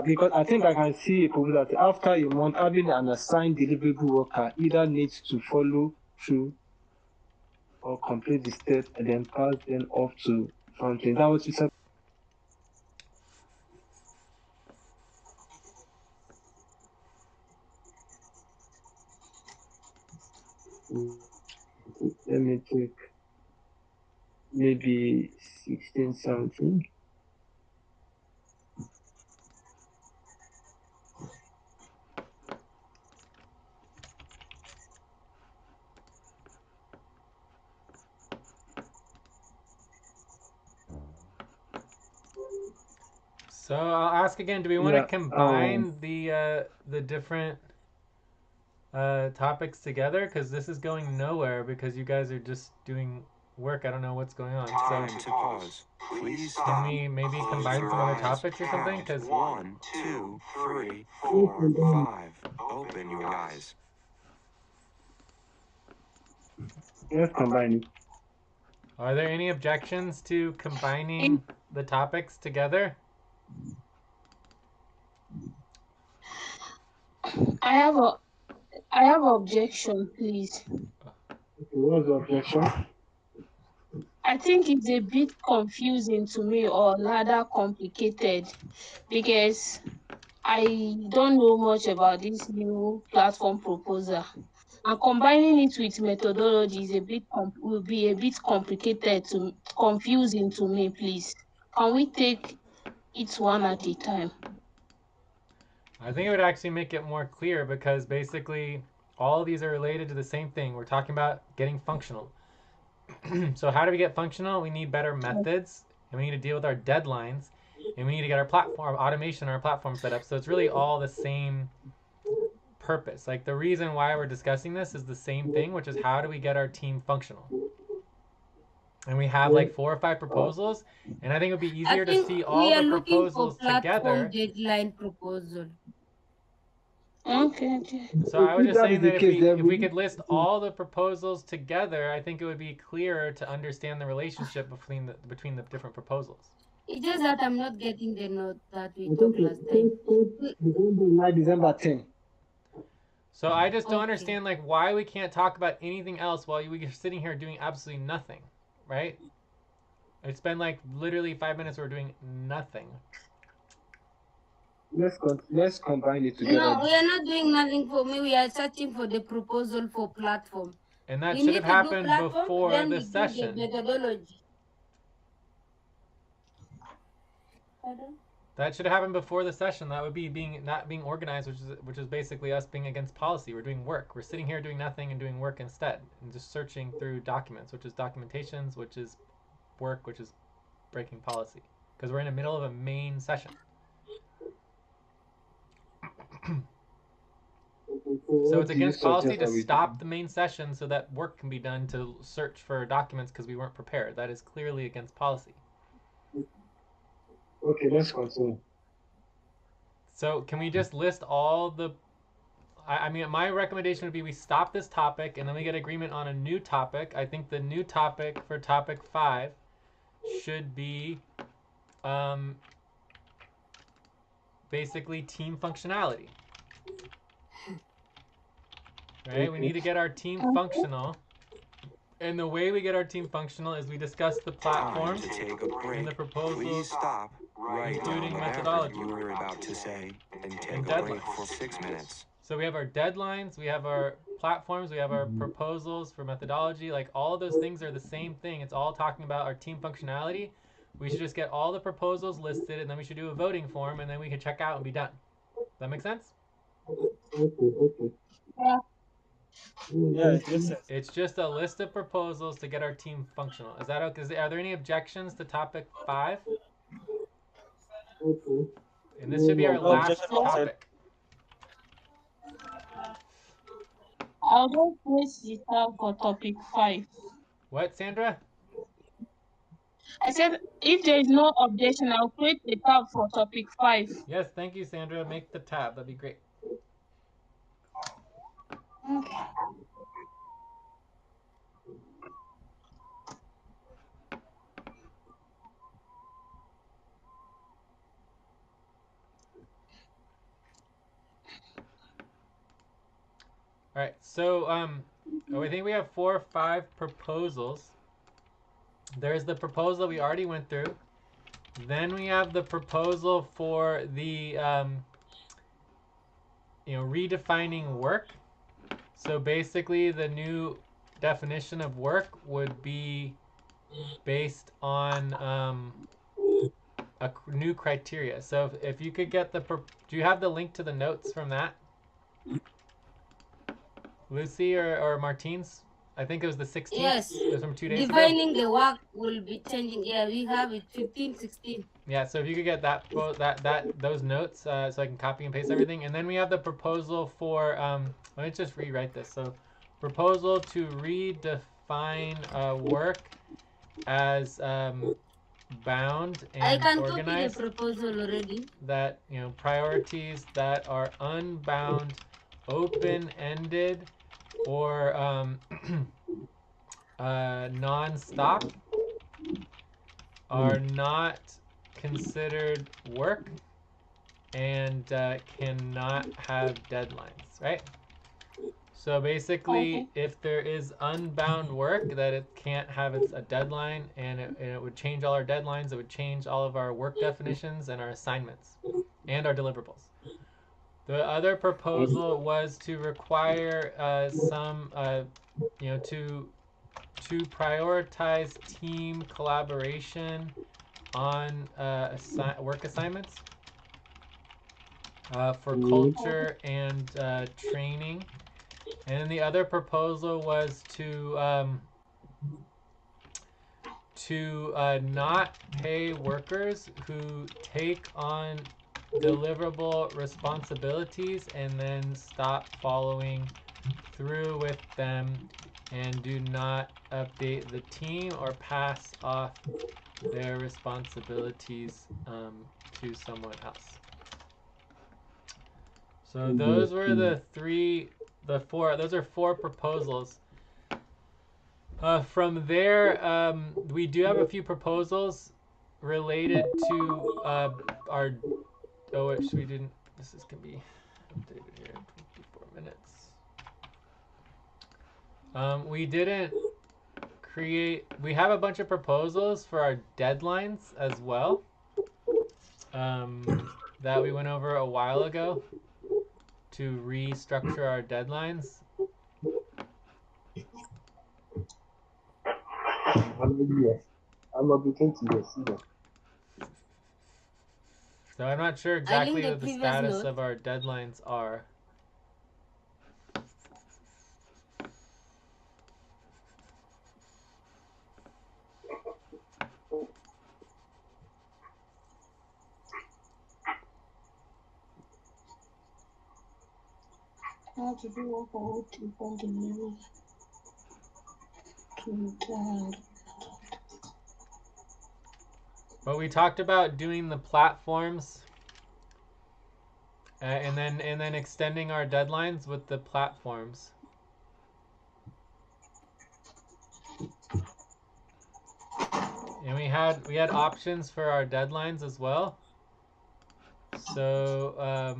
Speaker 6: Because I think I can see a proposal that after a month, having an assigned deliverable worker either needs to follow through or complete the step and then pass them off to front end. That was you said. Let me check. Maybe 16 something.
Speaker 2: So I'll ask again: do we want to combine the different topics together? Because this is going nowhere. Because you guys are just doing work. I don't know what's going on.
Speaker 1: Time to pause. Please stop.
Speaker 2: Can we maybe
Speaker 1: Close
Speaker 2: combine
Speaker 1: your
Speaker 2: some other
Speaker 1: eyes.
Speaker 2: topics or something?
Speaker 1: Count.
Speaker 2: Because
Speaker 1: 1, 2, 3, 4, 5. Open your eyes.
Speaker 6: Let's combine it.
Speaker 2: are there any objections to combining the topics together?
Speaker 7: I have an objection, please.
Speaker 6: What's the objection?
Speaker 7: I think it's a bit confusing to me, or rather complicated, because I don't know much about this new platform proposal, and combining it with methodology is will be a bit confusing to me. Please, can we take it one at a time?
Speaker 2: I think it would actually make it more clear because basically all of these are related to the same thing. We're talking about getting functional. So how do we get functional? We need better methods, and we need to deal with our deadlines, and we need to get our platform automation, our platform set up. So it's really all the same purpose. Like the reason why we're discussing this is the same thing, which is how do we get our team functional? And we have like 4 or 5 proposals, and I think it would be easier to see all the proposals together.
Speaker 5: Deadline proposal.
Speaker 7: Okay.
Speaker 2: So I was just saying that if we could list all the proposals together, I think it would be clearer to understand the relationship between the different proposals.
Speaker 5: It's just that I'm not getting the note that we talked last time.
Speaker 6: December 10.
Speaker 2: So I just don't understand like why we can't talk about anything else while we're sitting here doing absolutely nothing, right? It's been like literally 5 minutes we're doing nothing.
Speaker 6: Let's combine it together.
Speaker 5: No, we are not doing nothing for me. We are searching for the proposal for platform.
Speaker 2: And that should have happened before the session.
Speaker 5: The methodology. Pardon?
Speaker 2: That should have happened before the session. That would be not being organized, which is basically us being against policy. We're doing work. We're sitting here doing nothing and doing work instead, and just searching through documents, which is documentations, which is work, which is breaking policy. Because we're in the middle of a main session. So it's against policy to stop the main session so that work can be done to search for documents because we weren't prepared. That is clearly against policy.
Speaker 6: Okay, let's continue.
Speaker 2: So can we just list all the... I mean, my recommendation would be we stop this topic and then we get agreement on a new topic. I think the new topic for topic 5 should be basically team functionality. Right? We need to get our team functional. And the way we get our team functional is we discuss the platform
Speaker 1: Time to take a break.
Speaker 2: and the proposals,
Speaker 1: Please stop, write
Speaker 2: including
Speaker 1: down whatever
Speaker 2: methodology.
Speaker 1: you were about to say, and take
Speaker 2: And
Speaker 1: a break
Speaker 2: deadlines.
Speaker 1: for 6 minutes.
Speaker 2: So we have our deadlines, we have our platforms, we have our proposals for methodology. Like all of those things are the same thing. It's all talking about our team functionality. We should just get all the proposals listed, and then we should do a voting form, and then we can check out and be done. Does that make sense?
Speaker 6: Okay.
Speaker 7: Yeah.
Speaker 4: Yeah, it makes sense.
Speaker 2: It's just a list of proposals to get our team functional. Is that okay? Are there any objections to topic 5?
Speaker 6: Okay.
Speaker 2: And this should be our last
Speaker 4: objection accepted.
Speaker 2: topic.
Speaker 7: I'll just place the tab for topic 5.
Speaker 2: What, Sandra?
Speaker 7: I said if there is no objection, I'll create the tab for topic 5.
Speaker 2: Yes, thank you, Sandra. Make the tab. That'd be great.
Speaker 7: Okay.
Speaker 2: All right, so I think we have 4 or 5 proposals. There's the proposal we already went through. Then we have the proposal for the redefining work. So basically, the new definition of work would be based on a new criteria. So if you could get do you have the link to the notes from that? Lucy or Martins? I think it was the 16th.
Speaker 5: Yes.
Speaker 2: It was from 2 days ago.
Speaker 5: Defining the work will be changing. Yeah, we have it 15, 16.
Speaker 2: Yeah, so if you could get those notes so I can copy and paste everything. And then we have the proposal for, let me just rewrite this. So proposal to redefine work as bound
Speaker 5: I
Speaker 2: and
Speaker 5: can copy the
Speaker 2: organized.
Speaker 5: proposal already.
Speaker 2: That, priorities that are unbound, open-ended, or non-stop are not considered work and cannot have deadlines, right? So basically, if there is unbound work, that it can't have a deadline, and it would change all our deadlines, it would change all of our work definitions and our assignments and our deliverables. The other proposal was to require to prioritize team collaboration on work assignments for culture and training. And the other proposal was to not pay workers who take on deliverable responsibilities and then stop following through with them and do not update the team or pass off their responsibilities to someone else. So those were those are 4 proposals. From there, we do have a few proposals related to our... Oh, which we didn't... This is going to be updated here in 24 minutes. We didn't create... We have a bunch of proposals for our deadlines as well that we went over a while ago to restructure our deadlines.
Speaker 6: I'm obligated to see them.
Speaker 2: So I'm not sure
Speaker 5: I
Speaker 2: exactly
Speaker 5: linked the
Speaker 2: what the
Speaker 5: previous
Speaker 2: status
Speaker 5: note.
Speaker 2: of our deadlines are.
Speaker 7: How to do work for what you want to do.
Speaker 2: Well, we talked about doing the platforms, and then extending our deadlines with the platforms. And we had options for our deadlines as well. So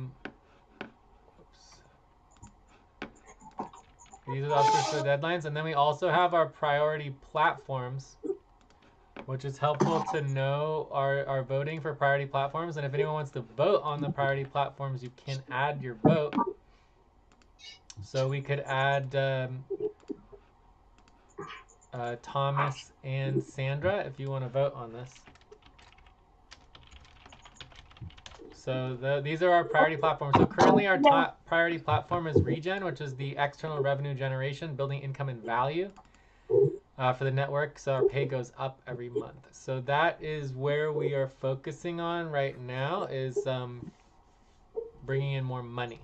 Speaker 2: these are the options for the deadlines, and then we also have our priority platforms, which is helpful to know our voting for priority platforms. And if anyone wants to vote on the priority platforms, you can add your vote. So we could add Thomas and Sandra if you want to vote on this. So these are our priority platforms. So currently our top priority platform is Regen, which is the external revenue generation, building income and value for the network. So our pay goes up every month. So that is where we are focusing on right now, is bringing in more money.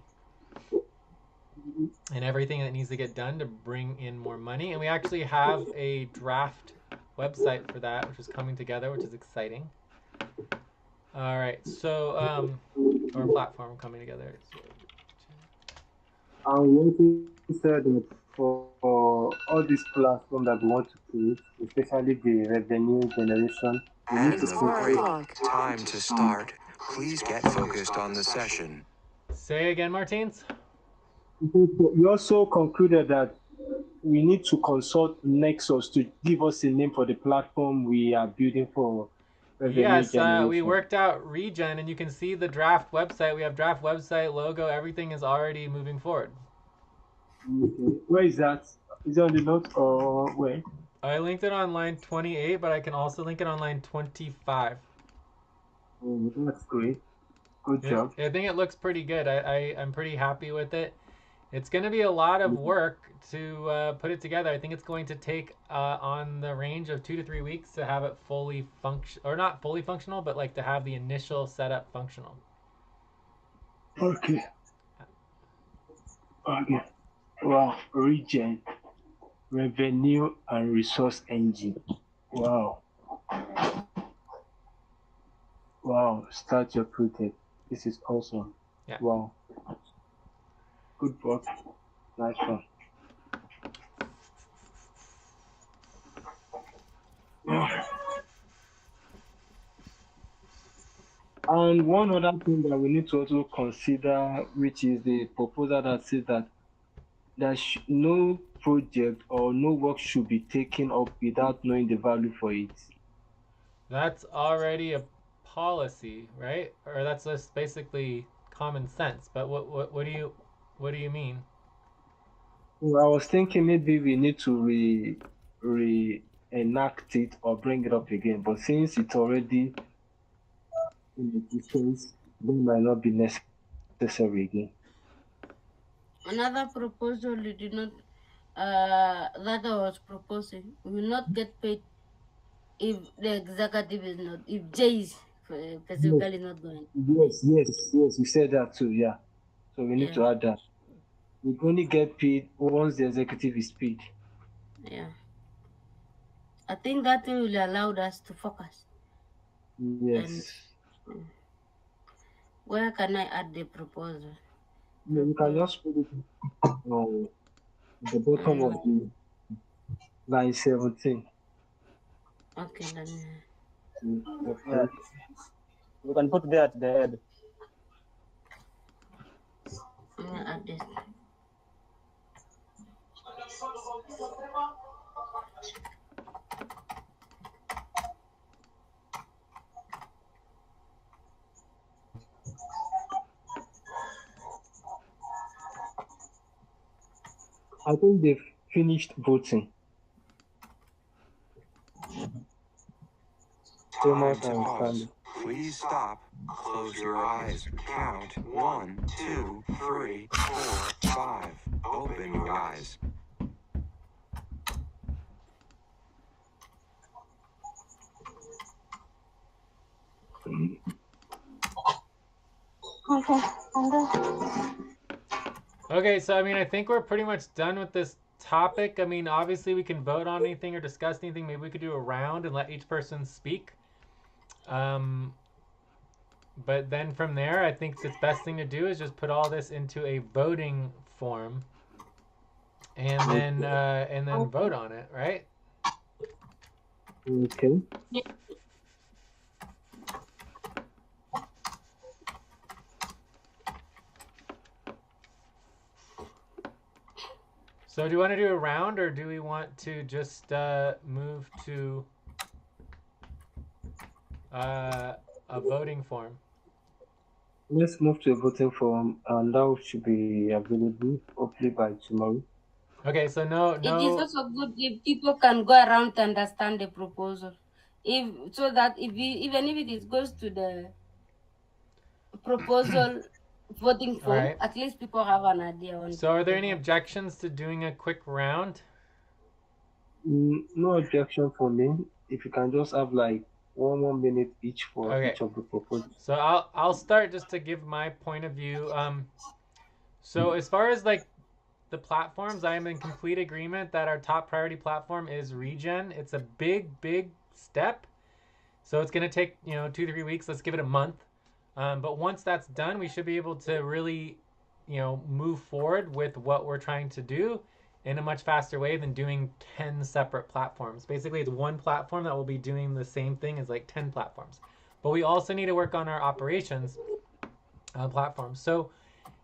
Speaker 2: And everything that needs to get done to bring in more money. And we actually have a draft website for that, which is coming together, which is exciting. All right, so our platform coming together.
Speaker 6: And we also said that for all these platforms that we want to create, especially the revenue generation, we need
Speaker 1: And
Speaker 6: to
Speaker 1: the
Speaker 6: create.
Speaker 1: great time to start. Please get focused on the session.
Speaker 2: Say again, Martins.
Speaker 6: We also concluded that we need to consult Nexus to give us a name for the platform we are building for revenue
Speaker 2: Yes,
Speaker 6: generation.
Speaker 2: we worked out Regen, and you can see the draft website. We have draft website, logo, everything is already moving forward.
Speaker 6: Okay. Where is that? Is it on the note or where?
Speaker 2: I linked it on line 28, but I can also link it on line 25.
Speaker 6: Oh, that's great. Good job.
Speaker 2: I think it looks pretty good. I'm pretty happy with it. It's going to be a lot of work to put it together. I think it's going to take on the range of 2 to 3 weeks to have it fully or not fully functional, but like to have the initial setup functional.
Speaker 6: Okay. Okay. Wow. Regen, revenue and resource engine. Wow. Wow. Start your project. This is awesome.
Speaker 2: Yeah.
Speaker 6: Wow. Good work. Nice one. Yeah. And one other thing that we need to also consider, which is the proposal that says that no project or no work should be taken up without knowing the value for it.
Speaker 2: That's already a policy, right? Or that's just basically common sense. But what do you mean?
Speaker 6: Well, I was thinking maybe we need to reenact it or bring it up again, but since it's already in existence, it might not be necessary again.
Speaker 5: Another proposal you did not, that I was proposing, we will not get paid if the executive is not, if Jay is specifically not going.
Speaker 6: Yes, you said that too, yeah. So we need to add that. We only get paid once the executive is paid.
Speaker 5: Yeah. I think that will allow us to focus.
Speaker 6: Yes.
Speaker 5: And where can I add the proposal?
Speaker 6: Yeah, you can just put it on the bottom of the line 17.
Speaker 5: Okay, then.
Speaker 4: Yeah. You can put there at the head.
Speaker 5: I'm gonna add this.
Speaker 6: I think they've finished voting.
Speaker 1: Time to pause. Please stop. Close your eyes. Count 1, 2, 3, 4, 5. Open your eyes.
Speaker 7: Okay, I'm done.
Speaker 2: Okay, so I mean, I think we're pretty much done with this topic. I mean, obviously we can vote on anything or discuss anything. Maybe we could do a round and let each person speak. But then from there, I think the best thing to do is just put all this into a voting form, and then vote on it, right?
Speaker 6: Okay.
Speaker 2: So do you want to do a round, or do we want to just move to a voting form?
Speaker 6: Let's move to a voting form, and that should be available hopefully by tomorrow.
Speaker 2: Okay, so no.
Speaker 5: It is also good if people can go around to understand the proposal, so that even if it goes to the proposal voting form,
Speaker 2: right.
Speaker 5: at least people have an idea on.
Speaker 2: So are there any objections to doing a quick round?
Speaker 6: No objection for me. If you can just have like 1 minute each for
Speaker 2: Okay.
Speaker 6: each of the proposals.
Speaker 2: So I'll start just to give my point of view. So as far as like the platforms, I am in complete agreement that our top priority platform is Regen. It's a big step. So it's gonna take 2-3 weeks. Let's give it a month. But once that's done, we should be able to really move forward with what we're trying to do in a much faster way than doing 10 separate platforms. Basically, it's one platform that will be doing the same thing as like 10 platforms. But we also need to work on our operations platforms. So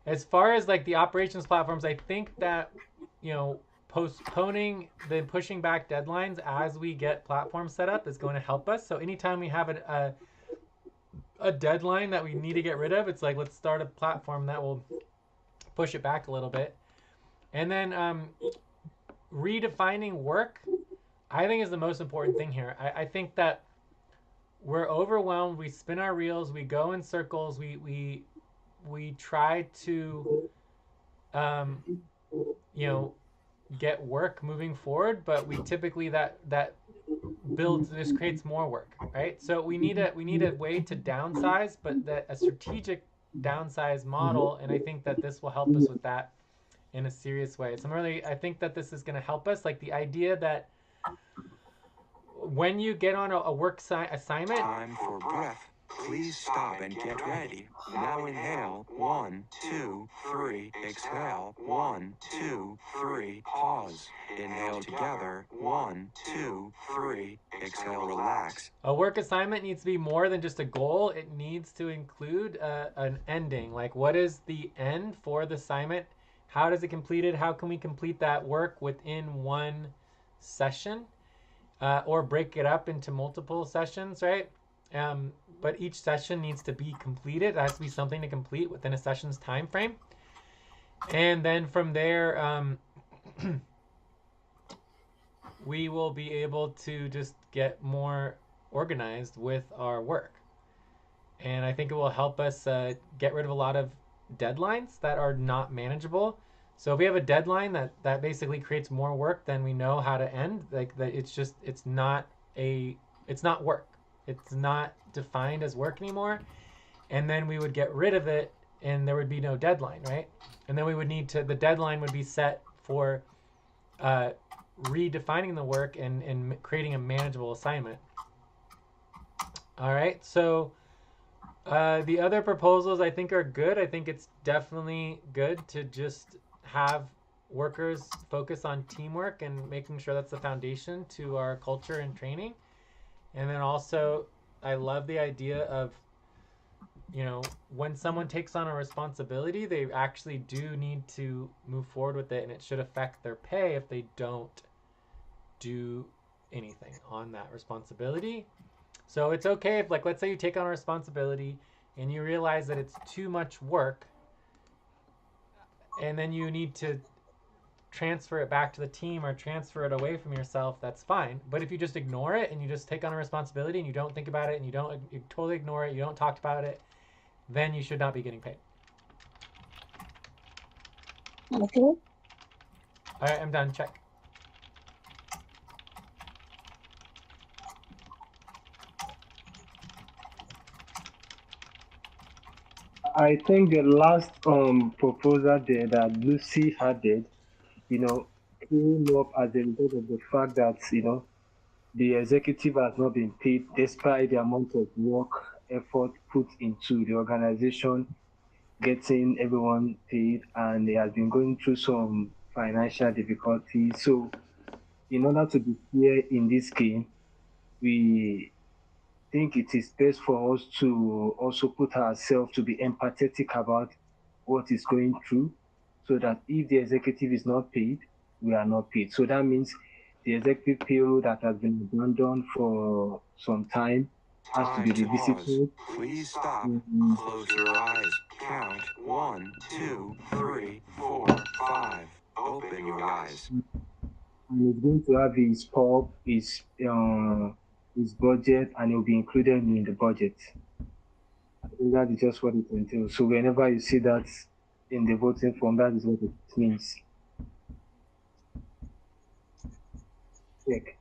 Speaker 2: as far as like the operations platforms, I think that postponing, then pushing back deadlines as we get platforms set up is going to help us. So anytime we have a deadline that we need to get rid of, it's like, let's start a platform that will push it back a little bit. And then redefining work, I think, is the most important thing here. I think that we're overwhelmed. We spin our reels. We go in circles. We try to get work moving forward, but we typically that creates more work, right? So we need a way to downsize, but a strategic downsize model, and I think that this will help us with that in a serious way. So I think that this is going to help us. Like the idea that when you get on a work assignment,
Speaker 1: Time for breath. Please stop and get ready. Now inhale. 1, 2, 3. Exhale. 1, 2, 3. Pause. Inhale together. 1, 2, 3. Exhale. Relax.
Speaker 2: A work assignment needs to be more than just a goal. It needs to include an ending. Like, what is the end for the assignment? How does it complete it? How can we complete that work within one session? Or break it up into multiple sessions, right? But each session needs to be completed. It has to be something to complete within a session's time frame. And then from there, we will be able to just get more organized with our work. And I think it will help us get rid of a lot of deadlines that are not manageable. So if we have a deadline that basically creates more work than we know how to end, like that, it's not work. It's not defined as work anymore. And then we would get rid of it, and there would be no deadline, right? And then we would need to, the deadline would be set for redefining the work and creating a manageable assignment. All right, so the other proposals I think are good. I think it's definitely good to just have workers focus on teamwork and making sure that's the foundation to our culture and training. And then also, I love the idea of, when someone takes on a responsibility, they actually do need to move forward with it, and it should affect their pay if they don't do anything on that responsibility. So it's okay if, like, let's say you take on a responsibility and you realize that it's too much work, and then you need to transfer it back to the team or transfer it away from yourself, that's fine. But if you just ignore it and you just take on a responsibility and you don't think about it and you totally ignore it, you don't talk about it, then you should not be getting paid.
Speaker 7: Okay.
Speaker 2: All right, I'm done. Check.
Speaker 6: I think the last proposal there that Lucy added, you know, came up as a result of the fact that, the executive has not been paid despite the amount of work, effort put into the organization, getting everyone paid, and they have been going through some financial difficulties. So, in order to be fair in this game, we think it is best for us to also put ourselves to be empathetic about what is going through, so that if the executive is not paid, we are not paid. So that means the executive payroll that has been abandoned for some time has to be
Speaker 1: Time to pause.
Speaker 6: revisited.
Speaker 1: Please stop.
Speaker 6: Mhm.
Speaker 1: Close your eyes. Count 1, 2, 3, 4, 5. Open your eyes.
Speaker 6: And it's going to have his pop, his budget, and it will be included in the budget. I think that is just what it entails. So whenever you see that in the voting form, that is what it means. Check.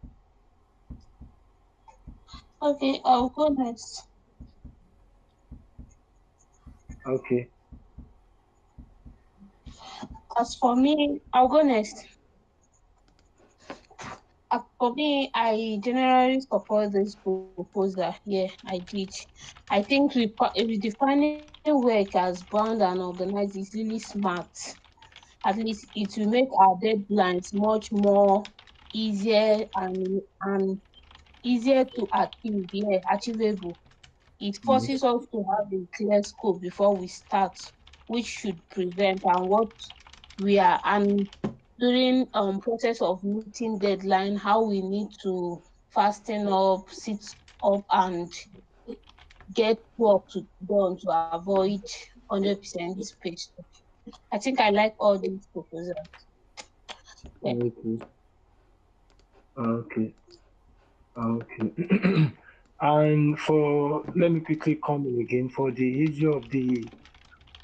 Speaker 7: Okay, I'll go next.
Speaker 6: Okay.
Speaker 7: As for me, I'll go next. As for me, I generally support this proposal. Yeah, I did. I think redefining work as bound and organized is really smart. At least it will make our deadlines much more easier and easier to achieve, yeah, achievable. It
Speaker 6: Yes.
Speaker 7: forces us to have a clear scope before we start, which should prevent and what we are and during process of meeting deadline, how we need to fasten up, sit up and get work to done to avoid 100% space. I think I like all these proposals. Yeah.
Speaker 6: Okay. Okay. Okay. And for let me quickly come in again for the issue of the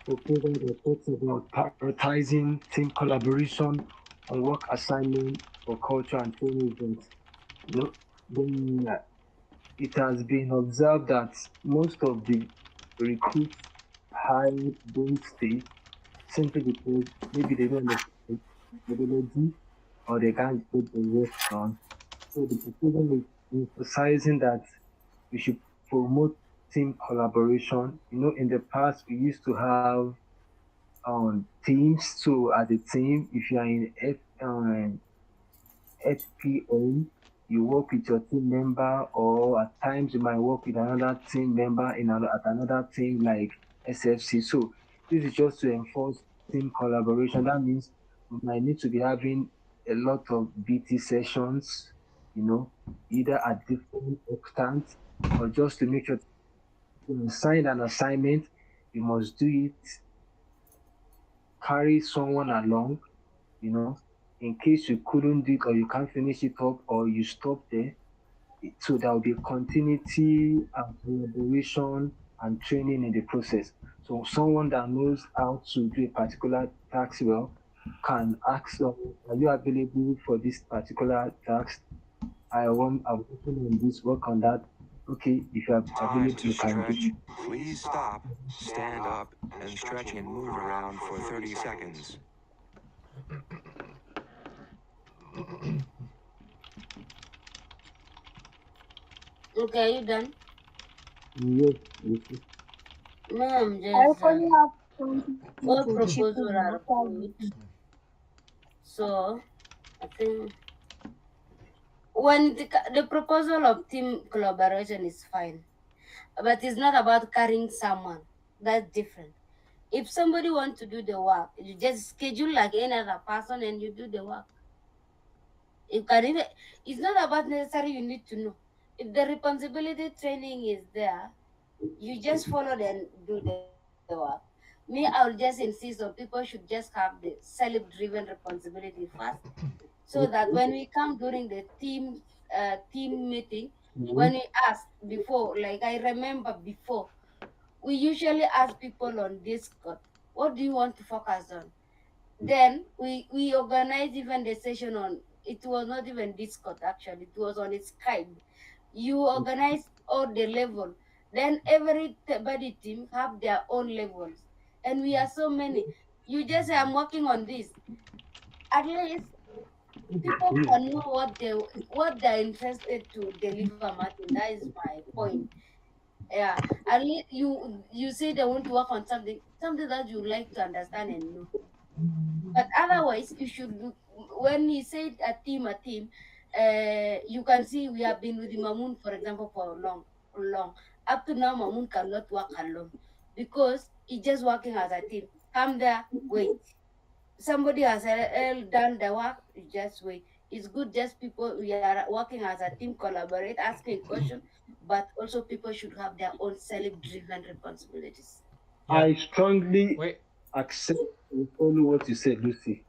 Speaker 6: proposal that talks about prioritizing team collaboration on work assignment for culture and training events. You know, then it has been observed that most of the recruits hired don't stay simply because maybe they don't understand methodology or they can't get the work done. So the proposal is emphasizing that we should promote team collaboration. In the past we used to have teams. So as a team, if you are in FPO, you work with your team member, or at times you might work with another team member at another team like SFC. So this is just to enforce team collaboration. That means we might need to be having a lot of BT sessions, you know, either at different extents or just to make sure when you sign an assignment, you must do it, carry someone along, in case you couldn't do it or you can't finish it up or you stop there. So there will be continuity and collaboration and training in the process. So someone that knows how to do a particular task well can ask someone, are you available for this particular task? I'm working on this, work on that. Okay, if you are
Speaker 1: Time
Speaker 6: available,
Speaker 1: to
Speaker 6: you can do
Speaker 1: stretch.
Speaker 6: it.
Speaker 1: Please stop. Stand up and stretch and move around for 30 seconds.
Speaker 5: Okay, are you done?
Speaker 6: Yes, yes.
Speaker 5: No, I'm
Speaker 7: I
Speaker 5: just
Speaker 7: only have something
Speaker 5: all
Speaker 7: to chip
Speaker 5: proposals
Speaker 7: in
Speaker 5: are
Speaker 7: after
Speaker 5: good.
Speaker 7: this.
Speaker 5: So I think when the proposal of team collaboration is fine, but it's not about carrying someone. That's different. If somebody wants to do the work, you just schedule like any other person and you do the work. You can even, it's not about necessary you need to know. If the responsibility training is there, you just follow and do the work. Me, I'll just insist on people should just have the self-driven responsibility first, so that when we come during the team meeting, when
Speaker 6: Mhm.
Speaker 5: we ask before, like I remember before, we usually ask people on Discord, what do you want to focus on? Then we organize even the session on, it was not even Discord actually, it was on Skype. You organize all the level. Then everybody team have their own levels. And we are so many. You just say I'm working on this. At least people can know what they're interested to deliver, Martin. That is my point. Yeah. At least you say they want to work on something that you like to understand and know. But otherwise, you should when he said a team, you can see we have been with Mamun, for example, for long. Up to now, Mamun cannot work alone because he's just working as a team. Come there, wait. Somebody has done the work, you just wait. It's good, just people we are working as a team, collaborate, asking questions, but also people should have their own self-driven responsibilities.
Speaker 2: Yeah.
Speaker 6: I strongly
Speaker 2: Wait.
Speaker 6: accept and follow what you said, Lucy.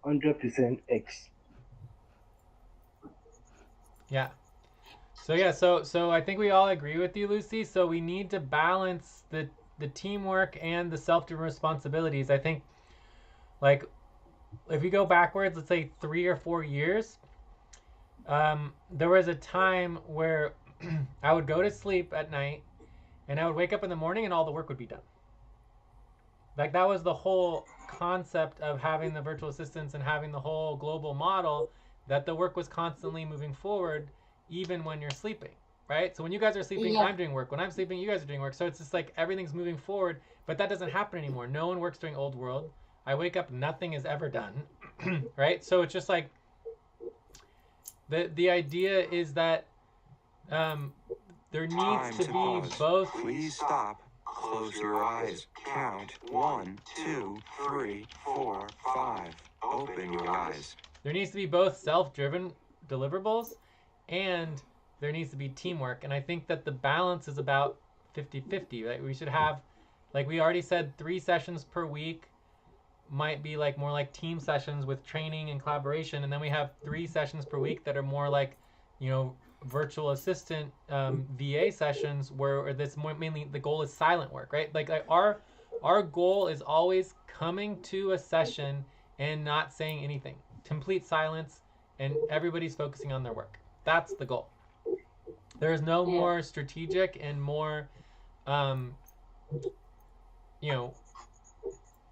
Speaker 6: 100% X.
Speaker 2: Yeah. So I think we all agree with you, Lucy. So we need to balance the teamwork and the self-driven responsibilities. I think, like, if we go backwards, let's say 3 or 4 years, there was a time where I would go to sleep at night and I would wake up in the morning and all the work would be done. Like, that was the whole concept of having the virtual assistants and having the whole global model, that the work was constantly moving forward even when you're sleeping, right? So when you guys are sleeping,
Speaker 5: Yeah.
Speaker 2: I'm doing work. When I'm sleeping, you guys are doing work. So it's just like everything's moving forward, but that doesn't happen anymore. No one works during old world. I wake up, nothing is ever done, right? So it's just like the idea is that there needs
Speaker 1: Time
Speaker 2: to
Speaker 1: to
Speaker 2: be
Speaker 1: pause.
Speaker 2: both.
Speaker 1: Please stop. Close your eyes. Count 1, 2, 3, 4, 5. Open your eyes.
Speaker 2: There needs to be both self-driven deliverables and there needs to be teamwork. And I think that the balance is about 50-50, right? We should have, like we already said, 3 sessions per week might be like more like team sessions with training and collaboration. And then we have 3 sessions per week that are more like, you know, virtual assistant VA sessions where this more mainly the goal is silent work, right? Like our goal is always coming to a session and not saying anything, complete silence, and everybody's focusing on their work. That's the goal. There is no more strategic and more you know,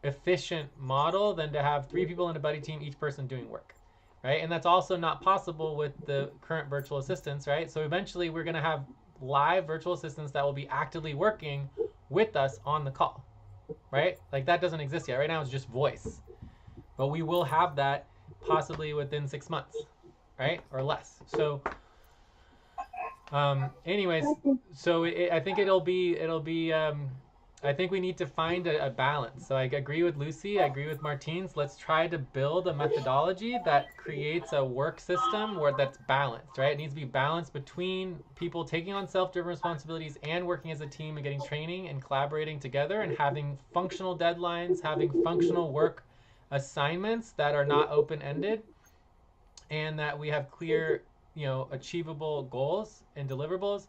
Speaker 2: efficient model than to have 3 people in a buddy team, each person doing work, right? And that's also not possible with the current virtual assistants, right? So eventually we're going to have live virtual assistants that will be actively working with us on the call, right? Like that doesn't exist yet. Right now it's just voice, but we will have that possibly within 6 months, right? Or less. So anyways, so I think it'll be I think we need to find a balance. So I agree with Lucy, I agree with Martins. Let's try to build a methodology that creates a work system where that's balanced, right? It needs to be balanced between people taking on self-driven responsibilities and working as a team and getting training and collaborating together and having functional deadlines, having functional work assignments that are not open-ended, and that we have clear, you know, achievable goals and deliverables,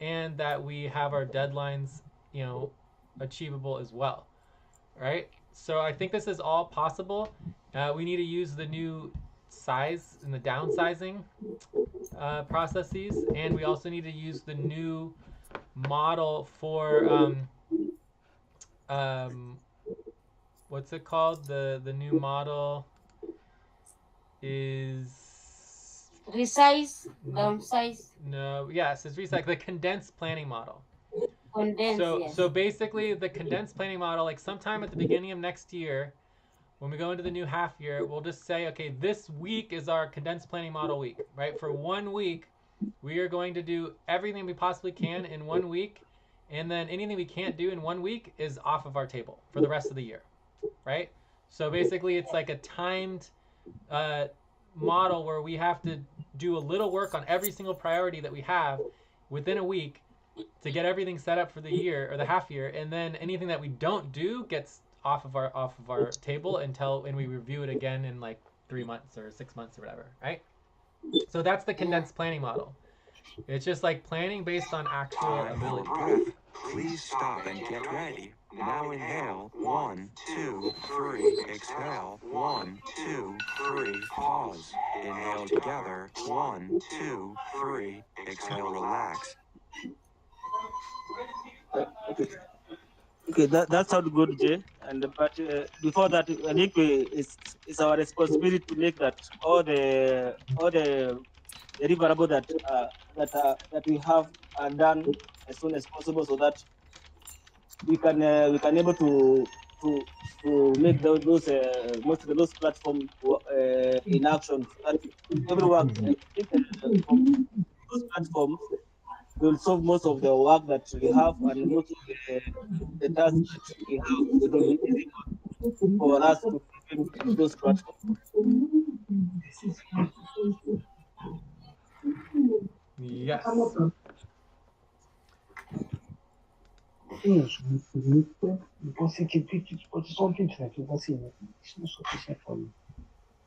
Speaker 2: and that we have our deadlines, you know, achievable as well, right? So I think this is all possible. We need to use the new size and the downsizing processes, and we also need to use the new model for what's it called? The new model is
Speaker 5: Resize, downsize,
Speaker 2: no, yes, it's recycle the condensed planning model.
Speaker 5: condense.
Speaker 2: So
Speaker 5: Yes.
Speaker 2: so basically the condensed planning model, like sometime at the beginning of next year, when we go into the new half year, we'll just say, okay, this week is our condensed planning model week, right? For 1 week, we are going to do everything we possibly can in 1 week, and then anything we can't do in 1 week is off of our table for the rest of the year, right? So basically it's like a timed model where we have to do a little work on every single priority that we have within a week to get everything set up for the year or the half year, and then anything that we don't do gets off of our table and we review it again in like 3 months or 6 months or whatever, right? So that's the condensed planning model. It's just like planning based on actual
Speaker 1: Time for
Speaker 2: ability.
Speaker 1: breath. Please stop and get ready. Now inhale. 1, 2, 3. Exhale. 1, 2, 3. Pause. Inhale together. 1, 2, 3. Exhale, relax.
Speaker 4: Okay, that sounds good, Jay. And but before that, I think it's our responsibility to make that all the deliverable that we have are done as soon as possible, so that we can able to make those most of those platforms in action, so that everyone from those platforms will solve most of the work that we have, and most of the tasks that we have. It will be easy for us to fulfill those platforms.
Speaker 2: Yes.
Speaker 6: You pensez que something to it's not sufficient for me.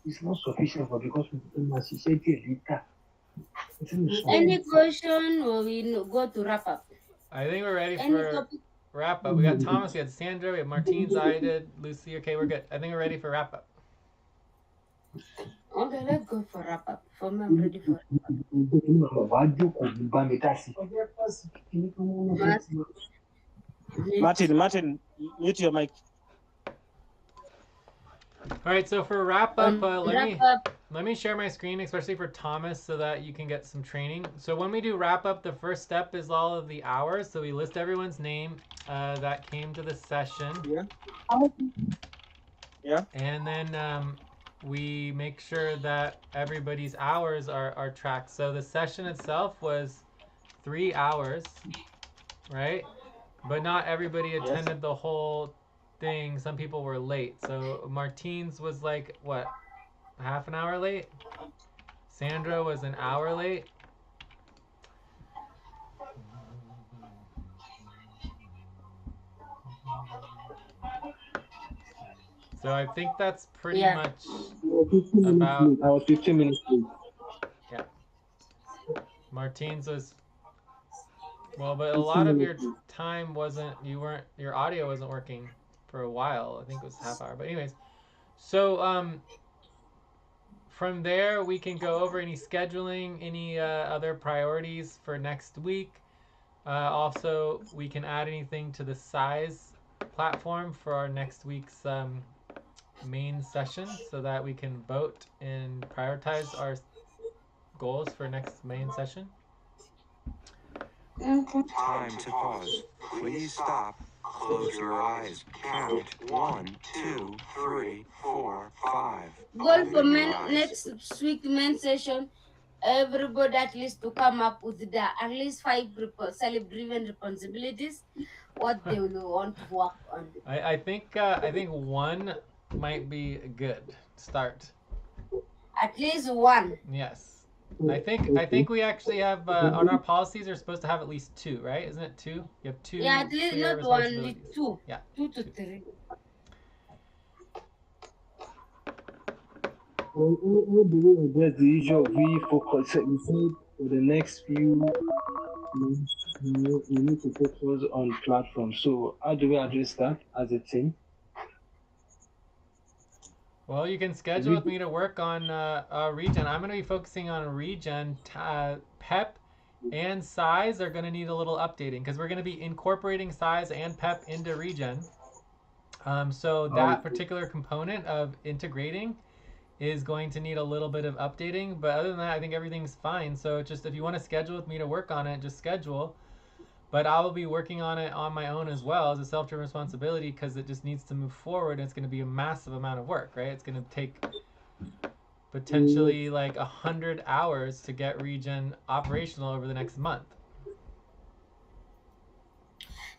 Speaker 6: It's not sufficient for because my society is weaker.
Speaker 5: Any question or we go to wrap up?
Speaker 2: I think we're ready
Speaker 5: Any
Speaker 2: for
Speaker 5: topic?
Speaker 2: wrap up. We got Thomas, we got Sandra, we have Martine, Zaida, Lucy. Okay, we're good. I think we're ready for wrap up.
Speaker 5: Okay, let's go for wrap up. For me, I'm ready for
Speaker 4: Martin, mute your mic.
Speaker 2: All right, so for wrap up,
Speaker 5: wrap up.
Speaker 2: let me share my screen, especially for Thomas, so that you can get some training. So when we do wrap up, the first step is all of the hours. So we list everyone's name that came to the session.
Speaker 4: Yeah.
Speaker 2: And then we make sure that everybody's hours are tracked. So the session itself was 3 hours, right? But not everybody attended the whole thing. Some people were late. So Martine's was like, what, half an hour late? Sandra was an hour late. So I think that's pretty much about.
Speaker 6: I was 15 minutes late.
Speaker 2: Yeah. Martine's was. Well, but a lot of your time wasn't. Your audio wasn't working for a while. I think it was half hour. But anyways, so from there we can go over any scheduling, any other priorities for next week. Also, we can add anything to the size platform for our next week's main session, so that we can vote and prioritize our goals for next main session.
Speaker 1: Time to pause. Please stop. Close your eyes. Count 1, 2, 3, 4, 5.
Speaker 5: Goal for next week main session. Everybody at least to come up with at least 5 self-driven responsibilities, what they will want to work on.
Speaker 2: I think one might be a good start.
Speaker 5: At least one.
Speaker 2: Yes. I think we actually have on our policies are supposed to have at least 2, right? Isn't it 2? You have 2.
Speaker 5: Yeah, at least not one, 2.
Speaker 2: Yeah.
Speaker 5: 2 to 3.
Speaker 6: All the way address the issue of refocus. So you said for the next few months, we need to focus on platforms. So how do we address that as a team?
Speaker 2: Well, you can schedule with me to work on regen. I'm going to be focusing on regen. PEP and size are going to need a little updating because we're going to be incorporating size and PEP into regen. So that particular component of integrating is going to need a little bit of updating. But other than that, I think everything's fine. So just if you want to schedule with me to work on it, just schedule. But I will be working on it on my own as well as a self-driven responsibility because it just needs to move forward. And it's going to be a massive amount of work, right? It's going to take potentially like 100 hours to get regen operational over the next month.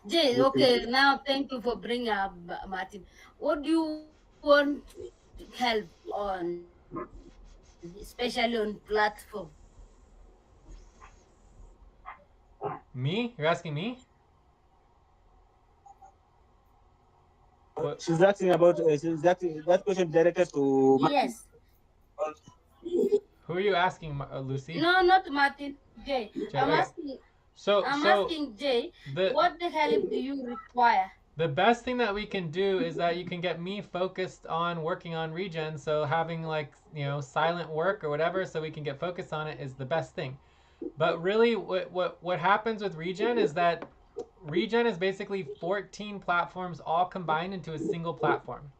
Speaker 5: Jay, okay, now thank you for bringing up Martin. What do you want help on, especially on platform?
Speaker 2: Me? You're asking me?
Speaker 4: She's asking about that question directed to Martin.
Speaker 5: Yes.
Speaker 2: Who are you asking, Lucy?
Speaker 5: No, not Martin. Jay. I'm asking. I'm
Speaker 2: So
Speaker 5: asking Jay,
Speaker 2: the
Speaker 5: what the help do you require?
Speaker 2: the best thing that we can do is that you can get me focused on working on regen. So having like, silent work or whatever, so we can get focused on it is the best thing. But really, what happens with regen is that regen is basically 14 platforms all combined into a single platform.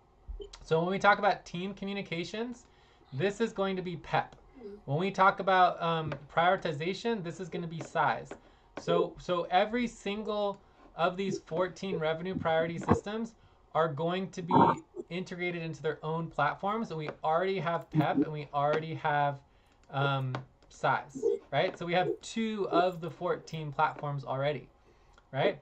Speaker 2: So when we talk about team communications, this is going to be PEP. When we talk about prioritization, this is going to be size. So every single of these 14 revenue priority systems are going to be integrated into their own platforms. And we already have PEP and we already have size, right? So we have 2 of the 14 platforms already, right?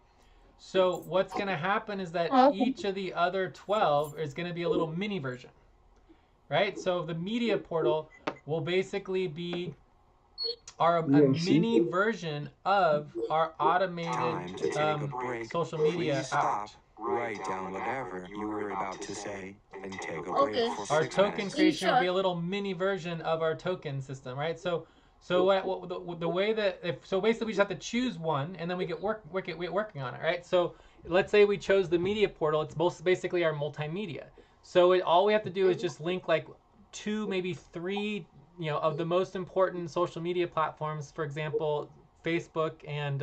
Speaker 2: So what's going to happen is that each of the other 12 is going to be a little mini version, right? So the media portal will basically be a mini version of our automated
Speaker 1: Time to take a break.
Speaker 2: social media
Speaker 1: Please
Speaker 2: app.
Speaker 1: stop, write down whatever you were about to say, and take a break
Speaker 5: Okay.
Speaker 1: for
Speaker 2: Our
Speaker 1: 6
Speaker 2: token
Speaker 1: minutes.
Speaker 2: creation will be a little mini version of our token system, right? So the way that so basically we just have to choose one and then we get working on it, right? So let's say we chose the media portal. It's basically our multimedia. So all we have to do is just link like 2, maybe 3, of the most important social media platforms. For example, Facebook and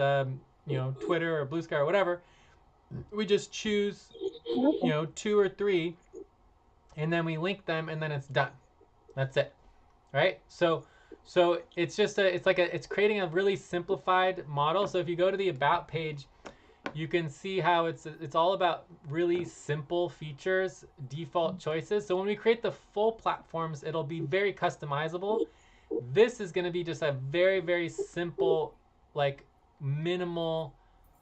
Speaker 2: Twitter or Blue Sky or whatever. We just choose 2 or 3, and then we link them, and then it's done. That's it, right? So it's just it's creating a really simplified model. So if you go to the about page, you can see how it's all about really simple features, default choices. So when we create the full platforms, it'll be very customizable. This is going to be just a very, very simple, like minimal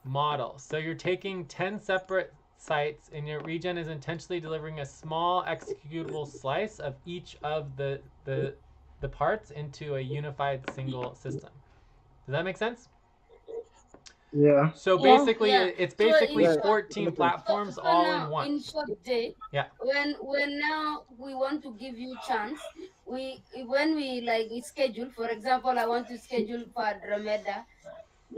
Speaker 2: model. So you're taking 10 separate sites, and your regen is intentionally delivering a small executable slice of each of the parts into a unified single system. Does that make sense?
Speaker 6: Yeah.
Speaker 2: So basically,
Speaker 5: Yeah.
Speaker 2: it's
Speaker 5: So
Speaker 2: basically
Speaker 5: in short,
Speaker 2: 14 platforms all
Speaker 5: now,
Speaker 2: in one.
Speaker 5: in short, Jay,
Speaker 2: Yeah.
Speaker 5: when now we want to give you chance, when we schedule, for example, I want to schedule for Andromeda.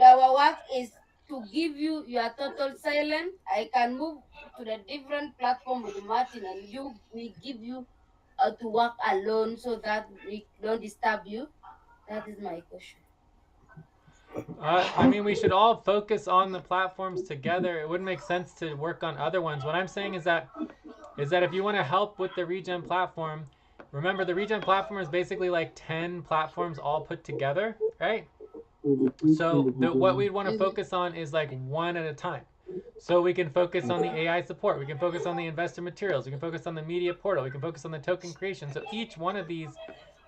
Speaker 5: Our work is to give you your total silence. I can move to the different platform with Martin, and we give you to work alone so that we don't disturb you. That is my question.
Speaker 2: I mean, we should all focus on the platforms together. It wouldn't make sense to work on other ones. What I'm saying is that if you want to help with the regen platform, remember the regen platform is basically like 10 platforms all put together, right? So what we'd want to focus on is like one at a time. So we can focus on the AI support. We can focus on the investor materials. We can focus on the media portal. We can focus on the token creation. So each one of these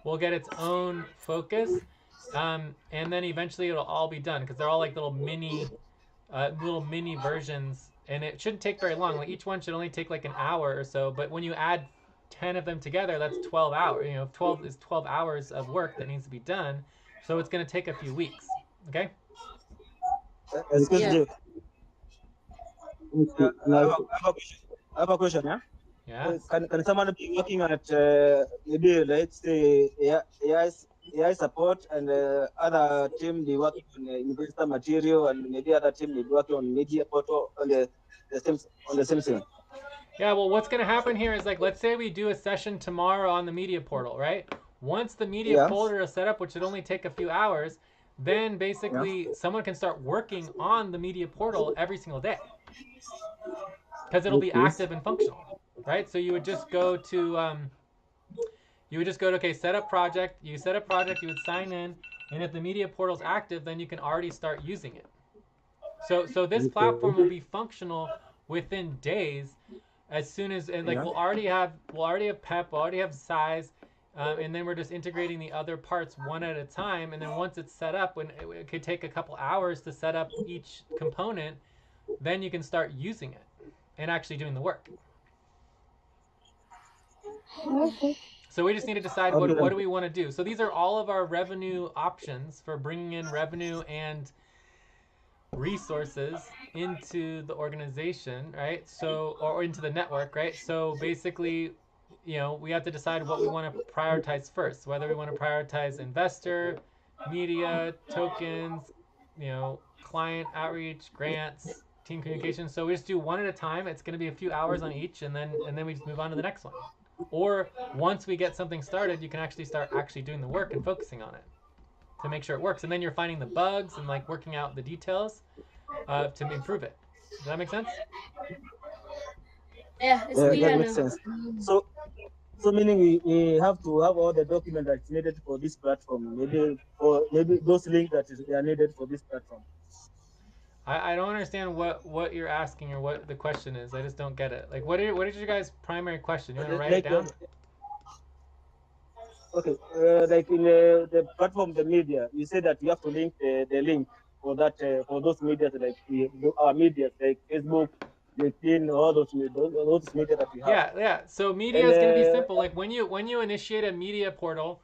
Speaker 2: will get its own focus. And then eventually it'll all be done because they're all like little mini versions, and it shouldn't take very long. Like each one should only take like an hour or so. But when you add 10 of them together, that's 12 hours. 12 is 12 hours of work that needs to be done. So it's going to take a few weeks. Okay.
Speaker 4: Excuse
Speaker 5: Yeah.
Speaker 4: me. I have a question. Yeah.
Speaker 2: Yeah.
Speaker 4: Can someone be working at maybe let's say AI support and other team be working on investor material and maybe other team be working on media portal on the same thing?
Speaker 2: Yeah, well, what's going to happen here is like, let's say we do a session tomorrow on the media portal, right? Once the media folder is set up, which should only take a few hours, then basically someone can start working on the media portal every single day because it'll be active and functional, right? So you would just go to okay, set up project. You set up project, you would sign in, and if the media portal's active, then you can already start using it. So this platform will be functional within days, as soon as we'll already have PEP, we'll already have size, and then we're just integrating the other parts one at a time. And then once it's set up, when it could take a couple hours to set up each component, then you can start using it and actually doing the work. So we just need to decide what do we want to do. So these are all of our revenue options for bringing in revenue and resources into the organization, right? So, or into the network, right? So basically, we have to decide what we want to prioritize first, whether we want to prioritize investor, media, tokens, client outreach, grants, team communication. So we just do one at a time. It's going to be a few hours on each, and then we just move on to the next one. Or once we get something started, you can actually start doing the work and focusing on it to make sure it works. And then you're finding the bugs and like working out the details to improve it. Does that make sense?
Speaker 5: Yeah, it's
Speaker 4: Yeah,
Speaker 5: clear
Speaker 4: that makes
Speaker 5: now.
Speaker 4: sense. So meaning we have to have all the documents that's needed for this platform. Maybe those links they are needed for this platform.
Speaker 2: I don't understand what you're asking or what the question is. I just don't get it. Like, what is your guys' primary question? You want to write it down?
Speaker 4: Okay, like in the platform, the media, you said that you have to link the link for that for those media like our media like Facebook, LinkedIn, all those media that we have.
Speaker 2: Yeah. So media
Speaker 4: And
Speaker 2: is going to be simple. Like when you initiate a media portal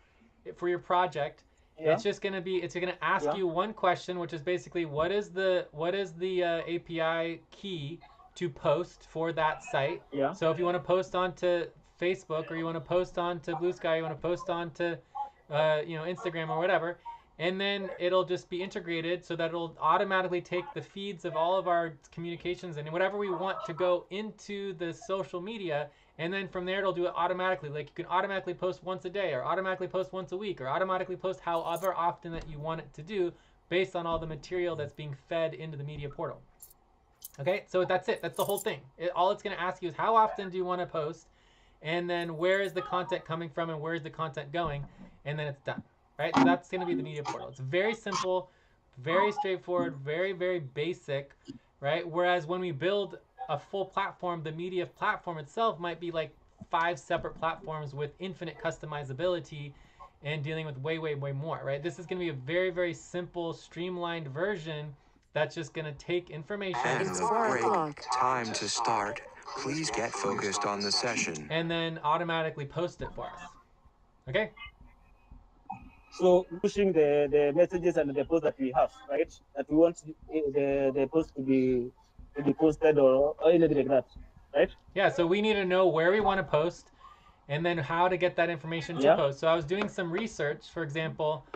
Speaker 2: for your project,
Speaker 4: yeah,
Speaker 2: it's going to ask
Speaker 4: yeah,
Speaker 2: you one question, which is basically what is the API key to post for that site.
Speaker 4: yeah,
Speaker 2: So if you want to post onto Facebook or you want to post onto Blue Sky, you want to post onto Instagram or whatever, and then it'll just be integrated so that it'll automatically take the feeds of all of our communications and whatever we want to go into the social media, and then from there it'll do it automatically. Like you can automatically post once a day or automatically post once a week or automatically post however often that you want it to do based on all the material that's being fed into the media portal. Okay, so that's it. That's the whole thing. All it's going to ask you is how often do you want to post, and then where is the content coming from and where is the content going, and then it's done. Right? So that's going to be the media portal. It's very simple, very straightforward, very, very basic, right? Whereas when we build a full platform, the media platform itself might be like 5 separate platforms with infinite customizability and dealing with way, way, way more, right? This is going to be a very, very simple, streamlined version that's just going to take information.
Speaker 1: And the break. Time to start. Please get focused on the session.
Speaker 2: And then automatically post it for us. Okay?
Speaker 4: So pushing the messages and the posts that we have, right? That we want the post to be posted or anything like that, right?
Speaker 2: Yeah, so we need to know where we want to post and then how to get that information to post. So I was doing some research. For example,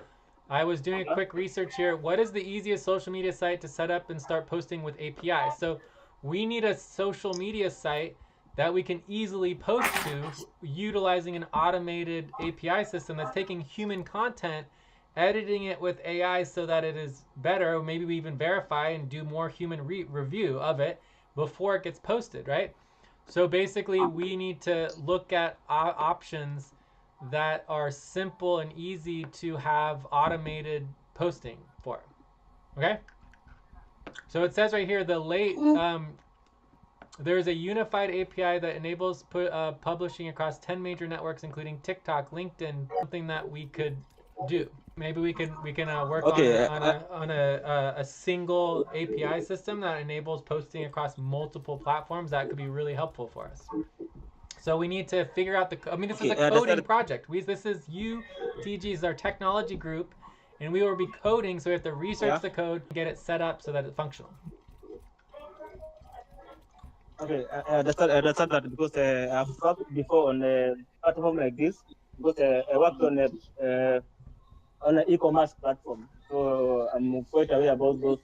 Speaker 2: I was doing a quick research here. What is the easiest social media site to set up and start posting with API? So we need a social media site that we can easily post to utilizing an automated API system that's taking human content, editing it with AI so that it is better. Maybe we even verify and do more human review of it before it gets posted, right? So basically we need to look at options that are simple and easy to have automated posting for. Okay? So it says right here, there's a unified API that enables publishing across 10 major networks, including TikTok, LinkedIn, something that we could do. Maybe we can work on a single API system that enables posting across multiple platforms. That could be really helpful for us. So we need to figure out this is a coding project. This is TG is our technology group, and we will be coding, so we have to research the code, get it set up so that it's functional.
Speaker 4: Okay, I understand that because I've worked before on a platform like this because I worked on an e-commerce platform, so I'm quite aware about those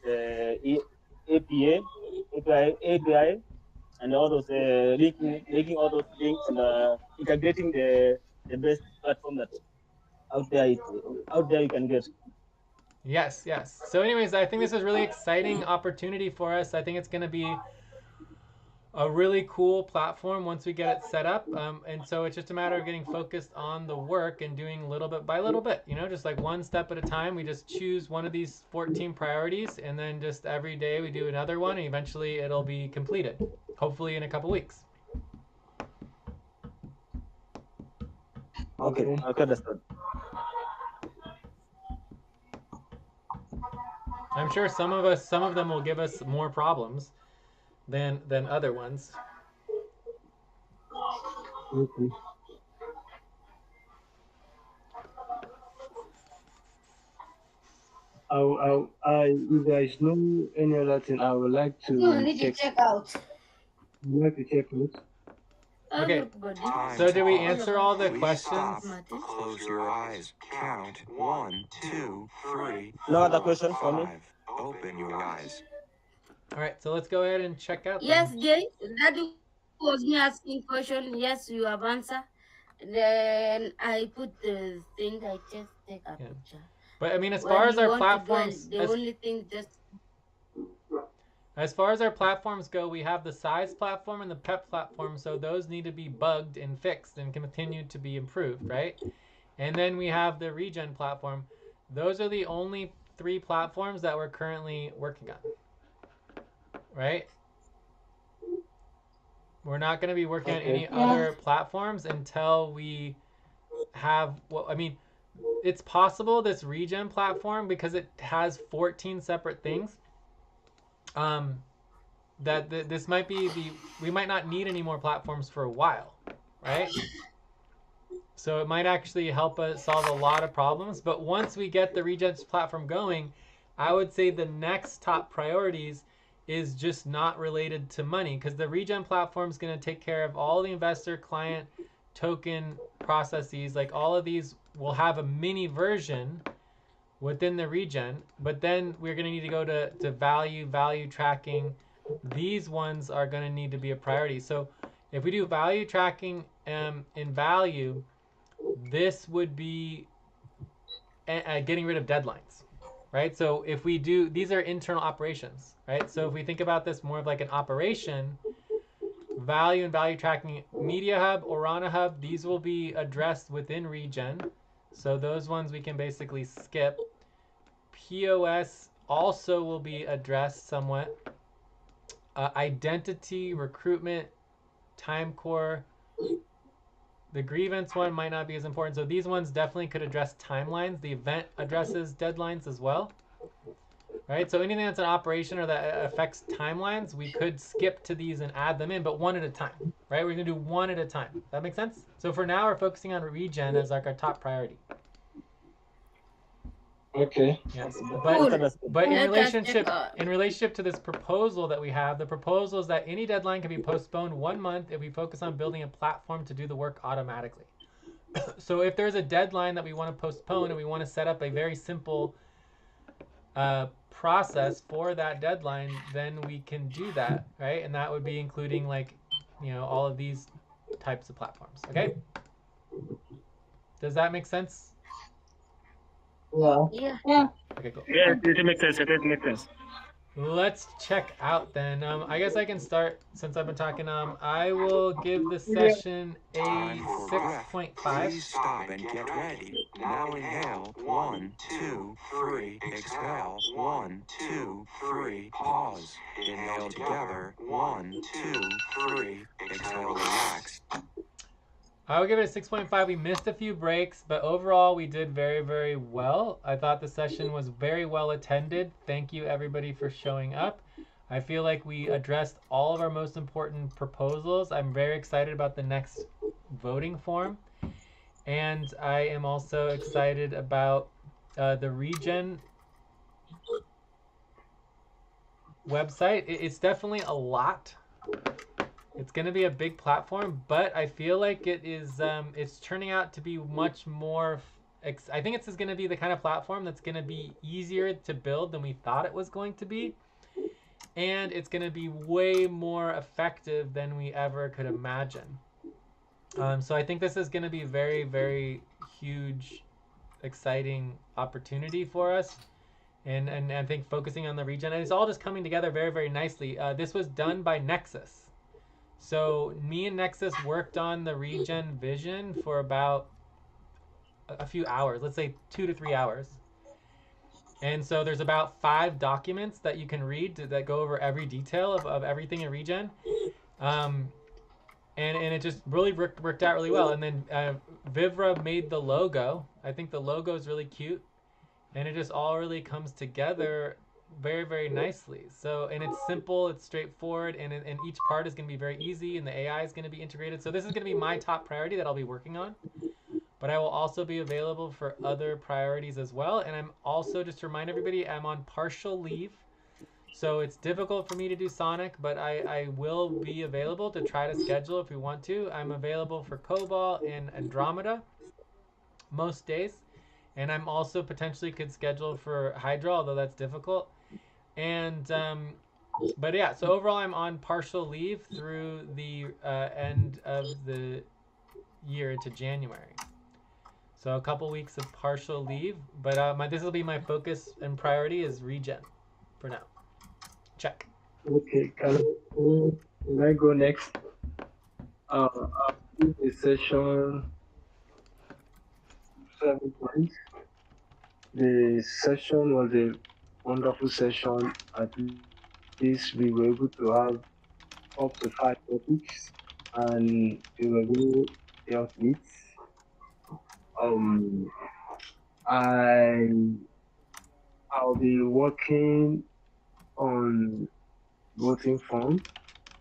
Speaker 4: API, and all those linking all those links and integrating the best platform that out there you can get.
Speaker 2: Yes. So anyways, I think this is a really exciting opportunity for us. I think it's going to be a really cool platform once we get it set up, and so it's just a matter of getting focused on the work and doing little bit by little bit, just like one step at a time. We just choose one of these 14 priorities, and then just every day we do another one, and eventually it'll be completed, hopefully in a couple weeks.
Speaker 4: Okay, understood.
Speaker 2: I'm sure some of them will give us more problems than other ones.
Speaker 6: Okay. If there is no any other thing, I would like to
Speaker 5: check out.
Speaker 2: Okay. So did we answer all the questions?
Speaker 1: Stop. Close your eyes. Count 1, 2, 3.
Speaker 4: No other questions for me?
Speaker 1: Open your eyes.
Speaker 2: All right, so let's go ahead and check out.
Speaker 5: Yes,
Speaker 2: then.
Speaker 5: Jay, that was me asking question. Yes, you have answered. Then I put the thing. I just take a
Speaker 2: Yeah.
Speaker 5: picture.
Speaker 2: But I mean, as
Speaker 5: When
Speaker 2: far as
Speaker 5: you
Speaker 2: our
Speaker 5: want to do it,
Speaker 2: platforms,
Speaker 5: the only thing just
Speaker 2: as far as our platforms go, we have the size platform and the PEP platform, so those need to be bugged and fixed and continue to be improved, right? And then we have the regen platform. Those are the only 3 platforms that we're currently working on, right? We're not going to be working on any other platforms until we have, well, I mean, it's possible this regen platform, because it has 14 separate things, that this might be we might not need any more platforms for a while, right? So it might actually help us solve a lot of problems. But once we get the regen platform going, I would say the next top priorities is just not related to money, because the regen platform is going to take care of all the investor, client, token processes. Like all of these will have a mini version within the regen, but then we're going to need to go to value tracking. These ones are going to need to be a priority. So if we do value tracking in value, this would be getting rid of deadlines, right? So if we do, these are internal operations, right? So if we think about this more of like an operation, value and value tracking, Media Hub, Orana Hub, these will be addressed within regen. So those ones we can basically skip. POS also will be addressed somewhat. Identity, recruitment, time core. The grievance one might not be as important. So these ones definitely could address timelines. The event addresses deadlines as well. Right? So anything that's an operation or that affects timelines, we could skip to these and add them in, but one at a time. Right? We're going to do one at a time. That makes sense? So for now, we're focusing on regen as like our top priority.
Speaker 6: Okay.
Speaker 2: Yes.
Speaker 5: Cool.
Speaker 2: But in
Speaker 5: Let us check
Speaker 2: relationship to this proposal that we have, the proposal is that any deadline can be postponed 1 month if we focus on building a platform to do the work automatically. So if there's a deadline that we want to postpone and we want to set up a very simple process for that deadline, then we can do that, right? And that would be including like, all of these types of platforms. Okay? Does that make sense?
Speaker 5: Yeah.
Speaker 2: Okay, cool.
Speaker 4: Yes, it makes sense. It makes sense.
Speaker 2: Let's check out then. I guess I can start since I've been talking. I will give the session a
Speaker 1: Time for breath.
Speaker 2: 6.5.
Speaker 1: Please stop and get ready. Now inhale. 1, 2, 3. Exhale. 1, 2, 3. Pause. Inhale together. 1, 2, 3. Exhale. Relax.
Speaker 2: I will give it a 6.5. We missed a few breaks, but overall we did very, very well. I thought the session was very well attended. Thank you everybody for showing up. I feel like we addressed all of our most important proposals. I'm very excited about the next voting form. And I am also excited about the regen website. It's definitely a lot. It's going to be a big platform, but I feel like it is. It's turning out to be much more. I think it's going to be the kind of platform that's going to be easier to build than we thought it was going to be, and it's going to be way more effective than we ever could imagine. So I think this is going to be a very, very huge, exciting opportunity for us. And I think focusing on the regen, and it's all just coming together very, very nicely. This was done by Nexus. So me and Nexus worked on the regen vision for about a few hours, let's say 2 to 3 hours. And so there's about 5 documents that you can read that go over every detail of everything in regen. And it just really worked out really well. And then Vivra made the logo. I think the logo is really cute. And it just all really comes together very, very nicely. So, and it's simple, it's straightforward, and each part is going to be very easy, and the AI is going to be integrated. So this is going to be my top priority that I'll be working on. But I will also be available for other priorities as well. And I'm also, just to remind everybody, I'm on partial leave. So it's difficult for me to do Sonic, but I will be available to try to schedule if we want to. I'm available for COBOL and Andromeda most days. And I'm also potentially could schedule for Hydra, although that's difficult. And but yeah, so overall I'm on partial leave through the end of the year into January. So a couple weeks of partial leave, but this will be my focus and priority is regen for now. Check.
Speaker 6: Okay, can I go next? The session 7 points. The session was a wonderful session. At least we were able to have up to 5 topics, and we were very dealt with. Um, I I'll be working on voting form,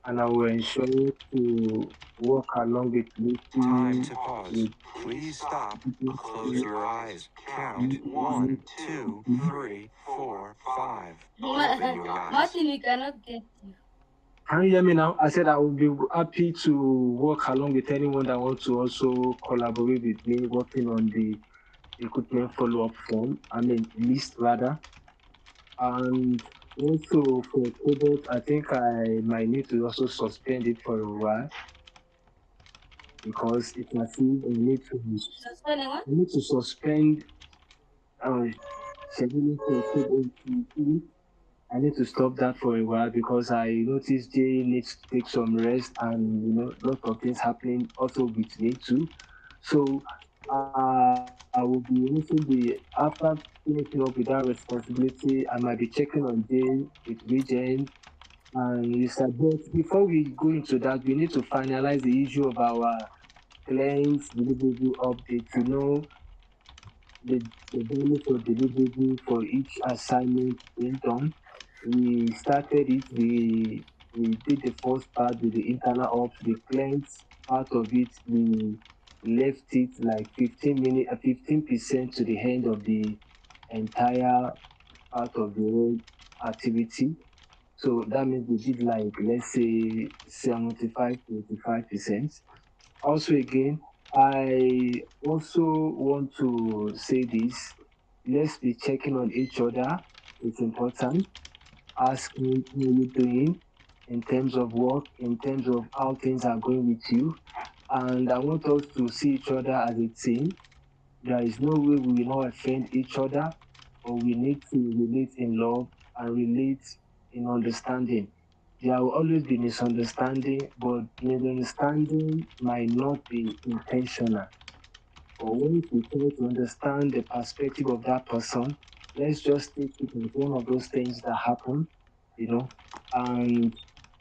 Speaker 6: and I will ensure to work along with
Speaker 1: Time
Speaker 6: Lucy
Speaker 1: to pause.
Speaker 6: with
Speaker 1: Please stop. Close your eyes. Count 1, 2, 3, 4, 5. Open your eyes.
Speaker 5: Martin, we cannot get you.
Speaker 6: Can you hear me now? I said I would be happy to work along with anyone that wants to also collaborate with me working on the recruitment follow-up form, list rather. And also for Cobalt, I think I might need to also suspend it for a while because it must I
Speaker 5: Suspending what?
Speaker 6: need to suspend scheduling for Cobalt. I need to stop that for a while because I noticed Jay needs to take some rest and a lot of things happening also with me too. So I will be also be after finishing up with that responsibility, I might be checking on Jay with Regen and Mr. But before we go into that, we need to finalize the issue of our claims deliverable update. The value for deliverable for each assignment being done. We started it, we did the first part with the internal ops, the claims part of it, we left it like 15% to the end of the entire part of the whole activity. So that means we did like, let's say 75 to 85%. Also again, I also want to say this. Let's be checking on each other. It's important. Asking how you're doing in terms of work, in terms of how things are going with you. And I want us to see each other as a team. There is no way we will not offend each other, but we need to relate in love and relate in understanding. There will always be misunderstanding, but misunderstanding might not be intentional. But once we try to understand the perspective of that person, let's just take it as one of those things that happen, and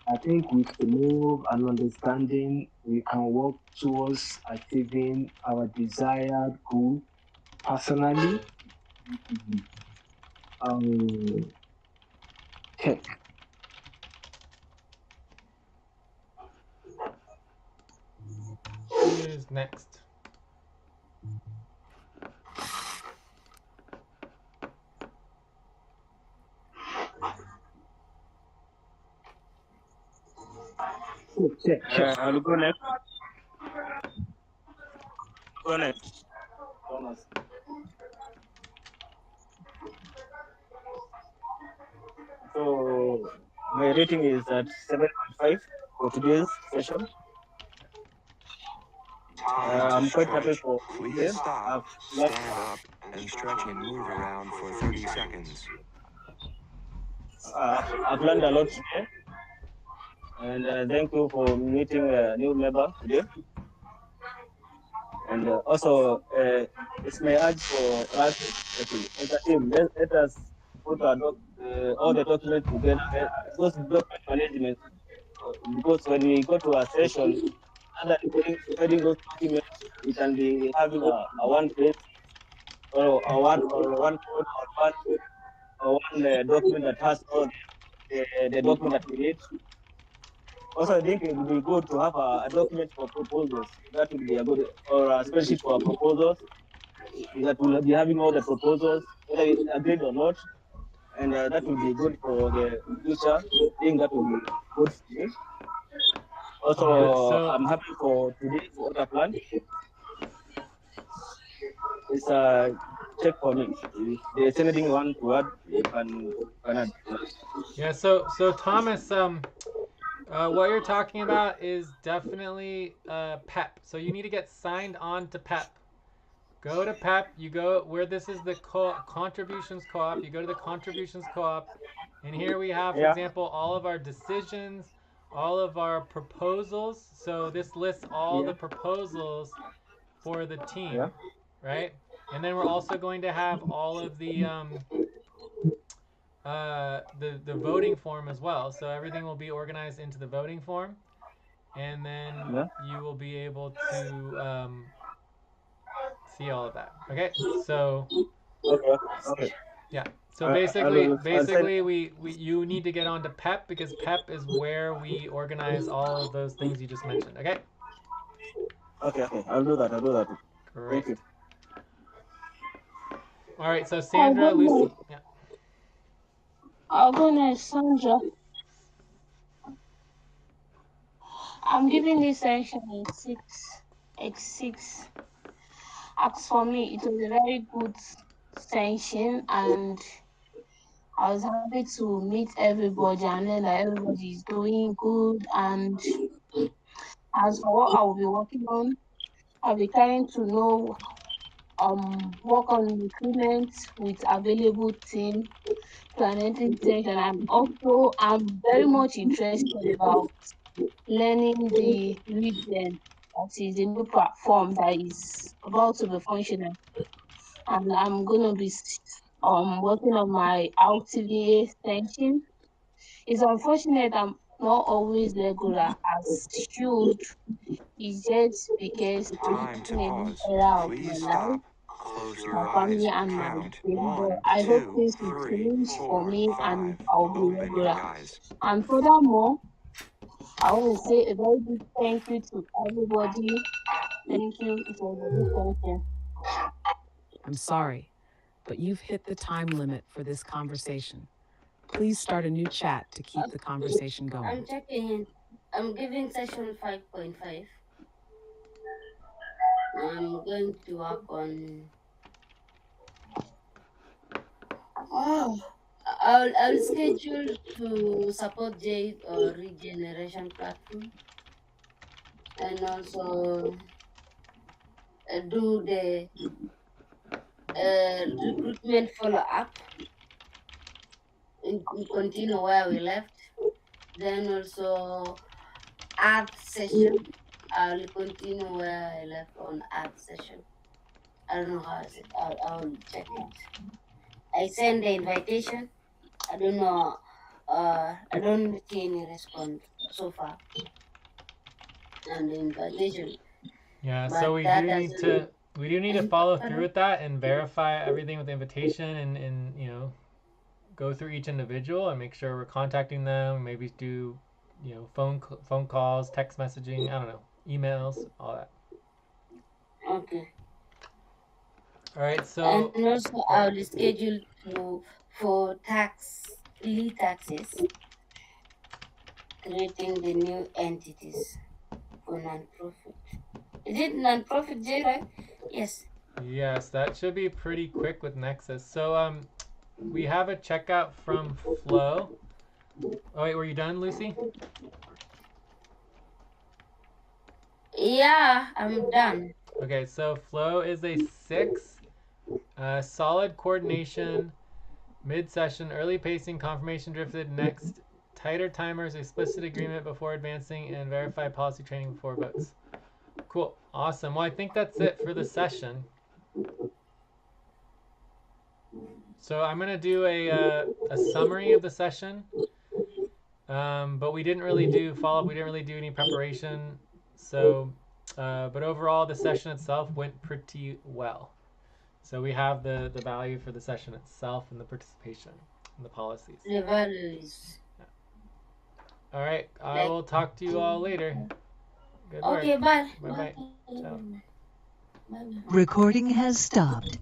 Speaker 6: I think with the love and understanding, we can work towards achieving our desired goal. Personally, check.
Speaker 2: Who's next?
Speaker 6: Check.
Speaker 4: I'll go next. Go next. Thomas. So my rating is at 7.5 for today's session.
Speaker 1: Time
Speaker 4: I'm
Speaker 1: to
Speaker 4: quite happy
Speaker 1: stretch.
Speaker 4: for
Speaker 1: Please
Speaker 4: today.
Speaker 1: stop, stand up, and stretch and move around for 30 seconds.
Speaker 4: I've learned a lot today, and thank you for meeting a new member today. And also, it's my urge for us as a team. Let us put all the documents together. Because document management, because when we go to a session, other than preparing those documents, we can be having a one page or a one or one code or one document that has all the document that we need. Also, I think it would be good to have a document for proposals. That would be a good, or a spreadsheet for proposals that will be having all the proposals, whether it's agreed or not. And that will be good for the future. I think that will be good for me. Also, I'm happy for today's water plan. It's check for me. If there's anything you want to add, you can add.
Speaker 2: Yeah. So Thomas, what you're talking about is definitely PEP. So you need to get signed on to PEP. Go to PEP. You go where this is the contributions co-op. You go to the contributions co-op, and here we have, for
Speaker 4: Yeah.
Speaker 2: example, all of our decisions, all of our proposals. So this lists all the proposals for the team, right? And then we're also going to have all of the voting form as well. So everything will be organized into the voting form, and then you will be able to see all of that. Okay, so
Speaker 4: Okay.
Speaker 2: yeah. So basically, we you need to get onto PEP because PEP is where we organize all of those things you just mentioned. Okay.
Speaker 4: Okay. I'll do that.
Speaker 2: Great.
Speaker 4: Thank you.
Speaker 2: All right. So Sandra, Lucy. Yeah.
Speaker 7: I'll go next, Sandra. I'm giving this section a 6. As for me, it was a very good session, and I was happy to meet everybody and then that everybody is doing good. And as for what I will be working on, I'll be trying to know work on recruitment with available team, planning session. I'm very much interested about learning the region, that is the new platform that is about to be functional. And I'm gonna be working on my RTVA extension. It's unfortunate I'm not always regular as should. It's just because I'm
Speaker 1: Time to
Speaker 7: in a new
Speaker 1: pause.
Speaker 7: era of my
Speaker 1: Please
Speaker 7: life,
Speaker 1: stop. Close
Speaker 7: my
Speaker 1: your
Speaker 7: family
Speaker 1: eyes.
Speaker 7: and my
Speaker 1: Count
Speaker 7: dream. But
Speaker 1: 1,
Speaker 7: I hope
Speaker 1: 2,
Speaker 7: things will
Speaker 1: 3,
Speaker 7: change for
Speaker 1: 4,
Speaker 7: me and
Speaker 1: 5.
Speaker 7: I'll be
Speaker 1: Open your
Speaker 7: regular.
Speaker 1: eyes.
Speaker 7: And furthermore, I want to say a very big thank you to everybody. Thank you. It was a good session.
Speaker 8: I'm sorry, but you've hit the time limit for this conversation. Please start a new chat to keep the conversation going.
Speaker 5: I'm checking in. I'm giving session 5.5. I'm going to work on. I'll schedule to support Jade or regeneration platform, and also do the recruitment follow up and continue where we left. Then also art session. I'll continue where I left on art session. I don't know how is it. I'll check it. I send the invitation. I don't know. I don't see any response so far on the invitation.
Speaker 2: Yeah.
Speaker 5: But
Speaker 2: So we
Speaker 5: that
Speaker 2: do need to follow through with that and verify everything with the invitation and go through each individual and make sure we're contacting them. Maybe do phone calls, text messaging. I don't know, emails, all that.
Speaker 5: Okay.
Speaker 2: All right. So
Speaker 5: and also I'll schedule for lead taxes, creating the new entities for non-profit. Is it non-profit, Jay, right? Yes.
Speaker 2: Yes, that should be pretty quick with Nexus. So we have a checkout from Flo. Oh wait, were you done, Lucy?
Speaker 5: Yeah, I'm done.
Speaker 2: Okay, so Flo is a 6. Solid coordination, mid-session, early pacing, confirmation drifted, next, tighter timers, explicit agreement before advancing, and verify policy training before votes. Cool, awesome. Well, I think that's it for the session. So I'm gonna do a summary of the session, but we didn't really do follow-up. We didn't really do any preparation. So, but overall, the session itself went pretty well. So we have the value for the session itself and the participation and the policies.
Speaker 5: The values.
Speaker 2: All right, I will talk to you all later. Good work.
Speaker 5: Okay, bye.
Speaker 2: Bye-bye. Ciao.
Speaker 5: Bye.
Speaker 10: Recording has stopped.